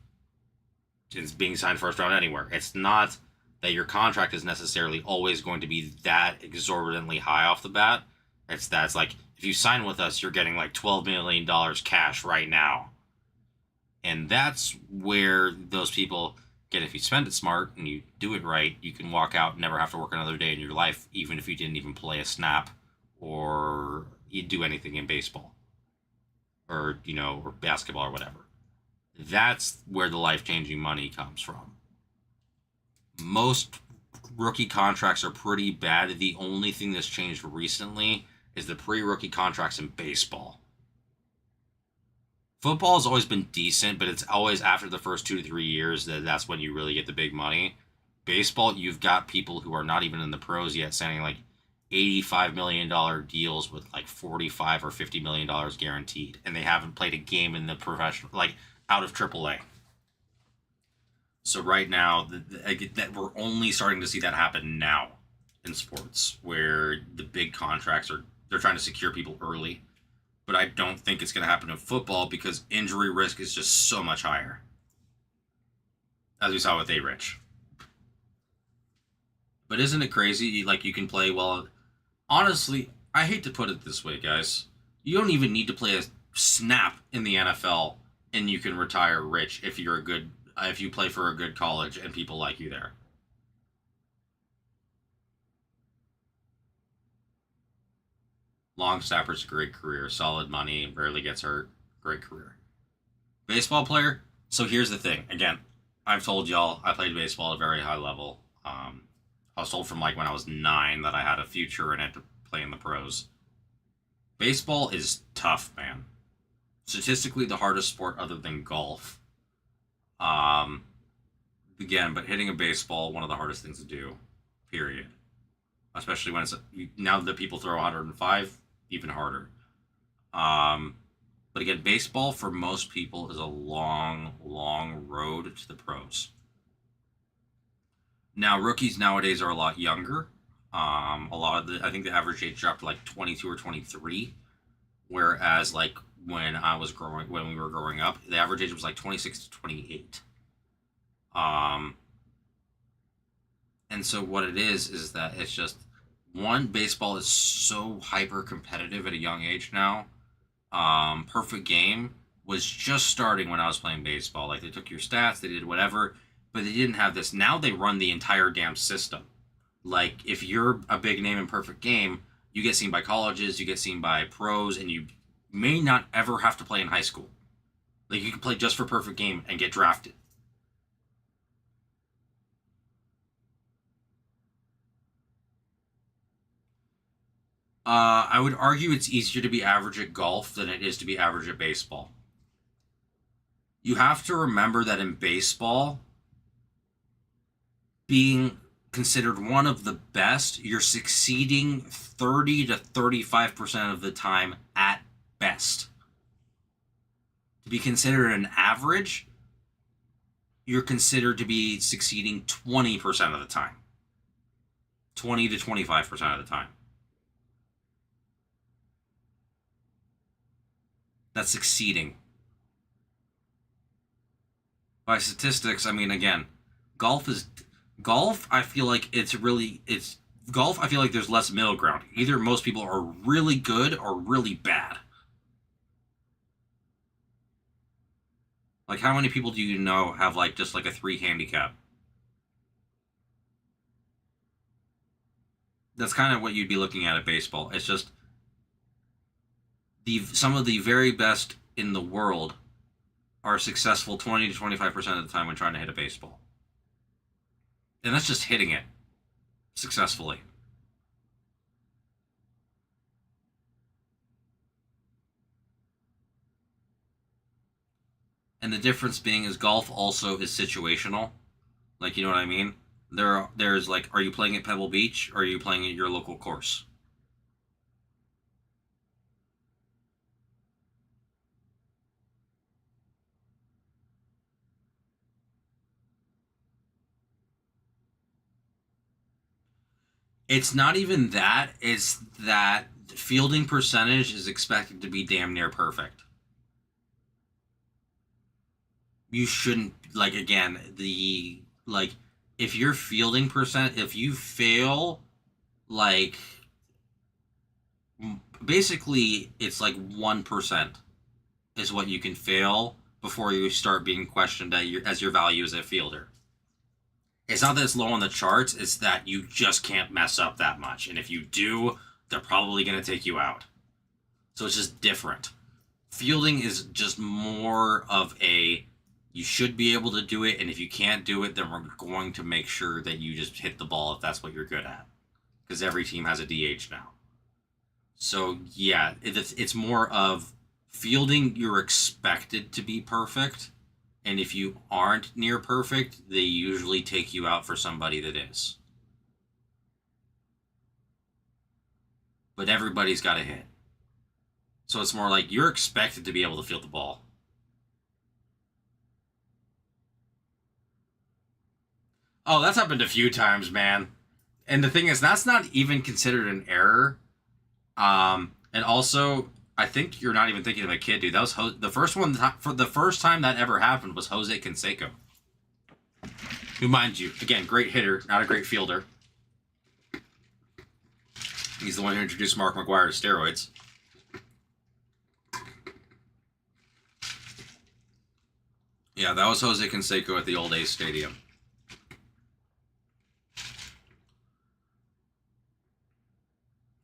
Speaker 1: It's being signed first round anywhere. It's not that your contract is necessarily always going to be that exorbitantly high off the bat. It's like, if you sign with us, you're getting like $12 million cash right now. And that's where those people get, if you spend it smart and you do it right, you can walk out and never have to work another day in your life, even if you didn't even play a snap or you do anything in baseball or, or basketball or whatever. That's where the life changing money comes from. Most rookie contracts are pretty bad. The only thing that's changed recently is the pre-rookie contracts in baseball. Football has always been decent, but it's always after the first 2 to 3 years that's when you really get the big money. Baseball, you've got people who are not even in the pros yet signing like $85 million deals with like $45 or $50 million guaranteed, and they haven't played a game in the professional, like out of AAA. So right now, that we're only starting to see that happen now in sports, where the big contracts they're trying to secure people early. But I don't think it's going to happen in football because injury risk is just so much higher, as we saw with A-Rich. But isn't it crazy? Like, you can play well. Honestly, I hate to put it this way, guys. You don't even need to play a snap in the NFL, and you can retire rich if you play for a good college and people like you there. Long snapper's a great career, solid money, rarely gets hurt, great career. Baseball player. So here's the thing. Again, I've told y'all I played baseball at a very high level. I was told from like when I was 9 that I had a future in it to play in the pros. Baseball is tough, man. Statistically, the hardest sport other than golf. Um, Again, but hitting a baseball, one of the hardest things to do. Period. Especially when it's now that people throw 105, even harder. Um, but again, baseball for most people is a long, long road to the pros. Now, rookies nowadays are a lot younger. I think the average age dropped to like 22 or 23, whereas like when we were growing up, the average age was like 26 to 28. Um, and so what it is that it's just one, baseball is so hyper competitive at a young age now. Perfect game was just starting when I was playing baseball. Like, they took your stats, they did whatever, but they didn't have this. Now they run the entire damn system. Like, if you're a big name in perfect game, you get seen by colleges, you get seen by pros, and you may not ever have to play in high school. Like, you can play just for perfect game and get drafted. I would argue it's easier to be average at golf than it is to be average at baseball. You have to remember that in baseball, being considered one of the best, you're succeeding 30 to 35% of the time at best. To be considered an average, you're considered to be succeeding 20% of the time. 20 to 25% of the time. That's succeeding. By statistics, I mean, again, golf is golf. I feel like it's golf. I feel like there's less middle ground. Either most people are really good or really bad. Like, how many people do you know have, like, just, like, a 3 handicap? That's kind of what you'd be looking at baseball. It's just some of the very best in the world are successful 20 to 25% of the time when trying to hit a baseball. And that's just hitting it successfully. And the difference being is golf also is situational. Like, you know what I mean? There's like, are you playing at Pebble Beach or are you playing at your local course? It's not even that. It's that fielding percentage is expected to be damn near perfect. You shouldn't, like, again, if your fielding percent, if you fail, like, basically it's like 1% is what you can fail before you start being questioned as your value as a fielder. It's not that it's low on the charts, it's that you just can't mess up that much. And if you do, they're probably going to take you out. So it's just different. Fielding is just more of a, you should be able to do it, and if you can't do it, then we're going to make sure that you just hit the ball if that's what you're good at. Because every team has a DH now. So, yeah, it's more of fielding, you're expected to be perfect. And if you aren't near perfect, they usually take you out for somebody that is. But everybody's got to hit. So it's more like you're expected to be able to field the ball. Oh, that's happened a few times, man. And the thing is, that's not even considered an error. And also, I think you're not even thinking of a kid, dude. That was the first one. For the first time that ever happened was Jose Canseco, who, mind you, again, great hitter, not a great fielder. He's the one who introduced Mark McGwire to steroids. Yeah, that was Jose Canseco at the old A's Stadium.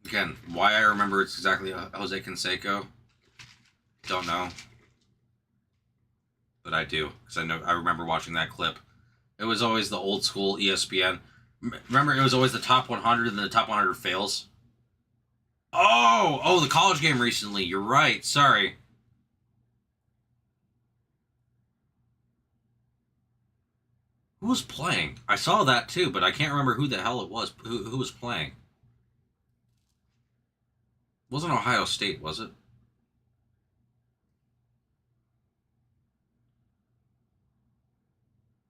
Speaker 1: Again, why I remember it's exactly Jose Canseco, don't know. But I do, because I remember watching that clip. It was always the old school ESPN. Remember, it was always the top 100 and then the top 100 fails? Oh, the college game recently. You're right. Sorry. Who was playing? I saw that too, but I can't remember who the hell it was. Who was playing? It wasn't Ohio State, was it?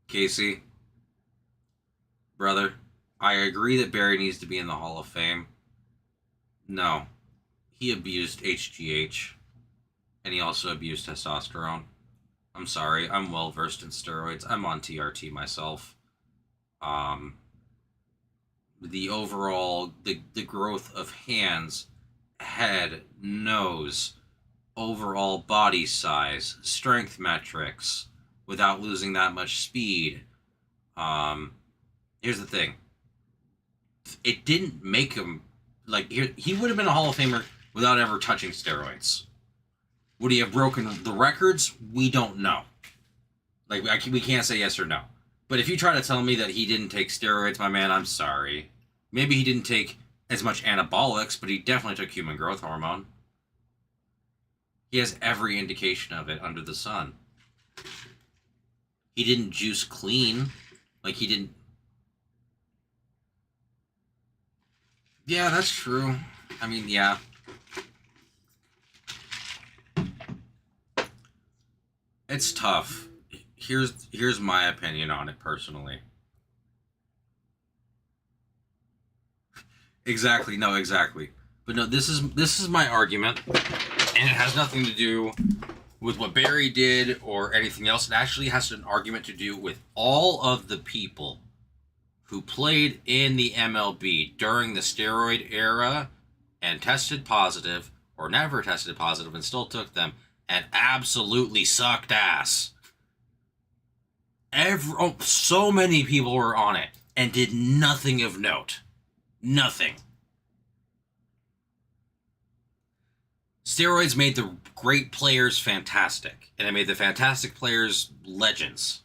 Speaker 1: Casey, brother, I agree that Barry needs to be in the Hall of Fame. No, he abused HGH, and he also abused testosterone. I'm sorry, I'm well versed in steroids. I'm on TRT myself. The overall, the growth of hands, head, nose, overall body size, strength metrics, without losing that much speed. Here's the thing. It didn't make him, like, he would have been a Hall of Famer without ever touching steroids. Would he have broken the records? We don't know. Like, we can't say yes or no. But if you try to tell me that he didn't take steroids, my man, I'm sorry. Maybe he didn't take as much anabolics, but he definitely took human growth hormone. He has every indication of it under the sun. He didn't juice clean. Like, he didn't... Yeah, that's true. I mean, yeah. It's tough. Here's my opinion on it personally. Exactly. No, exactly. But no, this is my argument, and it has nothing to do with what Barry did or anything else. It actually has an argument to do with all of the people who played in the MLB during the steroid era and tested positive or never tested positive and still took them and absolutely sucked ass. So many people were on it and did nothing of note. Nothing. Steroids made the great players fantastic, and it made the fantastic players legends.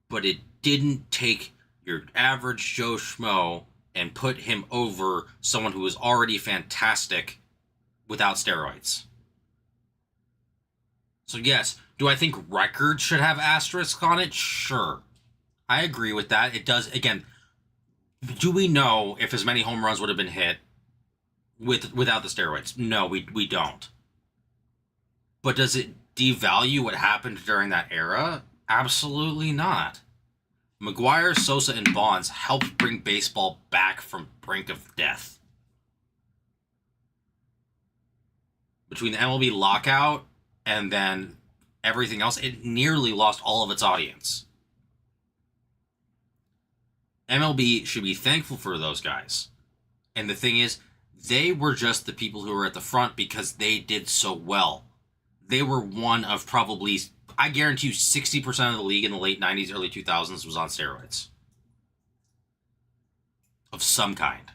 Speaker 1: But it didn't take your average Joe Schmo and put him over someone who was already fantastic without steroids. So yes, do I think records should have asterisks on it? Sure. I agree with that. It does, again, do we know if as many home runs would have been hit without the steroids? No, we don't. But does it devalue what happened during that era? Absolutely not. McGwire, Sosa, and Bonds helped bring baseball back from brink of death. Between the MLB lockout and then everything else, it nearly lost all of its audience. MLB should be thankful for those guys. And the thing is, they were just the people who were at the front because they did so well. They were one of probably, I guarantee you, 60% of the league in the late 90s, early 2000s was on steroids. Of some kind.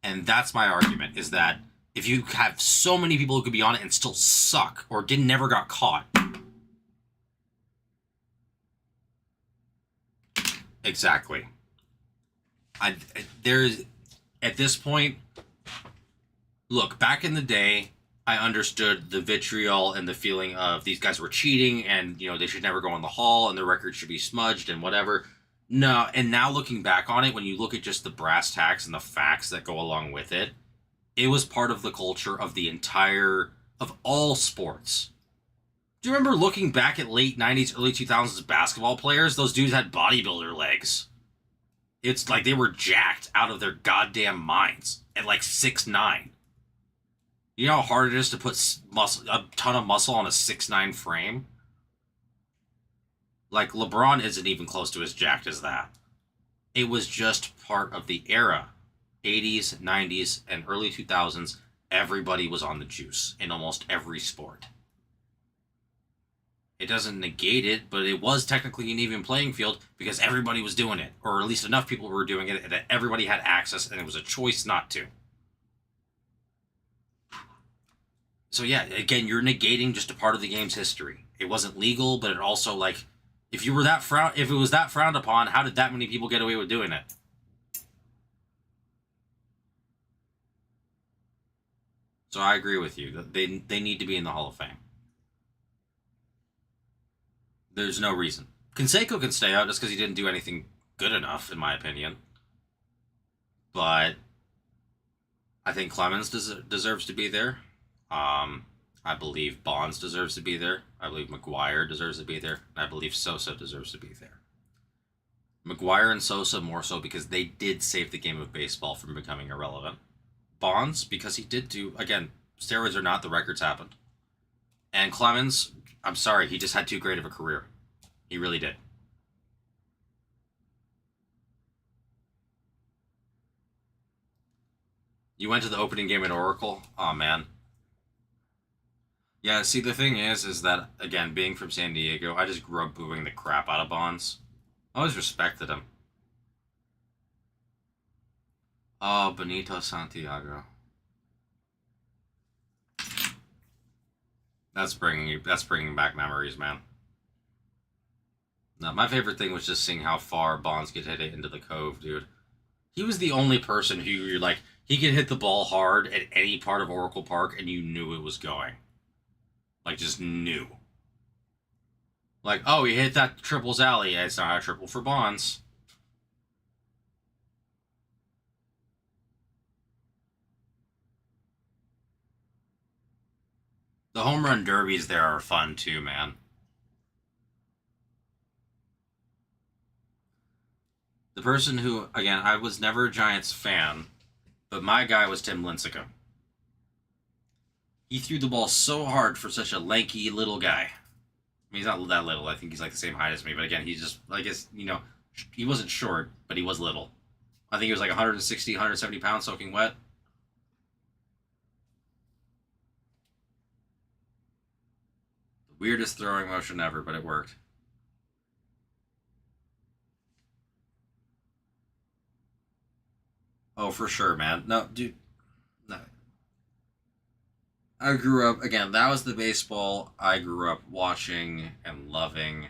Speaker 1: And that's my argument, is that if you have so many people who could be on it and still suck, or never got caught. Exactly. There's, at this point, look, back in the day, I understood the vitriol and the feeling of these guys were cheating and, they should never go in the hall and their record should be smudged and whatever. No, and now looking back on it, when you look at just the brass tacks and the facts that go along with it, it was part of the culture of of all sports. Do you remember looking back at late 90s, early 2000s basketball players? Those dudes had bodybuilder legs. It's like they were jacked out of their goddamn minds at like 6'9". You know how hard it is to put a ton of muscle on a 6'9" frame? Like, LeBron isn't even close to as jacked as that. It was just part of the era. 80s, 90s, and early 2000s, everybody was on the juice in almost every sport. It doesn't negate it, but it was technically an even playing field because everybody was doing it, or at least enough people were doing it that everybody had access, and it was a choice not to. So yeah, again, you're negating just a part of the game's history. It wasn't legal, but it also, like, if it was that frowned upon, how did that many people get away with doing it? So I agree with you. They need to be in the Hall of Fame. There's no reason. Canseco can stay out just because he didn't do anything good enough, in my opinion. But I think Clemens deserves to be there. I believe Bonds deserves to be there. I believe McGwire deserves to be there. And I believe Sosa deserves to be there. McGwire and Sosa more so because they did save the game of baseball from becoming irrelevant. Bonds, because he did do, again, steroids or not, the records happened. And Clemens, I'm sorry, he just had too great of a career. He really did. You went to the opening game at Oracle? Oh, man. Yeah, see, the thing is that, again, being from San Diego, I just grew up booing the crap out of Bonds. I always respected him. Oh, Benito Santiago. That's bringing back memories, man. No, my favorite thing was just seeing how far Bonds could hit it into the cove, dude. He was the only person who you're like, he could hit the ball hard at any part of Oracle Park and you knew it was going. Like, just knew. Like, oh, he hit that triples alley. It's not a triple for Bonds. The home run derbies there are fun too, man. The person who, again, I was never a Giants fan, but my guy was Tim Lincecum. He threw the ball so hard for such a lanky little guy. I mean, he's not that little. I think he's like the same height as me. But again, he's just, I guess, he wasn't short, but he was little. I think he was like 160, 170 pounds soaking wet. Weirdest throwing motion ever, but it worked. Oh, for sure, man. No, dude. No. I grew up again. That was the baseball I grew up watching and loving.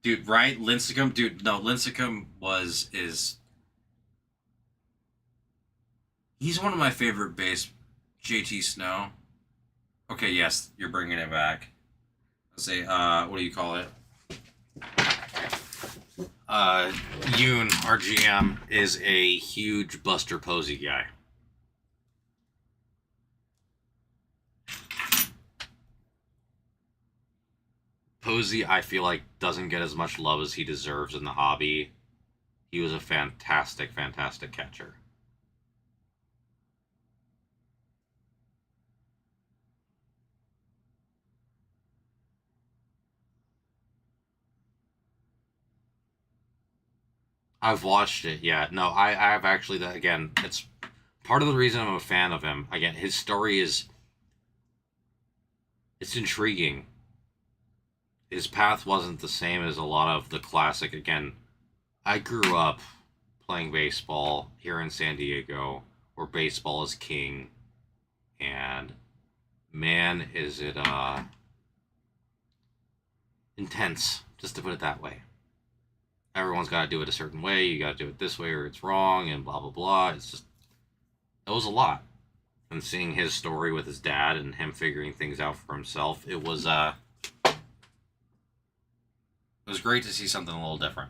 Speaker 1: Dude, right? Lincecum, dude. No, Lincecum was is he's one of my favorite base. JT Snow. Okay, yes, you're bringing it back. Let's say, what do you call it? Yoon, our GM, is a huge Buster Posey guy. Posey, I feel like, doesn't get as much love as he deserves in the hobby. He was a fantastic, fantastic catcher. I've watched it, yeah. No, I've actually, that again, it's part of the reason I'm a fan of him. Again, his story is, it's intriguing. His path wasn't the same as a lot of the classic. Again, I grew up playing baseball here in San Diego, where baseball is king, and man, is it intense, just to put it that way. Everyone's got to do it a certain way. You got to do it this way, or it's wrong, and blah blah blah. It's just it was a lot. And seeing his story with his dad and him figuring things out for himself, it was great to see something a little different.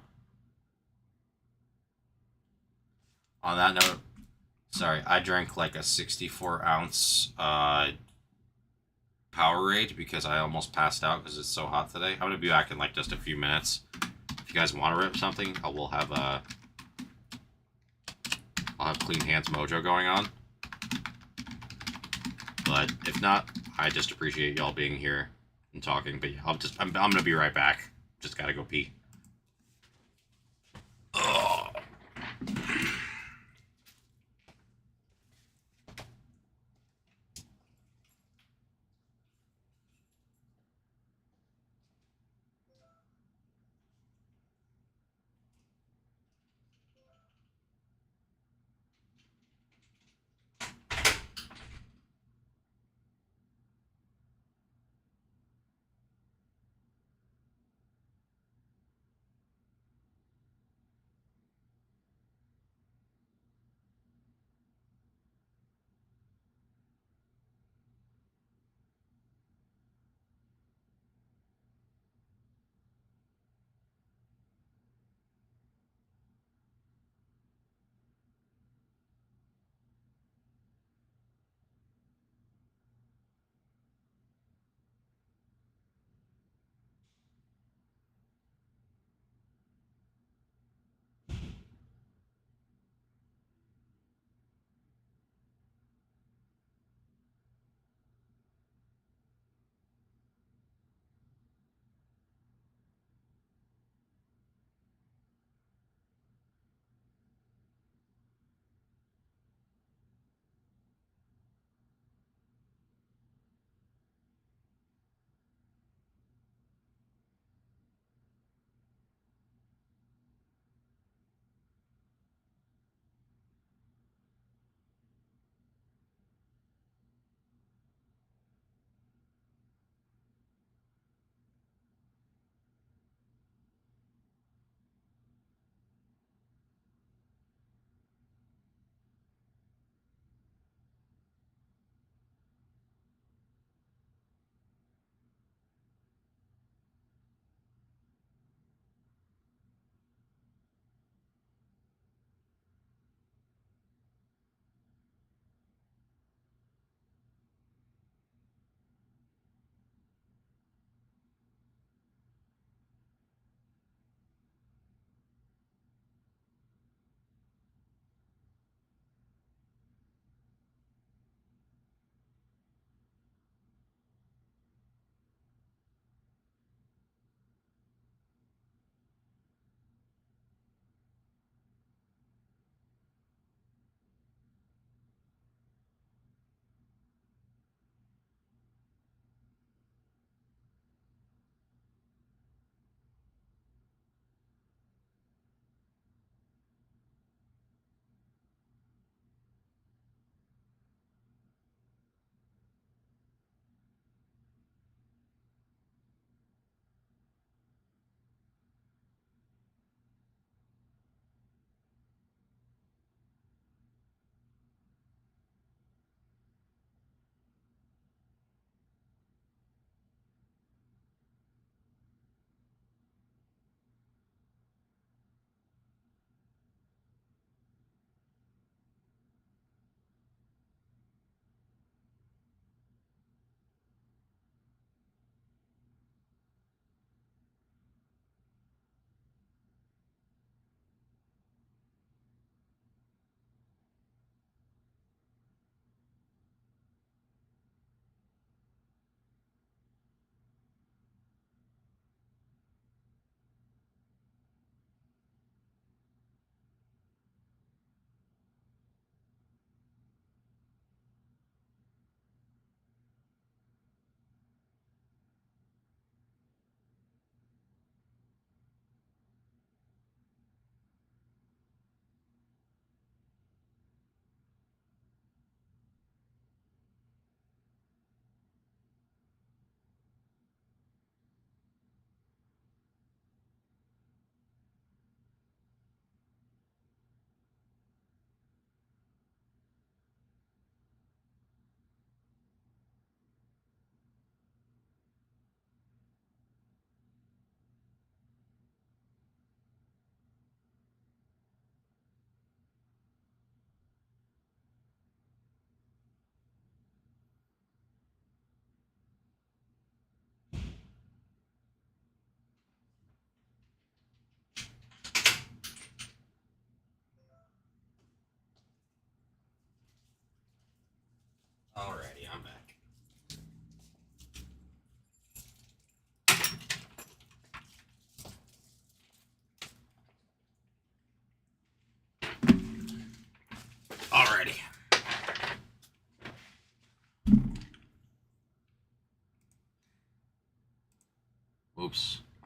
Speaker 1: On that note, sorry, I drank like a 64-ounce Powerade because I almost passed out because it's so hot today. I'm gonna be back in like just a few minutes. If you guys want to rip something, I will have I'll have Clean Hands Mojo going on. But if not, I just appreciate y'all being here and talking. But yeah, I'm gonna be right back. Just gotta go pee. Ugh.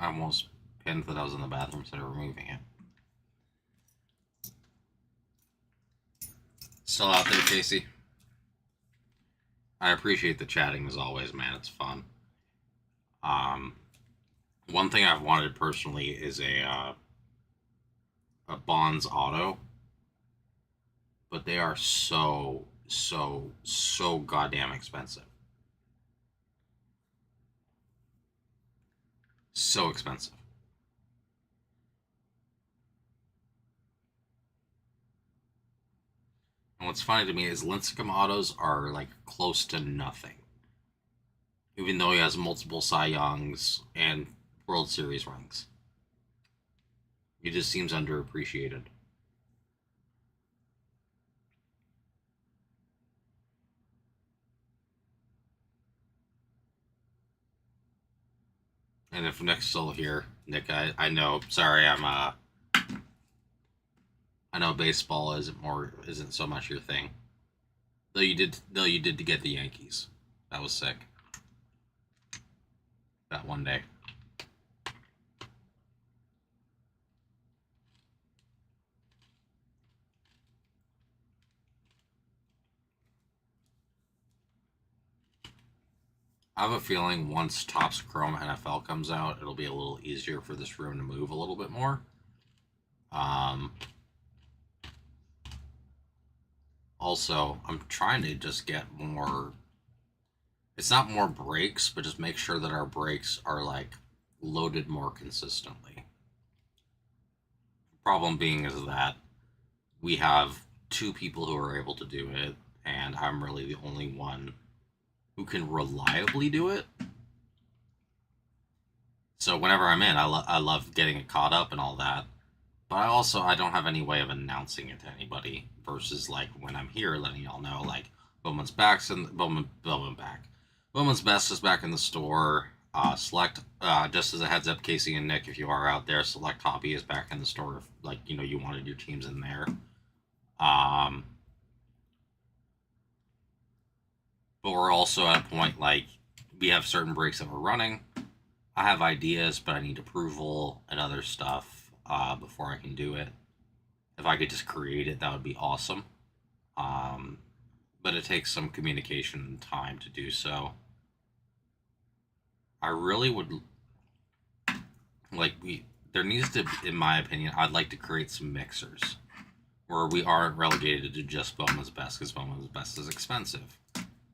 Speaker 1: I almost pinned that I was in the bathroom instead of removing it. Still out there, Casey? I appreciate the chatting as always, man. It's fun. One thing I've wanted personally is a Bonds auto, but they are so goddamn expensive. So expensive. And what's funny to me is Lincecum autos are like close to nothing. Even though he has multiple Cy Youngs and World Series rings. He just seems underappreciated. And if Nick's still here, Nick, I know. Sorry, I know baseball isn't so much your thing. Though you did to get the Yankees. That was sick. That one day. I have a feeling once Topps Chrome NFL comes out, it'll be a little easier for this room to move a little bit more. Also, I'm trying to just get more. It's not more breaks, but just make sure that our breaks are like loaded more consistently. Problem being is that we have two people who are able to do it, and I'm really the only one who can reliably do it. So whenever I'm in, I love getting it caught up and all that. But I don't have any way of announcing it to anybody versus like when I'm here letting y'all know like Bowman's back's in Bowman back. Bowman's Best is back in the store. Select just as a heads up, Casey and Nick, if you are out there, Select Hobby is back in the store if like you wanted your teams in there. But we're also at a point like we have certain breaks that we're running. I have ideas, but I need approval and other stuff before I can do it. If I could just create it, that would be awesome. But it takes some communication and time to do so. I really would like there needs to, in my opinion, I'd like to create some mixers where we aren't relegated to just Bowman's Best because Bowman's Best is expensive.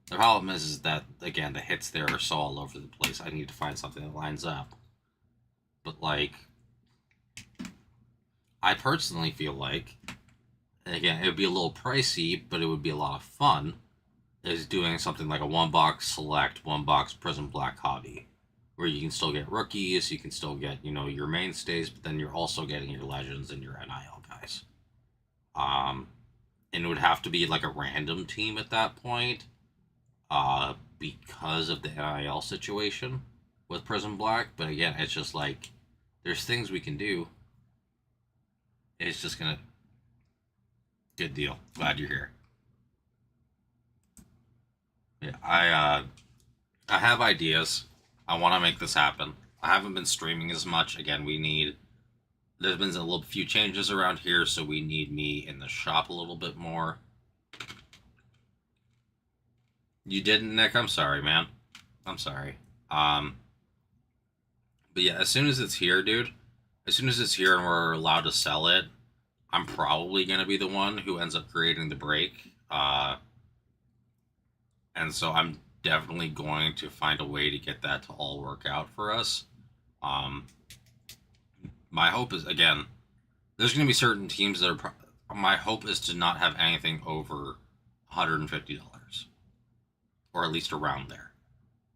Speaker 1: The problem is that, again, the hits there are so all over the place. I need to find something that lines up. But, like, I personally feel like, and again, it would be a little pricey, but it would be a lot of fun, is doing something like a one-box select, one-box Prism Black Hobby, where you can still get rookies, you can still get, your mainstays, but then you're also getting your legends and your NIL guys. And it would have to be, like, a random team at that point. Because of the NIL situation with Prism Black, but again, it's just like there's things we can do. It's just gonna good deal. Glad you're here. Yeah, I have ideas. I want to make this happen. I haven't been streaming as much. Again, there's been a little few changes around here, so we need me in the shop a little bit more. You didn't, Nick? I'm sorry, man. I'm sorry. But yeah, as soon as it's here, dude, as soon as it's here and we're allowed to sell it, I'm probably going to be the one who ends up creating the break. And so I'm definitely going to find a way to get that to all work out for us. My hope is, again, there's going to be certain teams that are... my hope is to not have anything over $150. Or at least around there.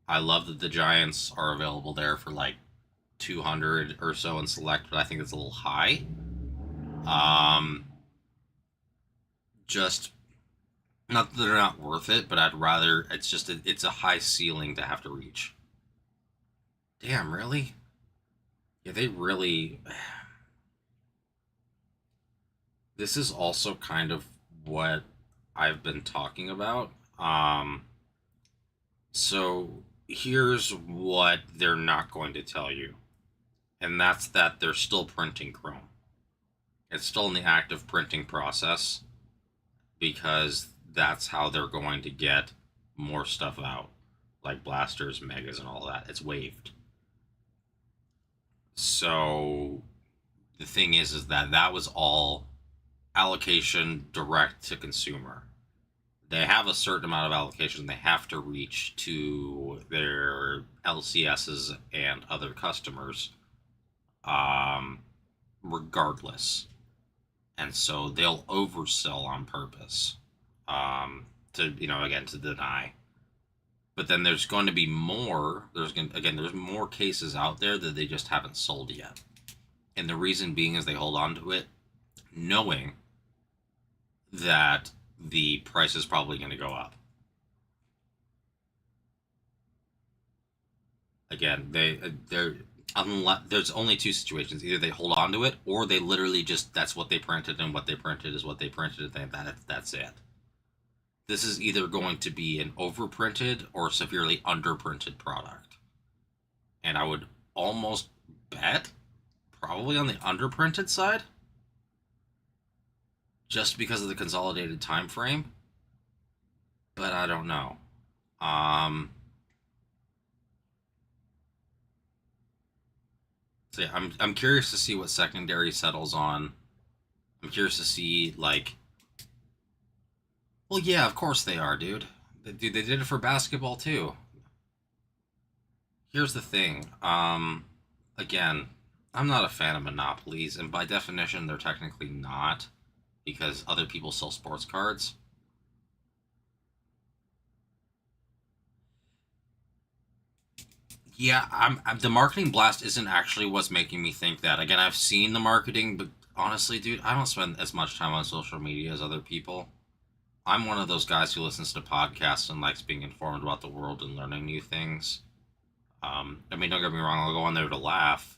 Speaker 1: I love that the Giants are available there for like 200 or so in select, but I think it's a little high. Just not that they're not worth it, but I'd rather it's a high ceiling to have to reach. Damn, really? Yeah, they really. This is also kind of what I've been talking about. So here's what they're not going to tell you. and that's that they're still printing chrome. It's still in the active printing process because that's how they're going to get more stuff out, like blasters, megas, and all that. It's waived. So the thing is that that was all allocation direct to consumer. They have a certain amount of allocation they have to reach to their LCSs and other customers, um, regardless. And so they'll oversell on purpose, to again to deny. But then there's going to be more. There's more cases out there that they just haven't sold yet, and the reason being is they hold on to it, knowing that the price is probably going to go up. Again, they're unless there's only two situations: either they hold on to it, or they literally just that's what they printed, and what they printed is what they printed, and that's it. This is either going to be an overprinted or severely underprinted product, and I would almost bet probably on the underprinted side, just because of the consolidated time frame. But I don't know. Um, so yeah, I'm curious to see what secondary settles on. I'm curious to see like, well, yeah, of course they are, dude. Dude, they did it for basketball too. Here's the thing. Again, I'm not a fan of monopolies, and by definition, they're technically not, because other people sell sports cards. Yeah, the marketing blast isn't actually what's making me think that. Again, I've seen the marketing, but honestly, dude, I don't spend as much time on social media as other people. I'm one of those guys who listens to podcasts and likes being informed about the world and learning new things. I mean, don't get me wrong, I'll go on there to laugh,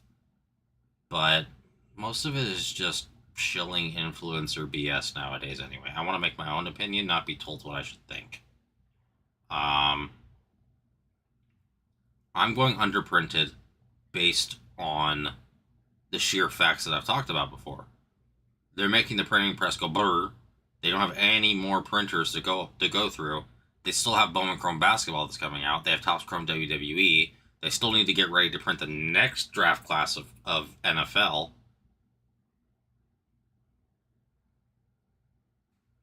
Speaker 1: but most of it is just shilling influencer BS nowadays anyway. I want to make my own opinion, not be told what I should think. Um, I'm going underprinted based on the sheer facts that I've talked about before. They're making the printing press go brr. They don't have any more printers to go through. They still have Bowman Chrome basketball that's coming out. They have Topps Chrome WWE. They still need to get ready to print the next draft class of NFL.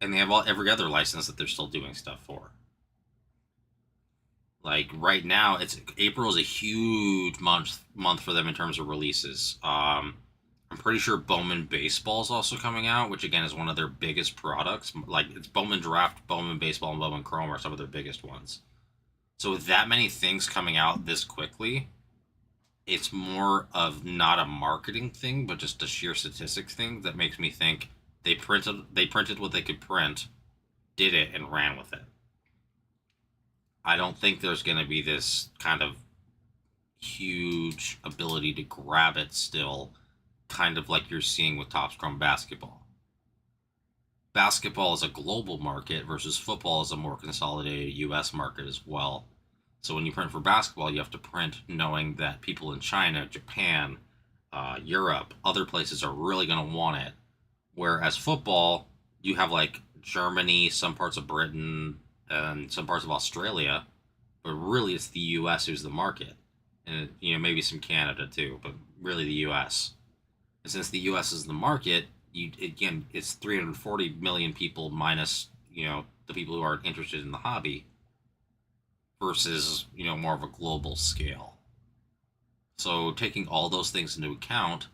Speaker 1: And they have every other license that they're still doing stuff for. Like right now, it's April is a huge month for them in terms of releases. I'm pretty sure Bowman Baseball is also coming out, which again is one of their biggest products. Like it's Bowman Draft, Bowman Baseball, and Bowman Chrome are some of their biggest ones. So with that many things coming out this quickly, it's more of not a marketing thing, but just a sheer statistics thing that makes me think they printed what they could print, did it, and ran with it. I don't think there's going to be this kind of huge ability to grab it still, kind of like you're seeing with Topps Chrome basketball. Basketball is a global market versus football is a more consolidated US market as well. So when you print for basketball, you have to print knowing that people in China, Japan, Europe, other places are really going to want it. Whereas football, you have like Germany, some parts of Britain, and some parts of Australia, but really it's the U.S. who's the market, and maybe some Canada too, but really the U.S. And since the U.S. is the market, it's 340 million people minus the people who aren't interested in the hobby, versus more of a global scale. So taking all those things into account,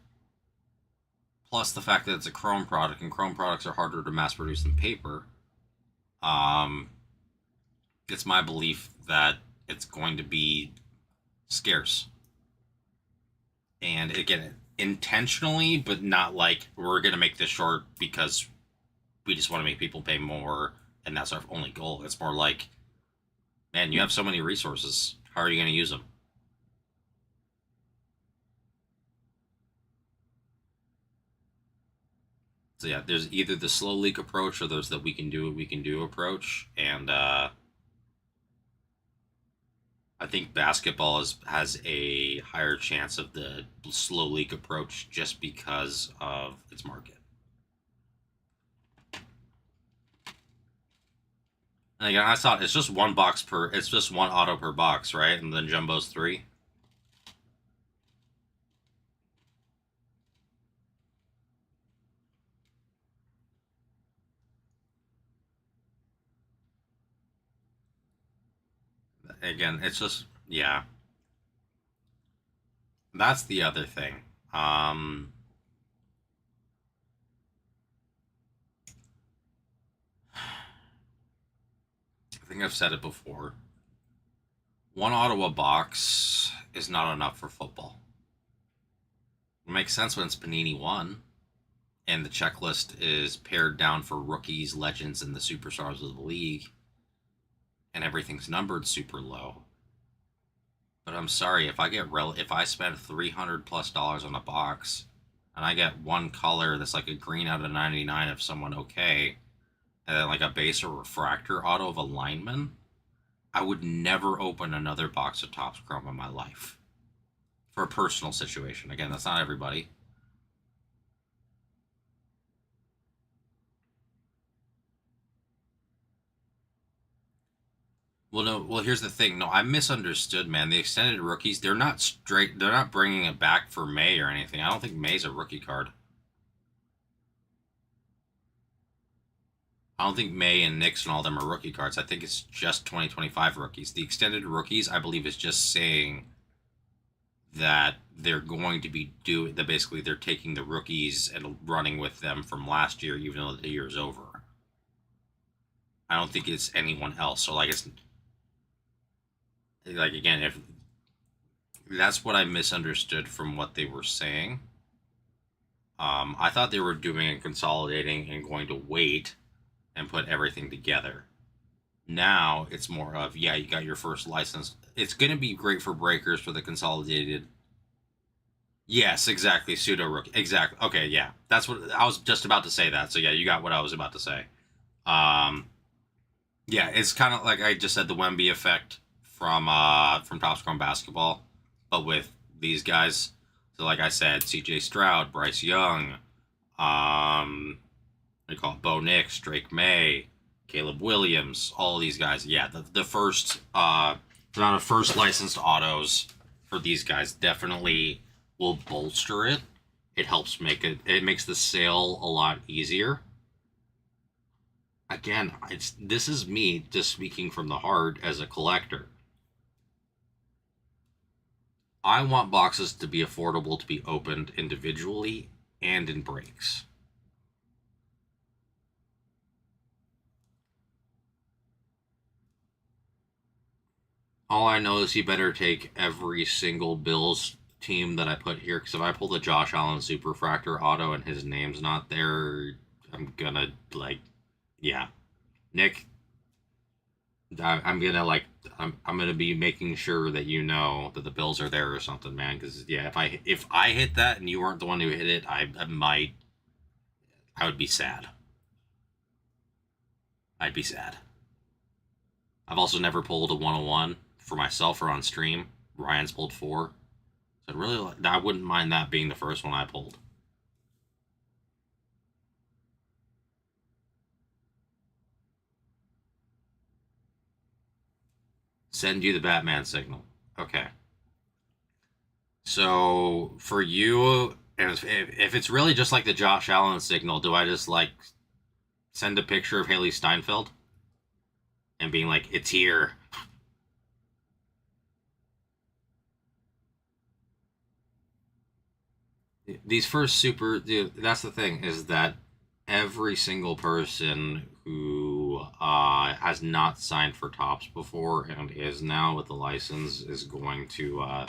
Speaker 1: plus the fact that it's a Chrome product and Chrome products are harder to mass produce than paper, um, it's my belief that it's going to be scarce. And again, intentionally, but not like we're going to make this short because we just want to make people pay more and that's our only goal. It's more like, man, you have so many resources. How are you going to use them? So yeah, there's either the slow leak approach or there's the we can do what we can do approach. And I think basketball has a higher chance of the slow leak approach just because of its market. And again, I thought it's just one box per. It's just one auto per box, right? And then jumbo's 3. Again, it's just yeah. That's the other thing. Um, I think I've said it before. One Ottawa box is not enough for football. It makes sense when it's Panini 1 and the checklist is pared down for rookies, legends, and the superstars of the league, and everything's numbered super low. But I'm sorry, if I spend $300+ on a box and I get one color that's like a green out of 99 of someone okay, and then like a base or refractor auto of a lineman, I would never open another box of Topps Chrome in my life. For a personal situation. Again, that's not everybody. Well, no. Well, here's the thing. No, I misunderstood, man. The extended rookies, they're not straight. They're not bringing it back for May or anything. I don't think May's a rookie card. I don't think May and Nix and all them are rookie cards. I think it's just 2025 rookies. The extended rookies, I believe, is just saying that they're going to be doing that. Basically, they're taking the rookies and running with them from last year, even though the year's over. I don't think it's anyone else. So, like, it's like again, if that's what I misunderstood from what they were saying. I thought they were doing and consolidating and going to wait and put everything together. Now it's more of, yeah, you got your first license. It's going to be great for breakers for the consolidated. Yes, exactly. Pseudo rookie. Exactly. Okay, yeah. That's what I was just about to say that. So yeah, you got what I was about to say. Um, yeah, it's kind of like I just said, the Wemby effect from Topps Chrome Basketball, but with these guys. So like I said, C.J. Stroud, Bryce Young, they call it Bo Nix, Drake May, Caleb Williams, all these guys. Yeah, the first amount of first licensed autos for these guys definitely will bolster it. It helps make it. It makes the sale a lot easier. Again, this is me just speaking from the heart as a collector. I want boxes to be affordable to be opened individually and in breaks. All I know is you better take every single Bills team that I put here, because if I pull the Josh Allen Superfractor auto and his name's not there, I'm gonna, like, yeah. Nick, I'm gonna, like, I'm gonna be making sure that you know that the Bills are there or something, man. Because yeah, if I hit that and you weren't the one who hit it, I would be sad. I'd be sad. I've also never pulled a 101 for myself or on stream. Ryan's pulled 4. So really, I wouldn't mind that being the first one I pulled. Send you the Batman signal. Okay. So for you, if it's really just like the Josh Allen signal, do I just like send a picture of Haley Steinfeld and being like, "It's here"? These first super, dude, that's the thing, is that every single person who has not signed for Tops before and is now with the license is going to what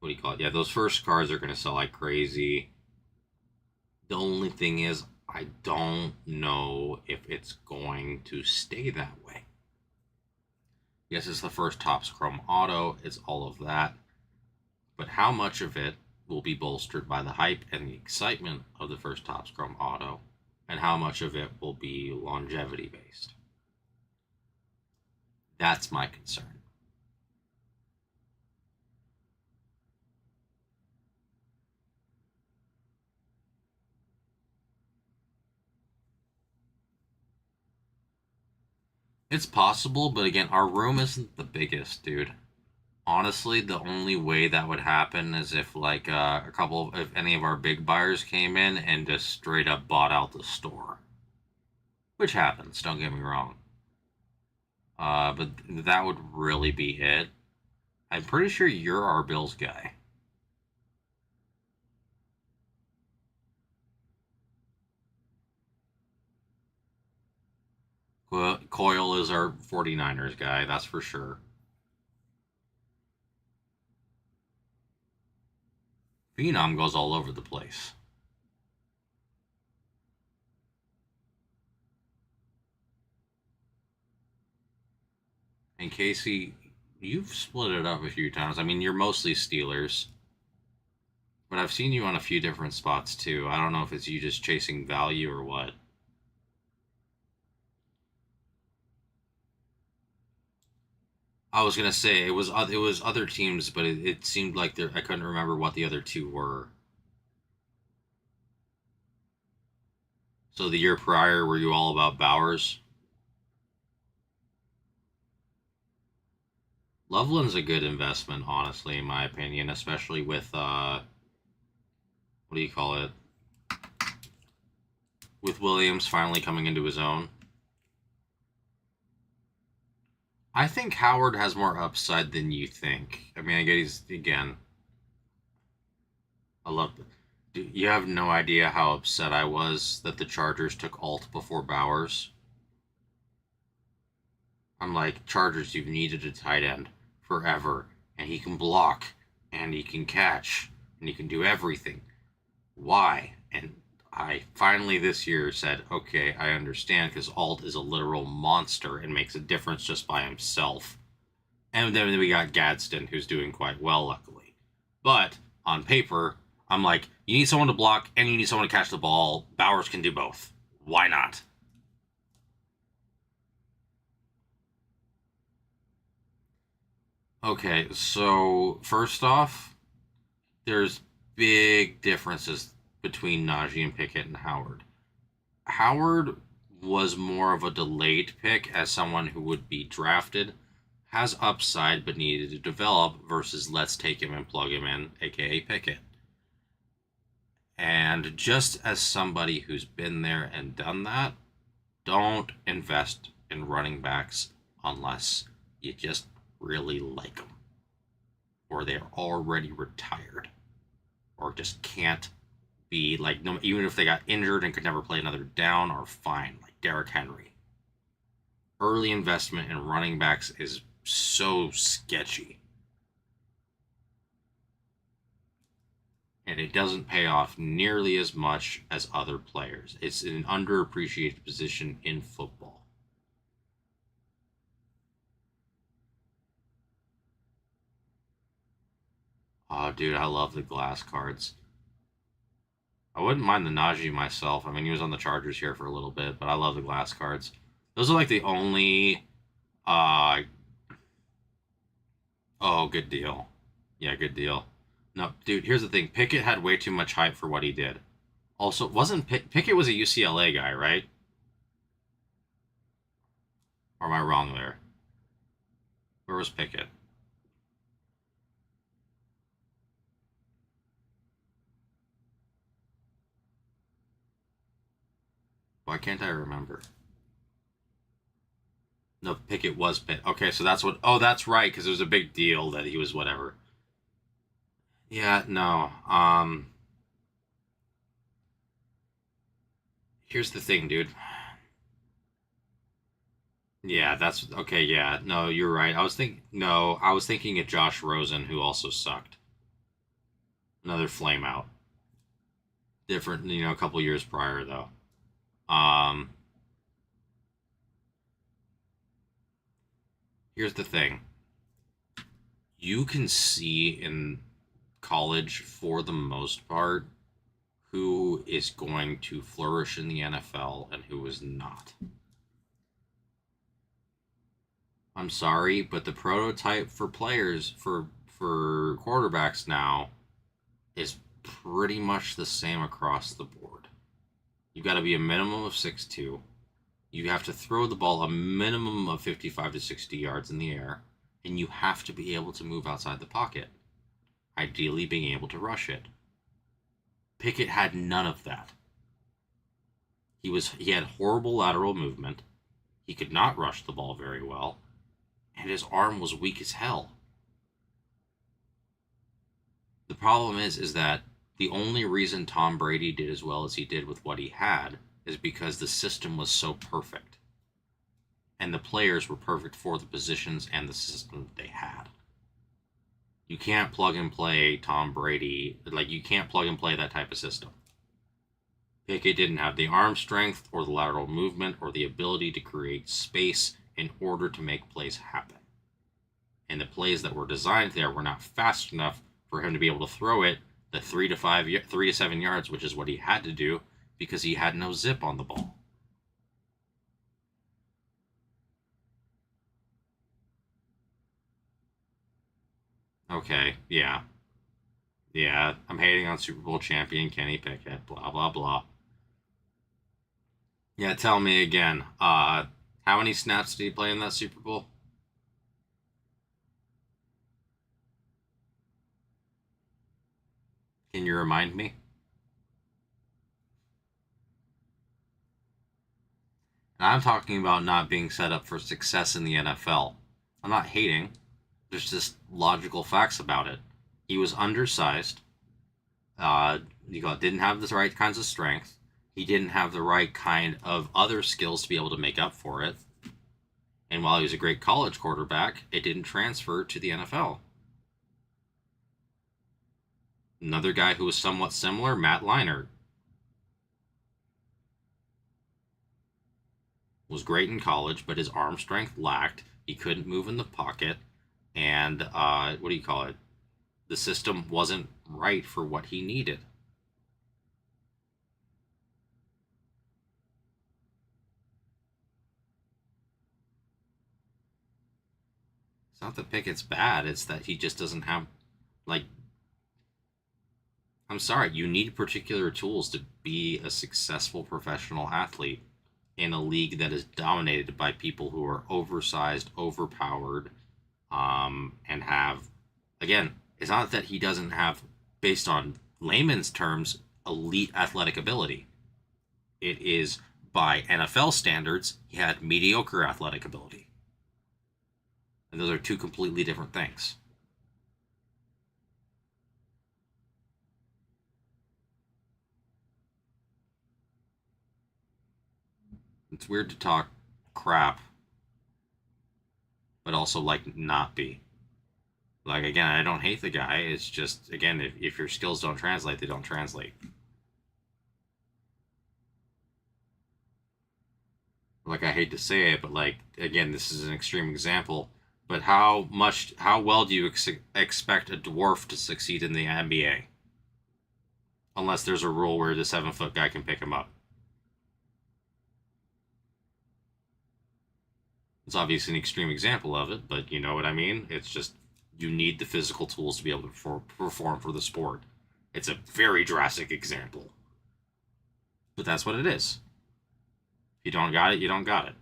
Speaker 1: do you call it? Yeah, those first cards are going to sell like crazy. The only thing is, I don't know if it's going to stay that way. Yes, it's the first Topps Chrome Auto. It's all of that. But how much of it will be bolstered by the hype and the excitement of the first Topps Chrome Auto, and how much of it will be longevity based? That's my concern. It's possible, but again, our room isn't the biggest, dude. Honestly, the only way that would happen is if like if any of our big buyers came in and just straight up bought out the store, which happens. Don't get me wrong. But that would really be it. I'm pretty sure you're our Bills guy. Coyle is our 49ers guy, that's for sure. Phenom goes all over the place. And Casey, you've split it up a few times. I mean, you're mostly Steelers, but I've seen you on a few different spots too. I don't know if it's you just chasing value or what. I was gonna say it was other teams, but it seemed like I couldn't remember what the other two were. So the year prior, were you all about Bowers? Loveland's a good investment, honestly, in my opinion, especially with what do you call it? With Williams finally coming into his own. I think Howard has more upside than you think. I mean, I guess again. I love it. You have no idea how upset I was that the Chargers took Alt before Bowers. I'm like, Chargers, you've needed a tight end forever, and he can block, and he can catch, and he can do everything. Why? And I finally this year said, okay, I understand because Alt is a literal monster and makes a difference just by himself. And then we got Gadsden, who's doing quite well, luckily. But on paper, I'm like, you need someone to block and you need someone to catch the ball. Bowers can do both. Why not? Okay, so first off, there's big differences between Najee and Pickett and Howard. Howard was more of a delayed pick as someone who would be drafted, has upside but needed to develop versus let's take him and plug him in, aka Pickett. And just as somebody who's been there and done that, don't invest in running backs unless you just really like them or they're already retired or just can't be like no, even if they got injured and could never play another down are fine, like Derrick Henry. Early investment in running backs is so sketchy. And it doesn't pay off nearly as much as other players. It's an underappreciated position in football. Oh, dude, I love the glass cards. I wouldn't mind the Najee myself. I mean, he was on the Chargers here for a little bit, but I love the glass cards. Those are like the only. Uh, oh, good deal. Yeah, good deal. No, dude, here's the thing. Pickett had way too much hype for what he did. Also, wasn't Pickett was a UCLA guy, right? Or am I wrong there? Where was Pickett? Why can't I remember? No, Pickett was Pitt. Okay, so that's what. Oh, that's right, because it was a big deal that he was whatever. Yeah, no. Here's the thing, dude. Yeah, that's okay. Yeah, no, you're right. I was thinking of Josh Rosen, who also sucked. Another flame out. Different, a couple years prior though. Um, Here's the thing. You can see in college, for the most part, who is going to flourish in the NFL and who is not. I'm sorry, but the prototype for players for quarterbacks now is pretty much the same across the board. You got to be a minimum of 6'2". You have to throw the ball a minimum of 55 to 60 yards in the air, and you have to be able to move outside the pocket, ideally being able to rush it. Pickett had none of that. He had horrible lateral movement. He could not rush the ball very well, and his arm was weak as hell. The problem is that the only reason Tom Brady did as well as he did with what he had is because the system was so perfect. And the players were perfect for the positions and the system that they had. You can't plug and play Tom Brady. Like, you can't plug and play that type of system. Pickett didn't have the arm strength or the lateral movement or the ability to create space in order to make plays happen. And the plays that were designed there were not fast enough for him to be able to throw it the 3 to 7 yards, which is what he had to do because he had no zip on the ball. Okay, yeah. Yeah, I'm hating on Super Bowl champion Kenny Pickett, blah, blah, blah. Yeah, tell me again, how many snaps did he play in that Super Bowl? Can you remind me? And I'm talking about not being set up for success in the NFL. I'm not hating. There's just logical facts about it. He was undersized. Didn't have the right kinds of strength. He didn't have the right kind of other skills to be able to make up for it. And while he was a great college quarterback, it didn't transfer to the NFL. Another guy who was somewhat similar, Matt Leinart, was great in college, but his arm strength lacked. He couldn't move in the pocket, and what do you call it? The system wasn't right for what he needed. It's not that Pickett's bad, it's that he just doesn't have, like, I'm sorry, you need particular tools to be a successful professional athlete in a league that is dominated by people who are oversized, overpowered, and have, again, it's not that he doesn't have, based on layman's terms, elite athletic ability. It is, by NFL standards, he had mediocre athletic ability. And those are two completely different things. It's weird to talk crap, but also, like, not be. Like, again, I don't hate the guy. It's just, again, if your skills don't translate, they don't translate. Like, I hate to say it, but, like, again, this is an extreme example. But how well do you expect a dwarf to succeed in the NBA? Unless there's a rule where the 7-foot guy can pick him up. It's obviously an extreme example of it, but you know what I mean? It's just, you need the physical tools to be able to perform for the sport. It's a very drastic example. But that's what it is. If you don't got it, you don't got it.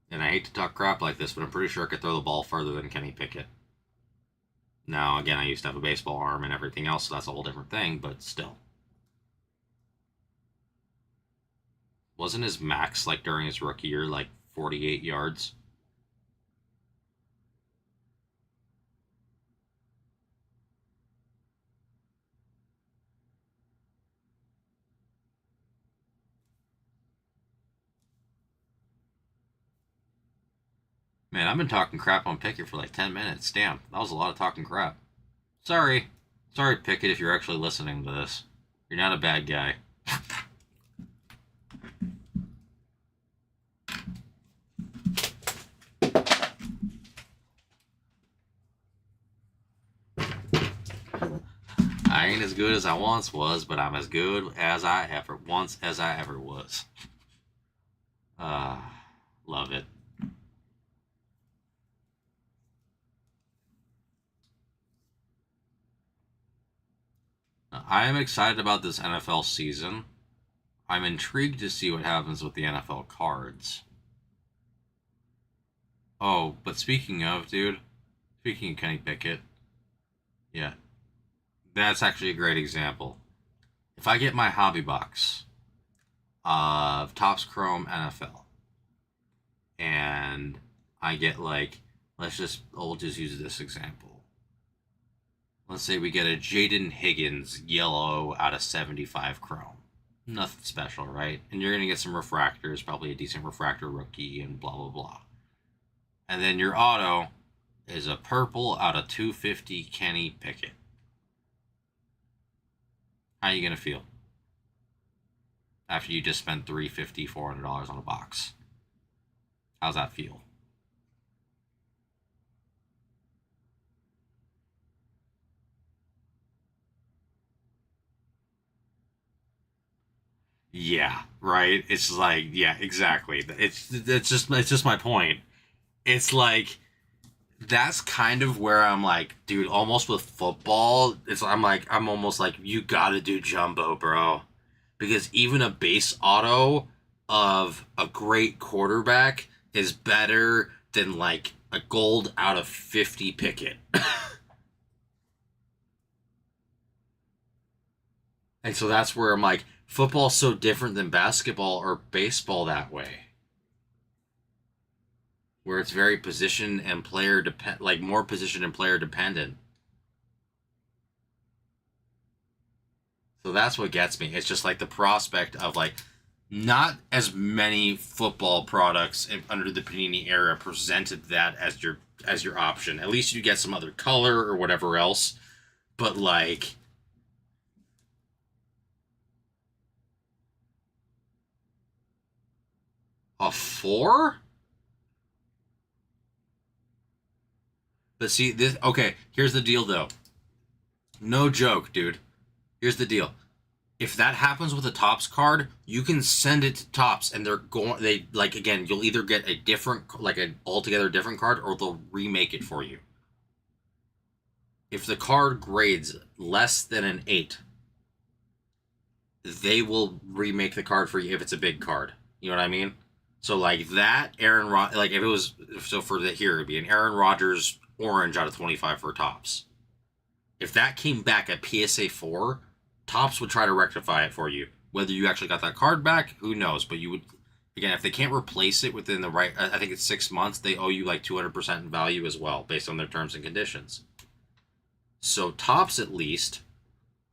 Speaker 1: And I hate to talk crap like this, but I'm pretty sure I could throw the ball further than Kenny Pickett. Now, again, I used to have a baseball arm and everything else, so that's a whole different thing, but still. Wasn't his max, like, during his rookie year, like, 48 yards? Man, I've been talking crap on Pickett for like 10 minutes. Damn, that was a lot of talking crap. Sorry. Sorry, Pickett, if you're actually listening to this. You're not a bad guy. I ain't as good as I once was, but I'm as good as I ever was. Love it. I am excited about this NFL season. I'm intrigued to see what happens with the NFL cards. Oh, but speaking of, dude, speaking of Kenny Pickett, yeah, that's actually a great example. If I get my hobby box of Topps Chrome NFL, and I get like, we'll just use this example. Let's say we get a Jaden Higgins yellow out of 75 Chrome. Nothing special, right? And you're going to get some refractors, probably a decent refractor rookie, and blah, blah, blah. And then your auto is a purple out of 250 Kenny Pickett. How are you going to feel after you just spent $350, $400 on a box? How's that feel? Yeah, right. It's like, yeah, exactly. It's just my point. It's like that's kind of where I'm like, dude, almost with football, I'm almost like you got to do jumbo, bro. Because even a base auto of a great quarterback is better than like a gold out of 50 Pickett. And so that's where I'm like, football's so different than basketball or baseball that way. Where it's very position and player like more position and player dependent. So that's what gets me. It's just like the prospect of like not as many football products under the Panini era presented that as your option. At least you get some other color or whatever else. But like a 4? But see this okay, here's the deal though. No joke, dude. Here's the deal. If that happens with a Topps card, you can send it to Topps and they like again, you'll either get a different like an altogether different card or they'll remake it for you. If the card grades less than an 8, they will remake the card for you if it's a big card. You know what I mean? So like that like if it was so for the here it'd be an Aaron Rodgers orange out of 25 for Topps. If that came back at PSA 4, Topps would try to rectify it for you. Whether you actually got that card back, who knows? But you would, again, if they can't replace it within the right, I think it's 6 months, they owe you like 200% in value as well, based on their terms and conditions. So Topps at least,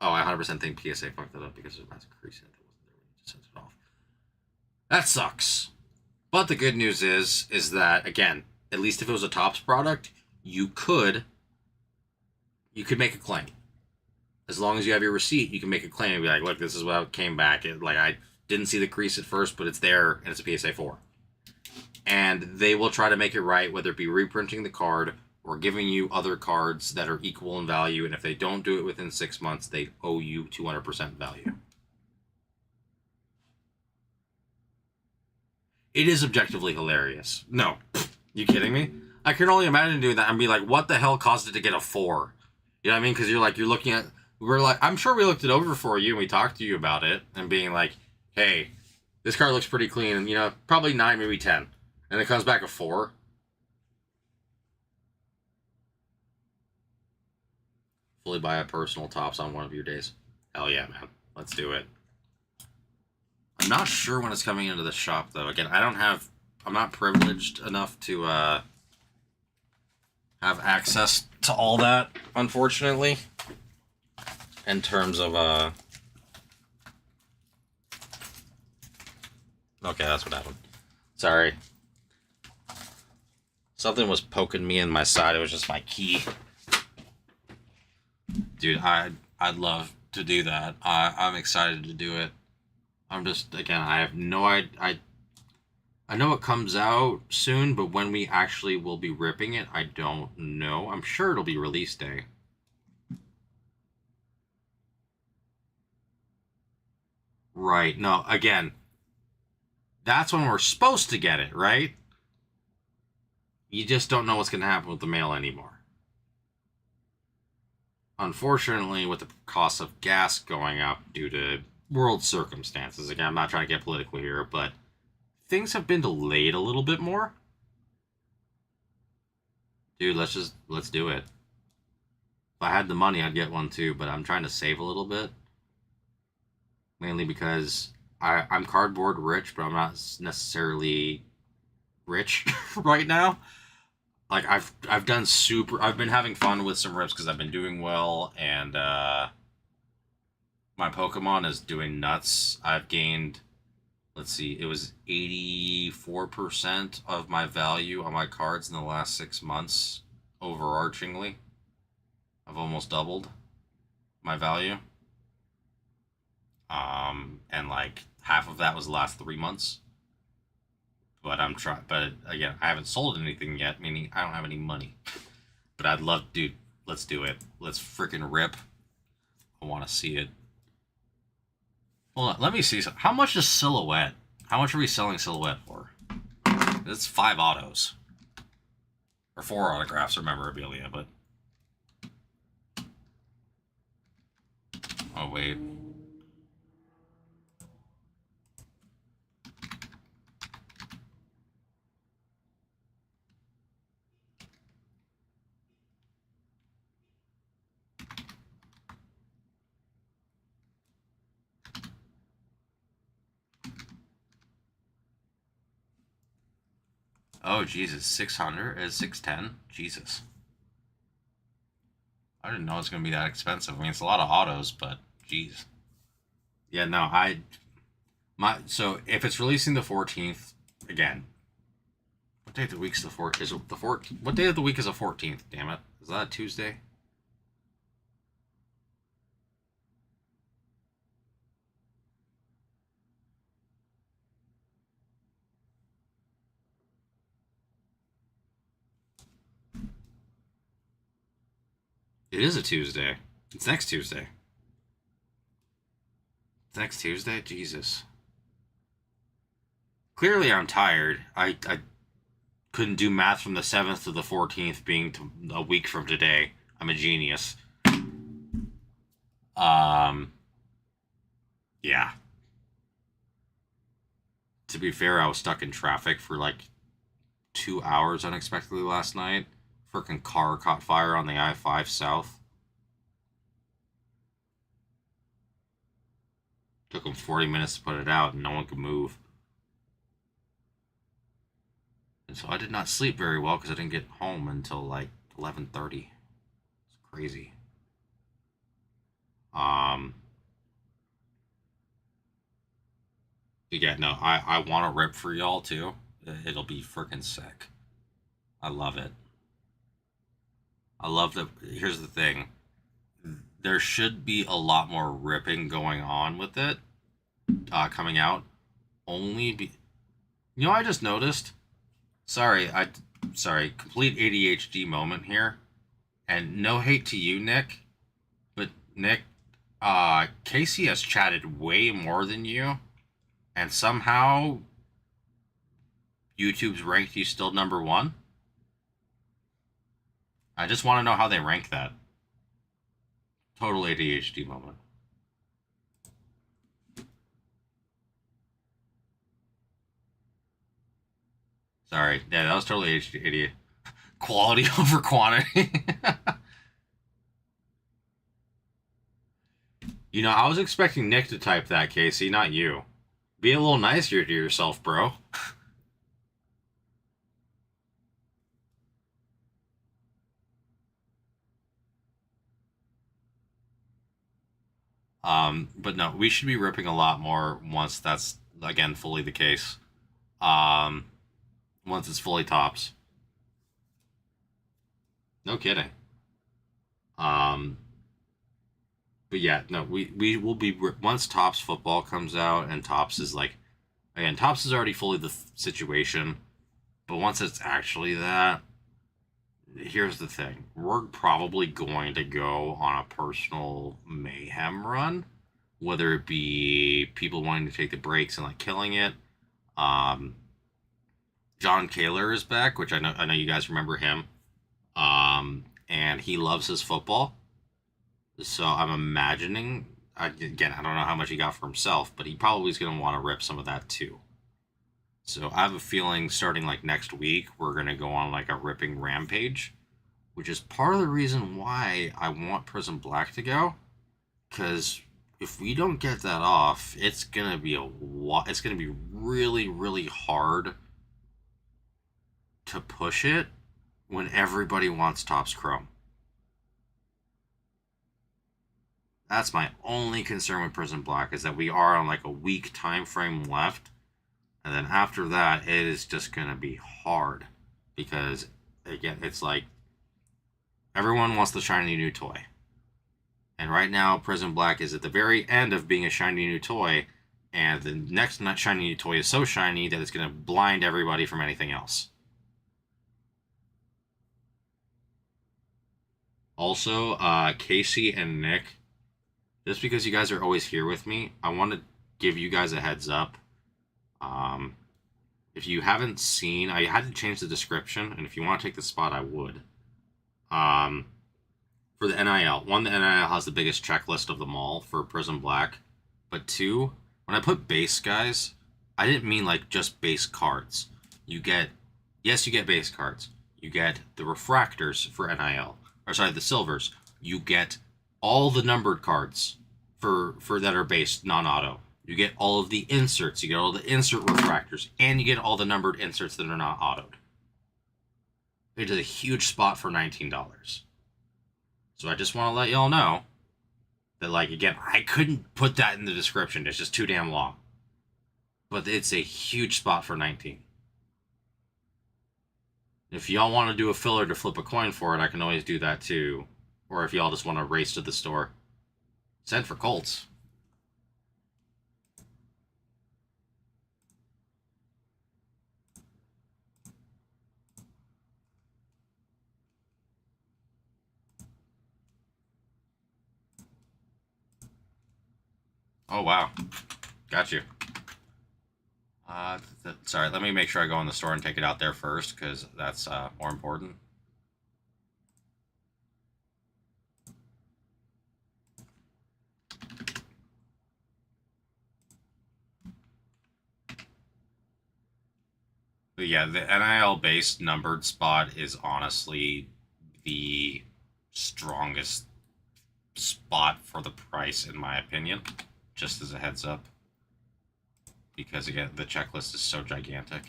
Speaker 1: I 100% think PSA fucked that up because it was a crease that wasn't there when you just sent it off. That sucks. But the good news is that, again, at least if it was a Topps product, you could make a claim. As long as you have your receipt, you can make a claim and be like, look, this is what came back. I didn't see the crease at first, but it's there, and it's a PSA 4. And they will try to make it right, whether it be reprinting the card or giving you other cards that are equal in value. And if they don't do it within 6 months, they owe you 200% value. It is objectively hilarious. No. You kidding me? I can only imagine doing that and be like, what the hell caused it to get a 4? You know what I mean? Because you're looking at, I'm sure we looked it over for you and we talked to you about it and being like, hey, this card looks pretty clean and, probably 9, maybe 10. And it comes back a 4. Fully buy a personal Topps on one of your days. Hell yeah, man. Let's do it. I'm not sure when it's coming into the shop, though. Again, I'm not privileged enough to have access to all that, unfortunately. In terms of, okay, that's what happened. Sorry. Something was poking me in my side. It was just my key. Dude, I'd love to do that. I'm excited to do it. I'm just, again, I have no idea. I know it comes out soon, but when we actually will be ripping it, I don't know. I'm sure it'll be release day. Right. No, again, that's when we're supposed to get it, right? You just don't know what's going to happen with the mail anymore. Unfortunately, with the cost of gas going up due to world circumstances, again, I'm not trying to get political here, but things have been delayed a little bit more. Dude, let's do it. If I had the money, I'd get one too, but I'm trying to save a little bit, mainly because I'm cardboard rich, but I'm not necessarily rich right now. Like I've been having fun with some rips because I've been doing well, and my Pokemon is doing nuts. I've gained, let's see, it was 84% of my value on my cards in the last 6 months, overarchingly. I've almost doubled my value. And like half of that was the last 3 months. But I'm trying. But again, I haven't sold anything yet, meaning I don't have any money. But I'd love, dude. Let's do it. Let's freaking rip. I want to see it. Hold on, let me see. How much is Silhouette? How much are we selling Silhouette for? It's 5 autos. Or 4 autographs or memorabilia, but... Oh, wait. Oh, Jesus. 600 is 610? Jesus. I didn't know it was going to be that expensive. I mean, it's a lot of autos, but jeez. Yeah, no, so if it's releasing the 14th, again, what day of the week is the 14th? Is it the 14th? What day of the week is the 14th? Damn it. Is that a Tuesday? It is a Tuesday. It's next Tuesday. It's next Tuesday? Jesus. Clearly, I'm tired. I couldn't do math from the 7th to the 14th being a week from today. I'm a genius. Um, yeah. To be fair, I was stuck in traffic for like 2 hours unexpectedly last night. Freaking car caught fire on the I-5 South. Took them 40 minutes to put it out and no one could move. And so I did not sleep very well because I didn't get home until like 11:30. It's crazy. Um, yeah, no, I want to rip for y'all too. It'll be freaking sick. I love it. I love the. Here's the thing. There should be a lot more ripping going on with it coming out. Only be. You know, I just noticed. Sorry. Complete ADHD moment here, and no hate to you, Nick. But Nick, Casey has chatted way more than you, and somehow YouTube's ranked you still number one. I just want to know how they rank that. Total ADHD moment. Sorry. Yeah, that was totally ADHD. Quality over quantity. You know, I was expecting Nick to type that, Casey, not you. Be a little nicer to yourself, bro. But no, we should be ripping a lot more once that's again fully the case. Um, Once it's fully tops. No kidding. Um, but yeah, no, we will be once Tops football comes out and Tops is like again Tops is already fully the situation, but once it's actually that, here's the thing: we're probably going to go on a personal mayhem run, whether it be people wanting to take the breaks and like killing it. Um, John Kaler is back, which I know you guys remember him. And he loves his football. So I'm imagining, again, I don't know how much he got for himself, but he probably is going to want to rip some of that too. So I have a feeling starting like next week, we're going to go on like a ripping rampage, which is part of the reason why I want Prism Black to go. Because if we don't get that off, it's going to be it's going to be really, really hard to push it when everybody wants Topps Chrome. That's my only concern with Prism Black, is that we are on like a week time frame left, and then after that it is just gonna be hard, because again it's like everyone wants the shiny new toy, and right now Prism Black is at the very end of being a shiny new toy, and the next shiny new toy is so shiny that it's gonna blind everybody from anything else. Also, Casey and Nick, just because you guys are always here with me, I want to give you guys a heads up. Um, if you haven't seen, I had to change the description, and if you want to take the spot, I would. For the NIL, one, the NIL has the biggest checklist of them all for Prism Black, but two, when I put base guys, I didn't mean like just base cards. You get base cards. You get the refractors for NIL, or sorry, the silvers. You get all the numbered cards for that are based non-auto. You get all of the inserts. You get all the insert refractors, and you get all the numbered inserts that are not autoed. It is a huge spot for $19. So I just want to let y'all know that, like, again, I couldn't put that in the description. It's just too damn long. But it's a huge spot for 19. If y'all want to do a filler to flip a coin for it, I can always do that too. Or if y'all just want to race to the store, send for Colts. Oh, wow. Got you. Sorry, let me make sure I go in the store and take it out there first, because that's more important. But yeah, the NIL-based numbered spot is honestly the strongest spot for the price, in my opinion, just as a heads up. Because, again, the checklist is so gigantic.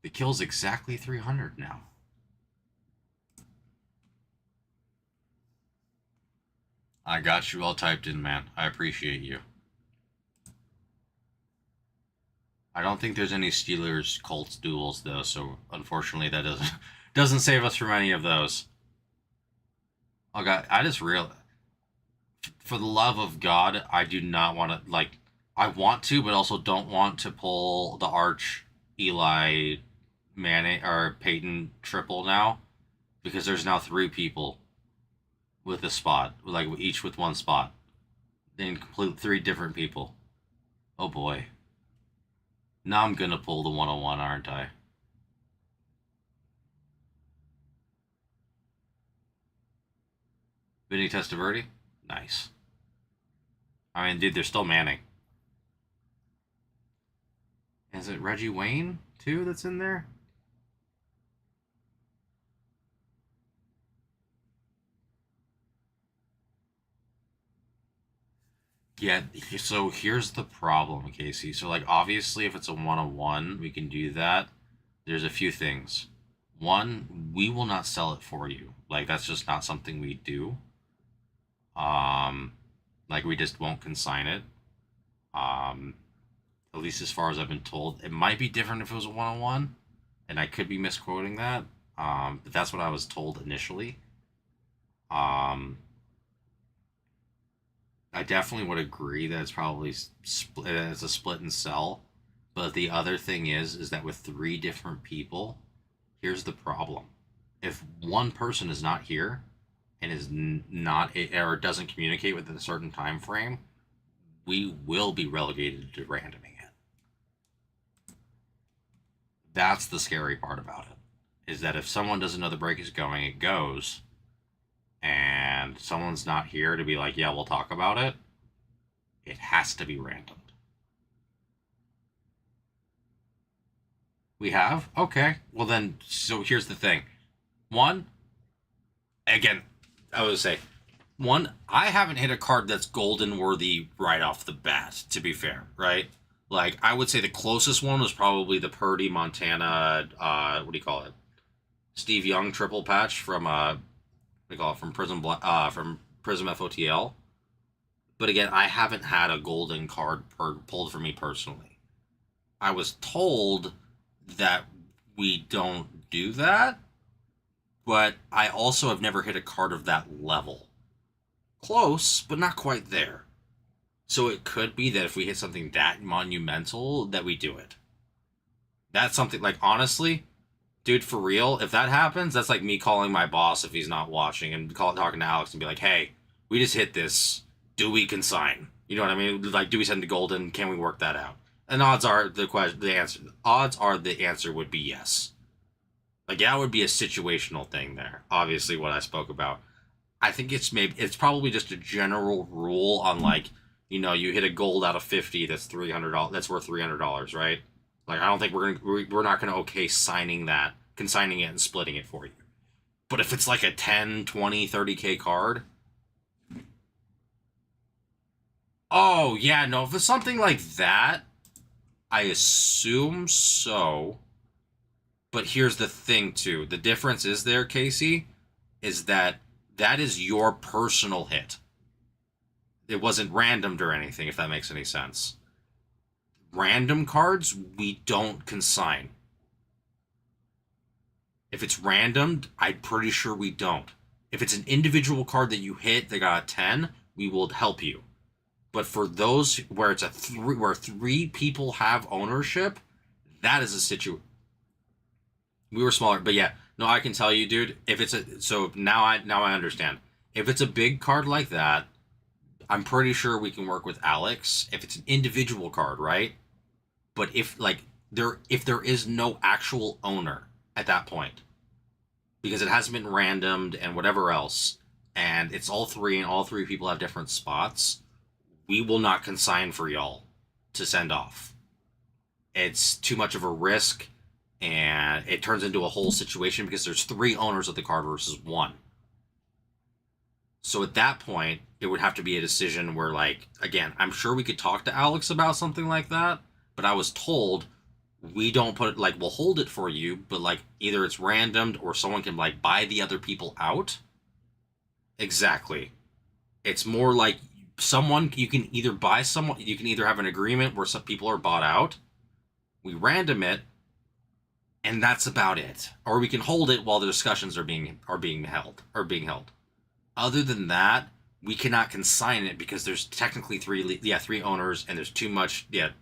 Speaker 1: The kill's exactly 300 now. I got you all typed in, man. I appreciate you. I don't think there's any Steelers Colts duels though, so unfortunately that doesn't save us from any of those. Oh god, I just real for the love of God, I do not want to, like, I want to, but also don't want to pull the Arch Eli Manning or Peyton triple now, because there's now 3 people with a spot, like each with one spot. Then complete 3 different people. Oh boy. Now I'm gonna pull the 101, aren't I? Vinny Testaverde? Nice. I mean, dude, they're still Manning. Is it Reggie Wayne, too, that's in there? Yeah, so here's the problem, Casey. So, like, obviously, if it's a 101, we can do that. There's a few things. One, we will not sell it for you. Like, that's just not something we do. Um, like, we just won't consign it. Um, at least as far as I've been told. It might be different if it was a 101, and I could be misquoting that. But that's what I was told initially. Um, I definitely would agree that it's probably it's a split and sell. But the other thing is that with 3 different people, here's the problem: if one person is not here and is not or doesn't communicate within a certain time frame, we will be relegated to randoming it. That's the scary part about it. Is that if someone doesn't know the break is going, it goes, and someone's not here to be like, yeah, we'll talk about it, it has to be random. We have? Okay. Well, then, so here's the thing. One, again, I would say, one, I haven't hit a card that's golden worthy right off the bat, to be fair, right? Like, I would say the closest one was probably the Purdy Montana, what do you call it? Steve Young triple patch from, what do you call it? From Prism FOTL. But again, I haven't had a golden card pulled for me personally. I was told that we don't do that, but I also have never hit a card of that level. Close, but not quite there. So it could be that if we hit something that monumental, that we do it. That's something, like, honestly, dude, for real, if that happens, that's like me calling my boss if he's not watching and talking to Alex and be like, hey, we just hit this. Do we consign? You know what I mean? Like, do we send to Golden? Can we work that out? And odds are the answer would be yes. Like, that would be a situational thing there. Obviously, what I spoke about. I think it's probably just a general rule on, like, you know, you hit a gold out of 50 that's $300, that's worth $300, right? Like, I don't think we're not gonna okay consigning it and splitting it for you. But if it's like a 10, 20, 30K card, oh yeah, no, if it's something like that, I assume so. But here's the thing too. The difference is there, Casey, is that is your personal hit. It wasn't randomed or anything, if that makes any sense. Random cards, we don't consign. If it's randomed, I'm pretty sure we don't. If it's an individual card that you hit that got a 10, we will help you. But for those where it's where three people have ownership, that is a situation. We were smaller, but yeah, no, I can tell you, dude. If it's so now I understand. If it's a big card like that, I'm pretty sure we can work with Alex. If it's an individual card, right? But if there is no actual owner at that point, because it hasn't been randomed and whatever else, and it's all three, and all three people have different spots, we will not consign for y'all to send off. It's too much of a risk, and it turns into a whole situation because there's three owners of the card versus one. So at that point, it would have to be a decision where, like, again, I'm sure we could talk to Alex about something like that, but I was told we don't put it, like, we'll hold it for you, but, like, either it's randomed or someone can, like, buy the other people out. Exactly. It's more like someone, you can either buy someone, you can either have an agreement where some people are bought out, we random it, and that's about it. Or we can hold it while the discussions are being held. Other than that, we cannot consign it because there's technically three owners, and there's too much that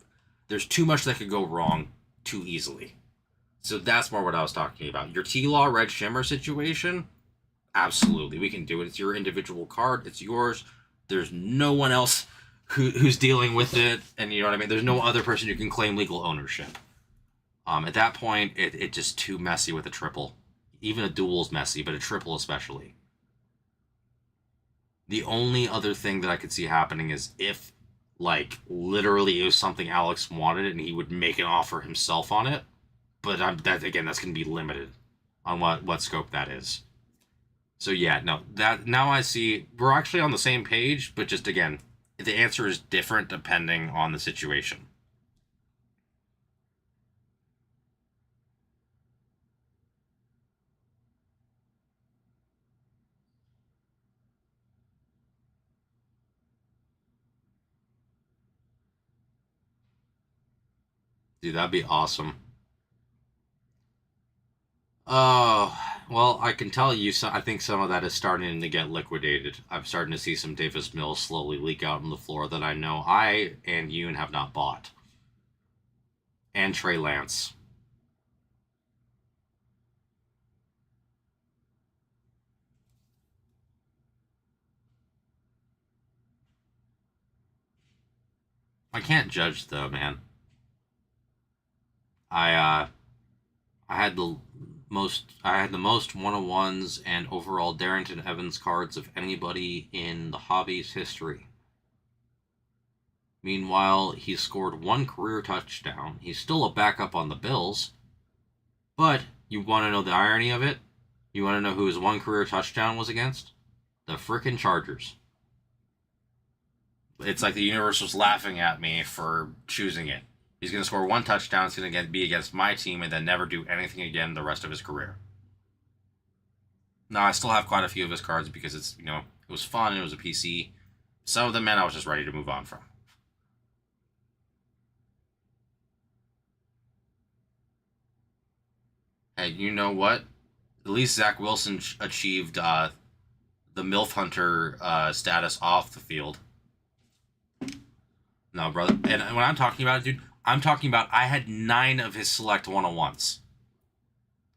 Speaker 1: could go wrong too easily. So that's more what I was talking about. Your T-Law Red Shimmer situation, absolutely, we can do it. It's your individual card. It's yours. There's no one else who's dealing with it, and you know what I mean? There's no other person who can claim legal ownership. At that point, it's just too messy with a triple. Even a duel's messy, but a triple especially. The only other thing that I could see happening is if, like, literally it was something Alex wanted and he would make an offer himself on it. But that's going to be limited on what scope that is. So yeah, no, that now I see we're actually on the same page, but just again, the answer is different depending on the situation. Dude, that'd be awesome. Oh, well, I can tell you, I think some of that is starting to get liquidated. I'm starting to see some Davis Mills slowly leak out on the floor that I know I and Yoon have not bought. And Trey Lance. I can't judge though, man. I I had the most 101s and overall Darrington Evans cards of anybody in the hobby's history. Meanwhile, he scored one career touchdown. He's still a backup on the Bills. But you want to know the irony of it? You want to know who his one career touchdown was against? The frickin' Chargers. It's like the universe was laughing at me for choosing it. He's going to score one touchdown. It's going to be against my team and then never do anything again the rest of his career. Now, I still have quite a few of his cards because it's, it was fun. It was a PC. Some of them, man, I was just ready to move on from. Hey, you know what? At least Zach Wilson achieved the MILF Hunter status off the field. No, brother. And when I'm talking about it, dude, I'm talking about I had 9 of his select 101s.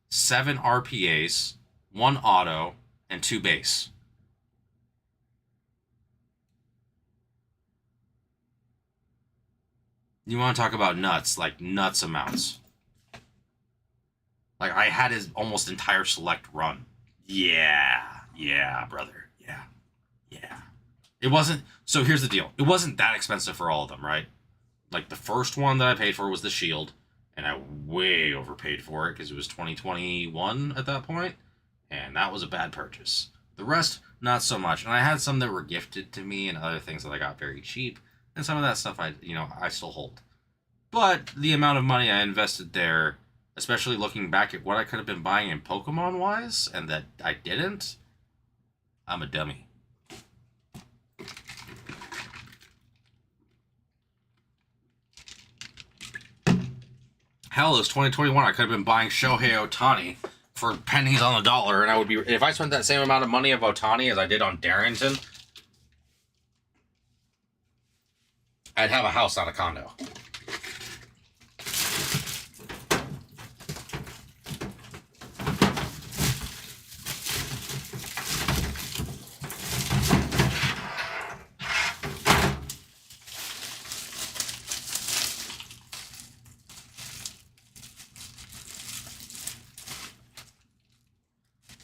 Speaker 1: 7 RPAs, 1 auto, and 2 base. You want to talk about nuts, like nuts amounts. Like, I had his almost entire select run. Yeah, brother. Yeah. It wasn't, so here's the deal. It wasn't that expensive for all of them, right? Like, the first one that I paid for was the Shield, and I way overpaid for it because it was 2021 at that point, and that was a bad purchase. The rest, not so much. And I had some that were gifted to me and other things that I got very cheap, and some of that stuff I still hold. But the amount of money I invested there, especially looking back at what I could have been buying in Pokemon-wise, and that I didn't, I'm a dummy. Hell, it was 2021. I could have been buying Shohei Ohtani for pennies on the dollar, and I would be, if I spent that same amount of money of Ohtani as I did on Darrington, I'd have a house, not a condo.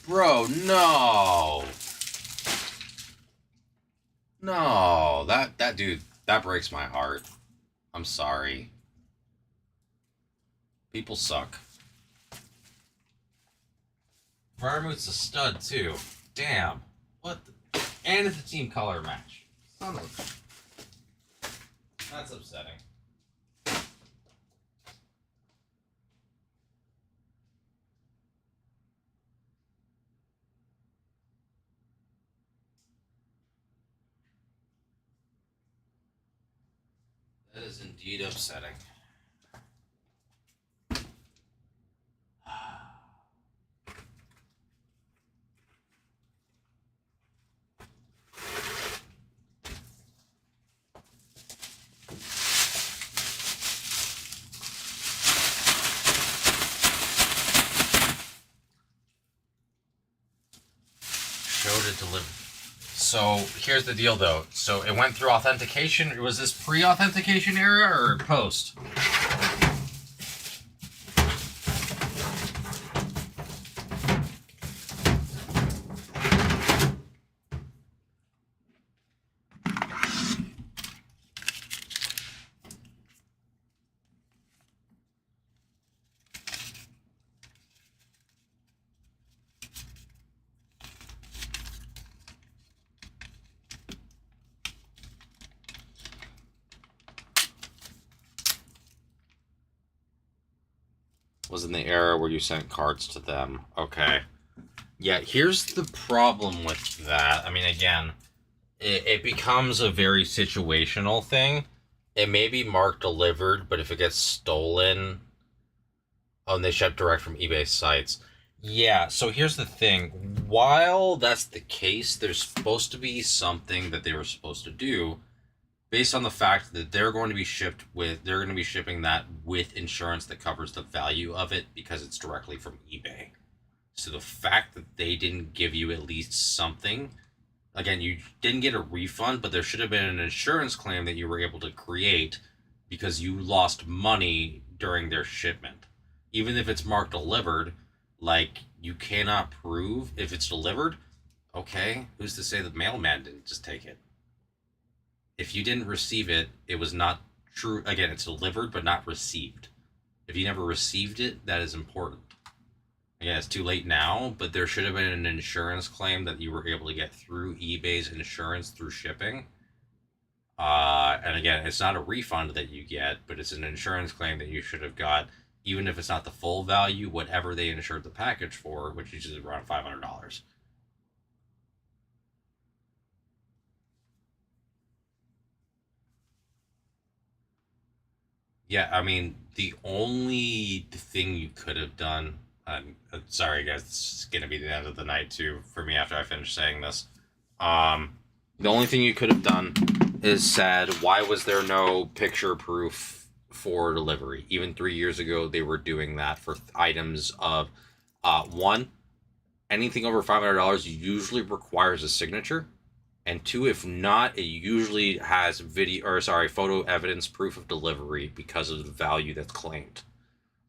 Speaker 1: Bro, no. No, that dude, that breaks my heart. I'm sorry. People suck. Vermouth's a stud, too. Damn. What the... And it's a team color match. Son of... That's upsetting. That is indeed upsetting. Show to deliver. So here's the deal, though. So it went through authentication. Was this pre-authentication era or post? Was in the era where you sent cards to them. Okay. Yeah, here's the problem with that. I mean, again, it becomes a very situational thing. It may be marked delivered, but if it gets stolen, and they ship direct from eBay sites. Yeah, so here's the thing. While that's the case, there's supposed to be something that they were supposed to do based on the fact that they're going to be shipping that with insurance that covers the value of it because it's directly from eBay. So the fact that they didn't give you at least something Again, you didn't get a refund, but there should have been an insurance claim that you were able to create because you lost money during their shipment. Even if it's marked delivered, like, you cannot prove if it's delivered. Okay, who's to say the mailman didn't just take it? If you didn't receive it, it was not true. Again, it's delivered but not received. If you never received it, that is important. Again, it's too late now, but there should have been an insurance claim that you were able to get through eBay's insurance through shipping. And again, it's not a refund that you get, but it's an insurance claim that you should have got, even if it's not the full value, whatever they insured the package for, which is around $500. Yeah, I mean, the only thing you could have done, sorry guys, it's gonna be the end of the night too for me after I finish saying this. The only thing you could have done is said, why was there no picture proof for delivery? Even 3 years ago, they were doing that for items of, one, anything over $500 usually requires a signature. And two, if not, it usually has photo evidence proof of delivery because of the value that's claimed.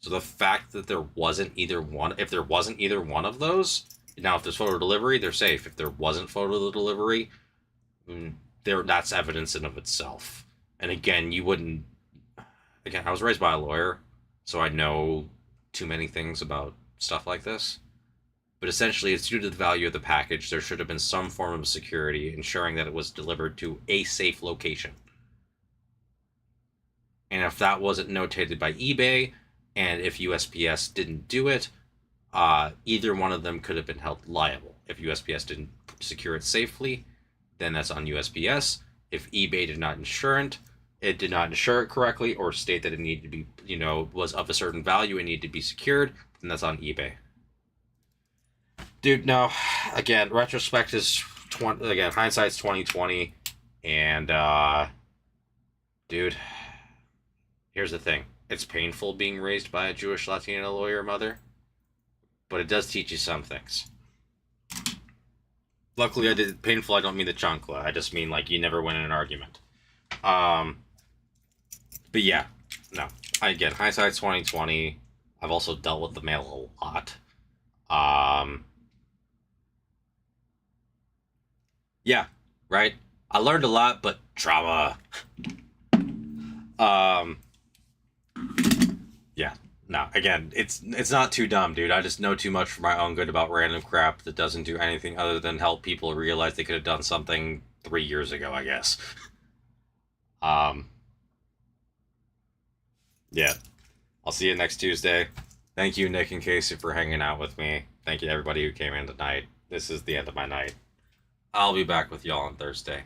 Speaker 1: So the fact that there wasn't either one, if there wasn't either one of those, now if there's photo delivery, they're safe. If there wasn't photo delivery, that's evidence in of itself. And again, I was raised by a lawyer, so I know too many things about stuff like this. But essentially, it's due to the value of the package. There should have been some form of security ensuring that it was delivered to a safe location. And if that wasn't notated by eBay, and if USPS didn't do it, either one of them could have been held liable. If USPS didn't secure it safely, then that's on USPS. If eBay did not insure it correctly, or state that it needed to be, was of a certain value and needed to be secured, then that's on eBay. Dude, no. Again, retrospect is hindsight's 2020, and dude, here's the thing: it's painful being raised by a Jewish Latina lawyer mother, but it does teach you some things. Luckily, I did painful. I don't mean the chancla. I just mean like you never win in an argument. But yeah, no. Again, hindsight's 2020. I've also dealt with the mail a lot. Yeah, right. I learned a lot, but trauma. um, yeah, no. Again, it's not too dumb, dude. I just know too much for my own good about random crap that doesn't do anything other than help people realize they could have done something 3 years ago, I guess. Um, yeah. I'll see you next Tuesday. Thank you, Nick and Casey, for hanging out with me. Thank you to everybody who came in tonight. This is the end of my night. I'll be back with y'all on Thursday.